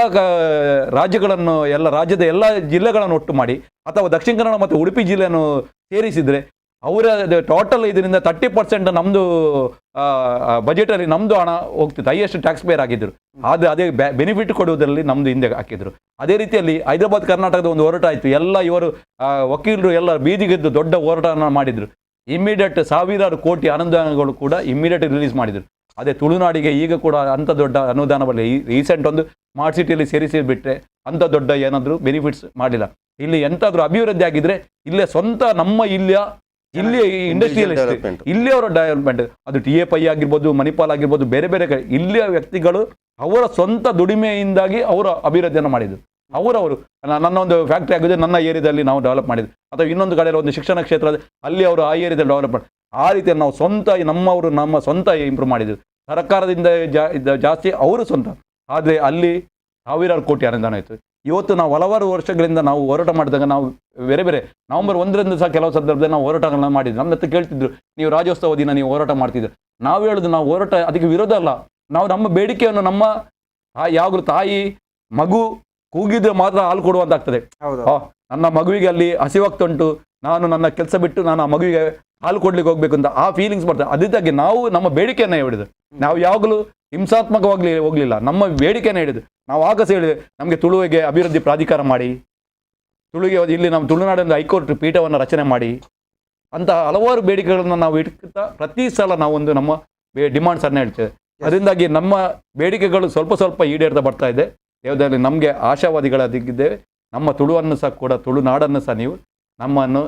ರಾಜ್ಯಗಳನ್ನು, ರಾಜ್ಯದ ಎಲ್ಲ ಜಿಲ್ಲೆಗಳನ್ನು ಒಟ್ಟು ಮಾಡಿ ಅಥವಾ ದಕ್ಷಿಣ ಕನ್ನಡ ಮತ್ತು ಉಡುಪಿ ಜಿಲ್ಲೆಯನ್ನು ಸೇರಿಸಿದರೆ ಅವರ ಟೋಟಲ್ ಇದರಿಂದ 30% ನಮ್ಮದು ಬಜೆಟಲ್ಲಿ ನಮ್ಮದು ಹಣ ಹೋಗ್ತಿತ್ತು. ಹೈಯೆಸ್ಟ್ ಟ್ಯಾಕ್ಸ್ ಪೇಯರ್ ಆಗಿದ್ದರು. ಅದೇ ಬೆನಿಫಿಟ್ ಕೊಡುವುದರಲ್ಲಿ ನಮ್ಮದು ಹಿಂದೆ ಹಾಕಿದ್ರು. ಅದೇ ರೀತಿಯಲ್ಲಿ ಹೈದರಾಬಾದ್ ಕರ್ನಾಟಕದ ಒಂದು ಹೋರಾಟ ಆಯಿತು. ಎಲ್ಲ ಇವರು ವಕೀಲರು ಎಲ್ಲ ಬೀದಿಗೆದ್ದು ದೊಡ್ಡ ಹೋರಾಟವನ್ನು ಮಾಡಿದರು. ಇಮ್ಮಿಡಿಯೇಟ್ ಸಾವಿರಾರು ಕೋಟಿ ಅನುದಾನಗಳು ಕೂಡ ಇಮ್ಮಿಡಿಯೇಟ್ ರಿಲೀಸ್ ಮಾಡಿದರು. ಅದೇ ತುಳುನಾಡಿಗೆ ಈಗ ಕೂಡ ಅಂಥ ದೊಡ್ಡ ಅನುದಾನ ಬರಲಿ. ರೀಸೆಂಟ್ ಒಂದು ಸ್ಮಾರ್ಟ್ ಸಿಟಿಯಲ್ಲಿ ಸೇರಿಸಿ ಬಿಟ್ಟರೆ ಅಂಥ ದೊಡ್ಡ ಏನಾದರೂ ಬೆನಿಫಿಟ್ಸ್ ಮಾಡಲಿಲ್ಲ. ಇಲ್ಲಿ ಎಂತಾದರೂ ಅಭಿವೃದ್ಧಿ ಆಗಿದ್ರೆ ಇಲ್ಲೇ ಸ್ವಂತ ನಮ್ಮ ಇಲ್ಲಿ ಇಂಡಸ್ಟ್ರಿಯಲಿಸ್ಟ್ ಇಲ್ಲಿ ಅವರ ಡೆವಲಪ್ಮೆಂಟ್, ಅದು TAPI ಆಗಿರ್ಬೋದು, ಮಣಿಪಾಲ್ ಆಗಿರ್ಬೋದು, ಬೇರೆ ಬೇರೆ ಕಡೆ ಇಲ್ಲಿಯ ವ್ಯಕ್ತಿಗಳು ಅವರ ಸ್ವಂತ ದುಡಿಮೆಯಿಂದಾಗಿ ಅವರ ಅಭಿವೃದ್ಧಿಯನ್ನು ಮಾಡಿದರು. ಅವರವರು ನನ್ನ ಒಂದು ಫ್ಯಾಕ್ಟ್ರಿ ಆಗಿದೆ, ನನ್ನ ಏರಿಯಾದಲ್ಲಿ ನಾವು ಡೆವಲಪ್ ಮಾಡಿದ್ವಿ. ಅಥವಾ ಇನ್ನೊಂದು ಕಡೆಯಲ್ಲಿ ಒಂದು ಶಿಕ್ಷಣ ಕ್ಷೇತ್ರ ಅಲ್ಲಿ ಅವರು ಆ ಏರಿಯಾದಲ್ಲಿ ಡೆವಲಪ್ ಮಾಡಿ, ಆ ರೀತಿಯಲ್ಲಿ ನಾವು ಸ್ವಂತ ನಮ್ಮ ಸ್ವಂತ ಇಂಪ್ರೂವ್ ಮಾಡಿದ್ರು. ಸರ್ಕಾರದಿಂದ ಜಾಸ್ತಿ ಅವರು ಸ್ವಂತ. ಆದರೆ ಅಲ್ಲಿ ಸಾವಿರಾರು ಕೋಟಿ ಅನುದಾನ ಆಯಿತು. ಇವತ್ತು ನಾವು ಹಲವಾರು ವರ್ಷಗಳಿಂದ ನಾವು ಹೋರಾಟ ಮಾಡಿದಾಗ ನಾವು ಬೇರೆ ಬೇರೆ ನವೆಂಬರ್ 1ರಂದು ಸಹ ಕೆಲವು ಸಂದರ್ಭದಲ್ಲಿ ನಾವು ಹೋರಾಟಗಳನ್ನ ಮಾಡಿದ್ವಿ. ನಮ್ಮ ಹತ್ರ ಕೇಳ್ತಿದ್ರು, ನೀವು ರಾಜ್ಯೋತ್ಸವ ದಿನ ನೀವು ಹೋರಾಟ ಮಾಡ್ತಿದ್ರು. ನಾವು ಹೇಳೋದು ನಾವು ಹೋರಾಟ ಅದಕ್ಕೆ ವಿರೋಧ ಅಲ್ಲ. ನಾವು ನಮ್ಮ ಬೇಡಿಕೆಯನ್ನು ನಮ್ಮ ಯಾವಾಗಲೂ ತಾಯಿ ಮಗು ಕೂಗಿದ್ರೆ ಮಾತ್ರ ಹಾಲು ಕೊಡುವಂತಾಗ್ತದೆ. ನನ್ನ ಮಗುವಿಗೆ ಅಲ್ಲಿ ಹಸಿವಾಗ್ತುಂಟು, ನಾನು ನನ್ನ ಕೆಲಸ ಬಿಟ್ಟು ನಾನು ಆ ಮಗುವಿಗೆ ಹಾಲು ಕೊಡ್ಲಿಕ್ಕೆ ಹೋಗ್ಬೇಕು ಅಂತ ಆ ಫೀಲಿಂಗ್ಸ್ ಬರ್ತದೆ. ಅದಕ್ಕಾಗಿ ನಾವು ನಮ್ಮ ಬೇಡಿಕೆಯನ್ನು ಹೇಳಿದ್ದು. ನಾವು ಯಾವಾಗಲೂ ಹಿಂಸಾತ್ಮಕವಾಗಲಿ ಹೋಗಲಿಲ್ಲ, ನಮ್ಮ ಬೇಡಿಕೆಯನ್ನು ಹೇಳಿದ್ದು. ನಾವು ಆಗ ಹೇಳಿದೆ, ನಮಗೆ ತುಳುವಿಗೆ ಅಭಿವೃದ್ಧಿ ಪ್ರಾಧಿಕಾರ ಮಾಡಿ, ತುಳುವಿಗೆ ಇಲ್ಲಿ ನಮ್ಮ ತುಳುನಾಡಿನ ಹೈಕೋರ್ಟ್ ಪೀಠವನ್ನು ರಚನೆ ಮಾಡಿ ಅಂತ ಹಲವಾರು ಬೇಡಿಕೆಗಳನ್ನು ನಾವು ಇಟ್ತಾ ಪ್ರತಿ ಸಲ ನಾವೊಂದು ನಮ್ಮ ಡಿಮಾಂಡ್ಸನ್ನು ಹೇಳ್ತೇವೆ. ಅದರಿಂದಾಗಿ ನಮ್ಮ ಬೇಡಿಕೆಗಳು ಸ್ವಲ್ಪ ಸ್ವಲ್ಪ ಈಡೇರ್ತಾ ಬರ್ತಾ ಇದೆ. ಯಾವುದಾದ್ರೂ ನಮಗೆ ಆಶಾವಾದಿಗಳಾಗಿದ್ದೇವೆ. ನಮ್ಮ ತುಳುವನ್ನು ಸಹ ಕೂಡ, ತುಳುನಾಡನ್ನು ಸಹ ನೀವು ನಮ್ಮನ್ನು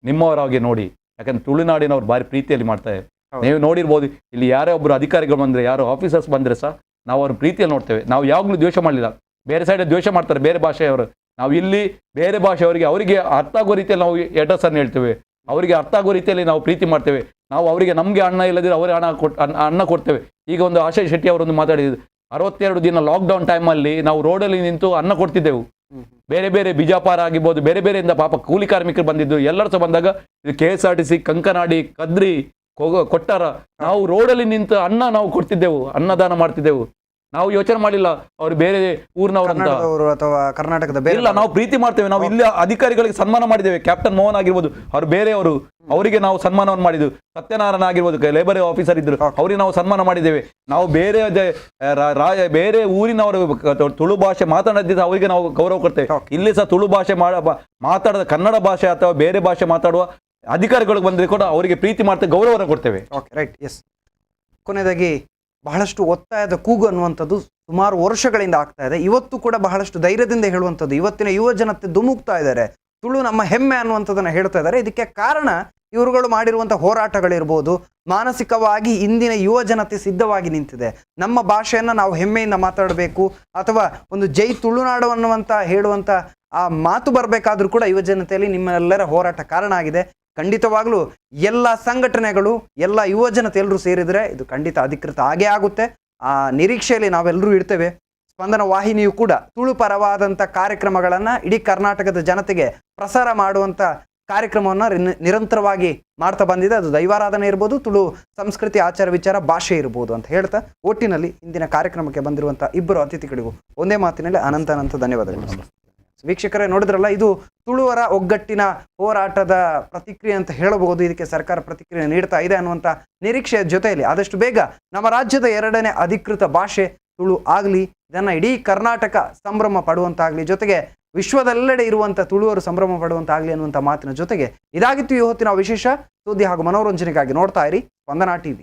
ನಿಮ್ಮವರಾಗಿ ನೋಡಿ. ಯಾಕಂದ್ರೆ ತುಳುನಾಡಿನವ್ರು ಭಾರಿ ಪ್ರೀತಿಯಲ್ಲಿ ಮಾಡ್ತಾರೆ. ನೀವು ನೋಡಿರ್ಬೋದು, ಇಲ್ಲಿ ಯಾರೇ ಒಬ್ಬರು ಅಧಿಕಾರಿಗಳು ಬಂದರೆ, ಯಾರೋ ಆಫೀಸರ್ಸ್ ಬಂದರೆ ಸಹ ನಾವು ಅವ್ರ ಪ್ರೀತಿಯಲ್ಲಿ ನೋಡ್ತೇವೆ. ನಾವು ಯಾವಾಗಲೂ ದ್ವೇಷ ಮಾಡಲಿಲ್ಲ. ಬೇರೆ ಸೈಡ್ ದ್ವೇಷ ಮಾಡ್ತಾರೆ ಬೇರೆ ಭಾಷೆಯವರು. ನಾವು ಇಲ್ಲಿ ಬೇರೆ ಭಾಷೆಯವರಿಗೆ ಅವರಿಗೆ ಅರ್ಥ ಆಗೋ ರೀತಿಯಲ್ಲಿ ನಾವು ಅಡ್ರೆಸ್ಸನ್ನು ಹೇಳ್ತೇವೆ. ಅವರಿಗೆ ಅರ್ಥ ಆಗೋ ರೀತಿಯಲ್ಲಿ ನಾವು ಪ್ರೀತಿ ಮಾಡ್ತೇವೆ. ನಾವು ಅವರಿಗೆ ನಮಗೆ ಅನ್ನ ಇಲ್ಲದಿದ್ರೆ ಅವರೇ ಅನ್ನ ಕೊಡ್ತೇವೆ. ಈಗ ಒಂದು ಆಶಯ್ ಶೆಟ್ಟಿ ಅವರೊಂದು ಮಾತಾಡಿದ್ರು, 62 ದಿನ ಲಾಕ್ಡೌನ್ ಟೈಮಲ್ಲಿ ನಾವು ರೋಡಲ್ಲಿ ನಿಂತು ಅನ್ನ ಕೊಡ್ತಿದ್ದೆವು. ಬೇರೆ ಬೇರೆ ಬಿಜಾಪಾರ ಆಗಿರ್ಬೋದು, ಬೇರೆ ಬೇರೆಯಿಂದ ಪಾಪ ಕೂಲಿ ಕಾರ್ಮಿಕರು ಬಂದಿದ್ದು. ಎಲ್ಲರೂ ಸಹ ಬಂದಾಗ ಇದು KSRTC, ಕಂಕನಾಡಿ, ಕದ್ರಿ, ಕೊಟ್ಟಾರ, ನಾವು ರೋಡಲ್ಲಿ ನಿಂತು ಅನ್ನ ನಾವು ಕೊಡ್ತಿದ್ದೆವು, ಅನ್ನದಾನ ಮಾಡ್ತಿದ್ದೆವು. ನಾವು ಯೋಚನೆ ಮಾಡಿಲ್ಲ ಅವ್ರು ಬೇರೆ ಊರಿನವರಂತ ಅಥವಾ ಕರ್ನಾಟಕದ ಇಲ್ಲ. ನಾವು ಪ್ರೀತಿ ಮಾಡ್ತೇವೆ. ನಾವು ಇಲ್ಲಿ ಅಧಿಕಾರಿಗಳಿಗೆ ಸನ್ಮಾನ ಮಾಡಿದ್ದೇವೆ. ಕ್ಯಾಪ್ಟನ್ ಮೋಹನ್ ಆಗಿರ್ಬೋದು, ಅವ್ರು ಬೇರೆಯವರು, ಅವರಿಗೆ ನಾವು ಸನ್ಮಾನವನ್ನು ಮಾಡಿದ್ವು. ಸತ್ಯನಾರಾಯಣ ಆಗಿರ್ಬೋದು, ಲೇಬರ್ ಆಫೀಸರ್ ಇದ್ರು, ಅವರಿಗೆ ನಾವು ಸನ್ಮಾನ ಮಾಡಿದ್ದೇವೆ. ನಾವು ಬೇರೆ ಊರಿನವರು ತುಳು ಭಾಷೆ ಮಾತನಾಡಿದ್ರೆ ಅವರಿಗೆ ನಾವು ಗೌರವ ಕೊಡ್ತೇವೆ. ಇಲ್ಲಿ ಸಹ ತುಳು ಭಾಷೆ ಮಾತಾಡದ ಕನ್ನಡ ಭಾಷೆ ಅಥವಾ ಬೇರೆ ಭಾಷೆ ಮಾತಾಡುವ ಅಧಿಕಾರಿಗಳಿಗೆ ಬಂದರೆ ಕೂಡ ಅವರಿಗೆ ಪ್ರೀತಿ ಮಾಡ್ತೇವೆ, ಗೌರವವನ್ನು ಕೊಡ್ತೇವೆ. Okay, right, yes. ಕೊನೆಯದಾಗಿ ಬಹಳಷ್ಟು ಒತ್ತಾಯದ ಕೂಗು ಅನ್ನುವಂಥದ್ದು ಸುಮಾರು ವರ್ಷಗಳಿಂದ ಆಗ್ತಾ ಇದೆ. ಇವತ್ತು ಕೂಡ ಬಹಳಷ್ಟು ಧೈರ್ಯದಿಂದ ಹೇಳುವಂಥದ್ದು, ಇವತ್ತಿನ ಯುವ ಜನತೆ ಧುಮುಕ್ತಾ ಇದ್ದಾರೆ, ತುಳು ನಮ್ಮ ಹೆಮ್ಮೆ ಅನ್ನುವಂಥದ್ದನ್ನು ಹೇಳ್ತಾ ಇದ್ದಾರೆ. ಇದಕ್ಕೆ ಕಾರಣ ಇವರುಗಳು ಮಾಡಿರುವಂಥ ಹೋರಾಟಗಳಿರ್ಬೋದು, ಮಾನಸಿಕವಾಗಿ ಇಂದಿನ ಯುವ ಜನತೆ ಸಿದ್ಧವಾಗಿ ನಿಂತಿದೆ. ನಮ್ಮ ಭಾಷೆಯನ್ನು ನಾವು ಹೆಮ್ಮೆಯಿಂದ ಮಾತಾಡಬೇಕು ಅಥವಾ ಒಂದು ಜೈ ತುಳುನಾಡು ಅನ್ನುವಂಥ ಹೇಳುವಂಥ ಆ ಮಾತು ಬರಬೇಕಾದ್ರೂ ಕೂಡ ಯುವ ಜನತೆಯಲ್ಲಿ ನಿಮ್ಮೆಲ್ಲರ ಹೋರಾಟ ಕಾರಣ ಆಗಿದೆ. ಖಂಡಿತವಾಗ್ಲೂ ಎಲ್ಲ ಸಂಘಟನೆಗಳು, ಎಲ್ಲ ಯುವ ಜನತೆ ಎಲ್ಲರೂ ಸೇರಿದರೆ ಇದು ಖಂಡಿತ ಅಧಿಕೃತ ಆಗೇ ಆಗುತ್ತೆ. ಆ ನಿರೀಕ್ಷೆಯಲ್ಲಿ ನಾವೆಲ್ಲರೂ ಇರ್ತೇವೆ. ಸ್ಪಂದನ ವಾಹಿನಿಯು ಕೂಡ ತುಳು ಪರವಾದಂಥ ಕಾರ್ಯಕ್ರಮಗಳನ್ನು ಇಡೀ ಕರ್ನಾಟಕದ ಜನತೆಗೆ ಪ್ರಸಾರ ಮಾಡುವಂಥ ಕಾರ್ಯಕ್ರಮವನ್ನು ನಿರಂತರವಾಗಿ ಮಾಡ್ತಾ ಬಂದಿದೆ. ಅದು ದೈವಾರಾಧನೆ ಇರ್ಬೋದು, ತುಳು ಸಂಸ್ಕೃತಿ, ಆಚಾರ ವಿಚಾರ, ಭಾಷೆ ಇರ್ಬೋದು ಅಂತ ಹೇಳ್ತಾ ಒಟ್ಟಿನಲ್ಲಿ ಇಂದಿನ ಕಾರ್ಯಕ್ರಮಕ್ಕೆ ಬಂದಿರುವಂಥ ಇಬ್ಬರು ಅತಿಥಿಗಳಿಗೂ ಒಂದೇ ಮಾತಿನಲ್ಲಿ ಅನಂತ ಧನ್ಯವಾದಗಳು. ವೀಕ್ಷಕರೇ, ನೋಡಿದ್ರಲ್ಲ, ಇದು ತುಳುವರ ಒಗ್ಗಟ್ಟಿನ ಹೋರಾಟದ ಪ್ರತಿಕ್ರಿಯೆ ಅಂತ ಹೇಳಬಹುದು. ಇದಕ್ಕೆ ಸರ್ಕಾರ ಪ್ರತಿಕ್ರಿಯೆ ನೀಡ್ತಾ ಇದೆ ಅನ್ನುವಂಥ ನಿರೀಕ್ಷೆಯ ಜೊತೆಯಲ್ಲಿ ಆದಷ್ಟು ಬೇಗ ನಮ್ಮ ರಾಜ್ಯದ 2ನೇ ಅಧಿಕೃತ ಭಾಷೆ ತುಳು ಆಗಲಿ, ಇದನ್ನು ಇಡೀ ಕರ್ನಾಟಕ ಸಂಭ್ರಮ ಪಡುವಂತಾಗಲಿ, ಜೊತೆಗೆ ವಿಶ್ವದೆಲ್ಲೆಡೆ ಇರುವಂಥ ತುಳುವರು ಸಂಭ್ರಮ ಪಡುವಂತಾಗಲಿ ಅನ್ನುವಂಥ ಮಾತಿನ ಜೊತೆಗೆ ಇದಾಗಿತ್ತು ಈ ಹೊತ್ತಿನ ವಿಶೇಷ ಸುದ್ದಿ ಹಾಗೂ ಮನೋರಂಜನೆಗಾಗಿ ನೋಡ್ತಾ ಇರಿ ಸ್ಪಂದನ ಟಿವಿ.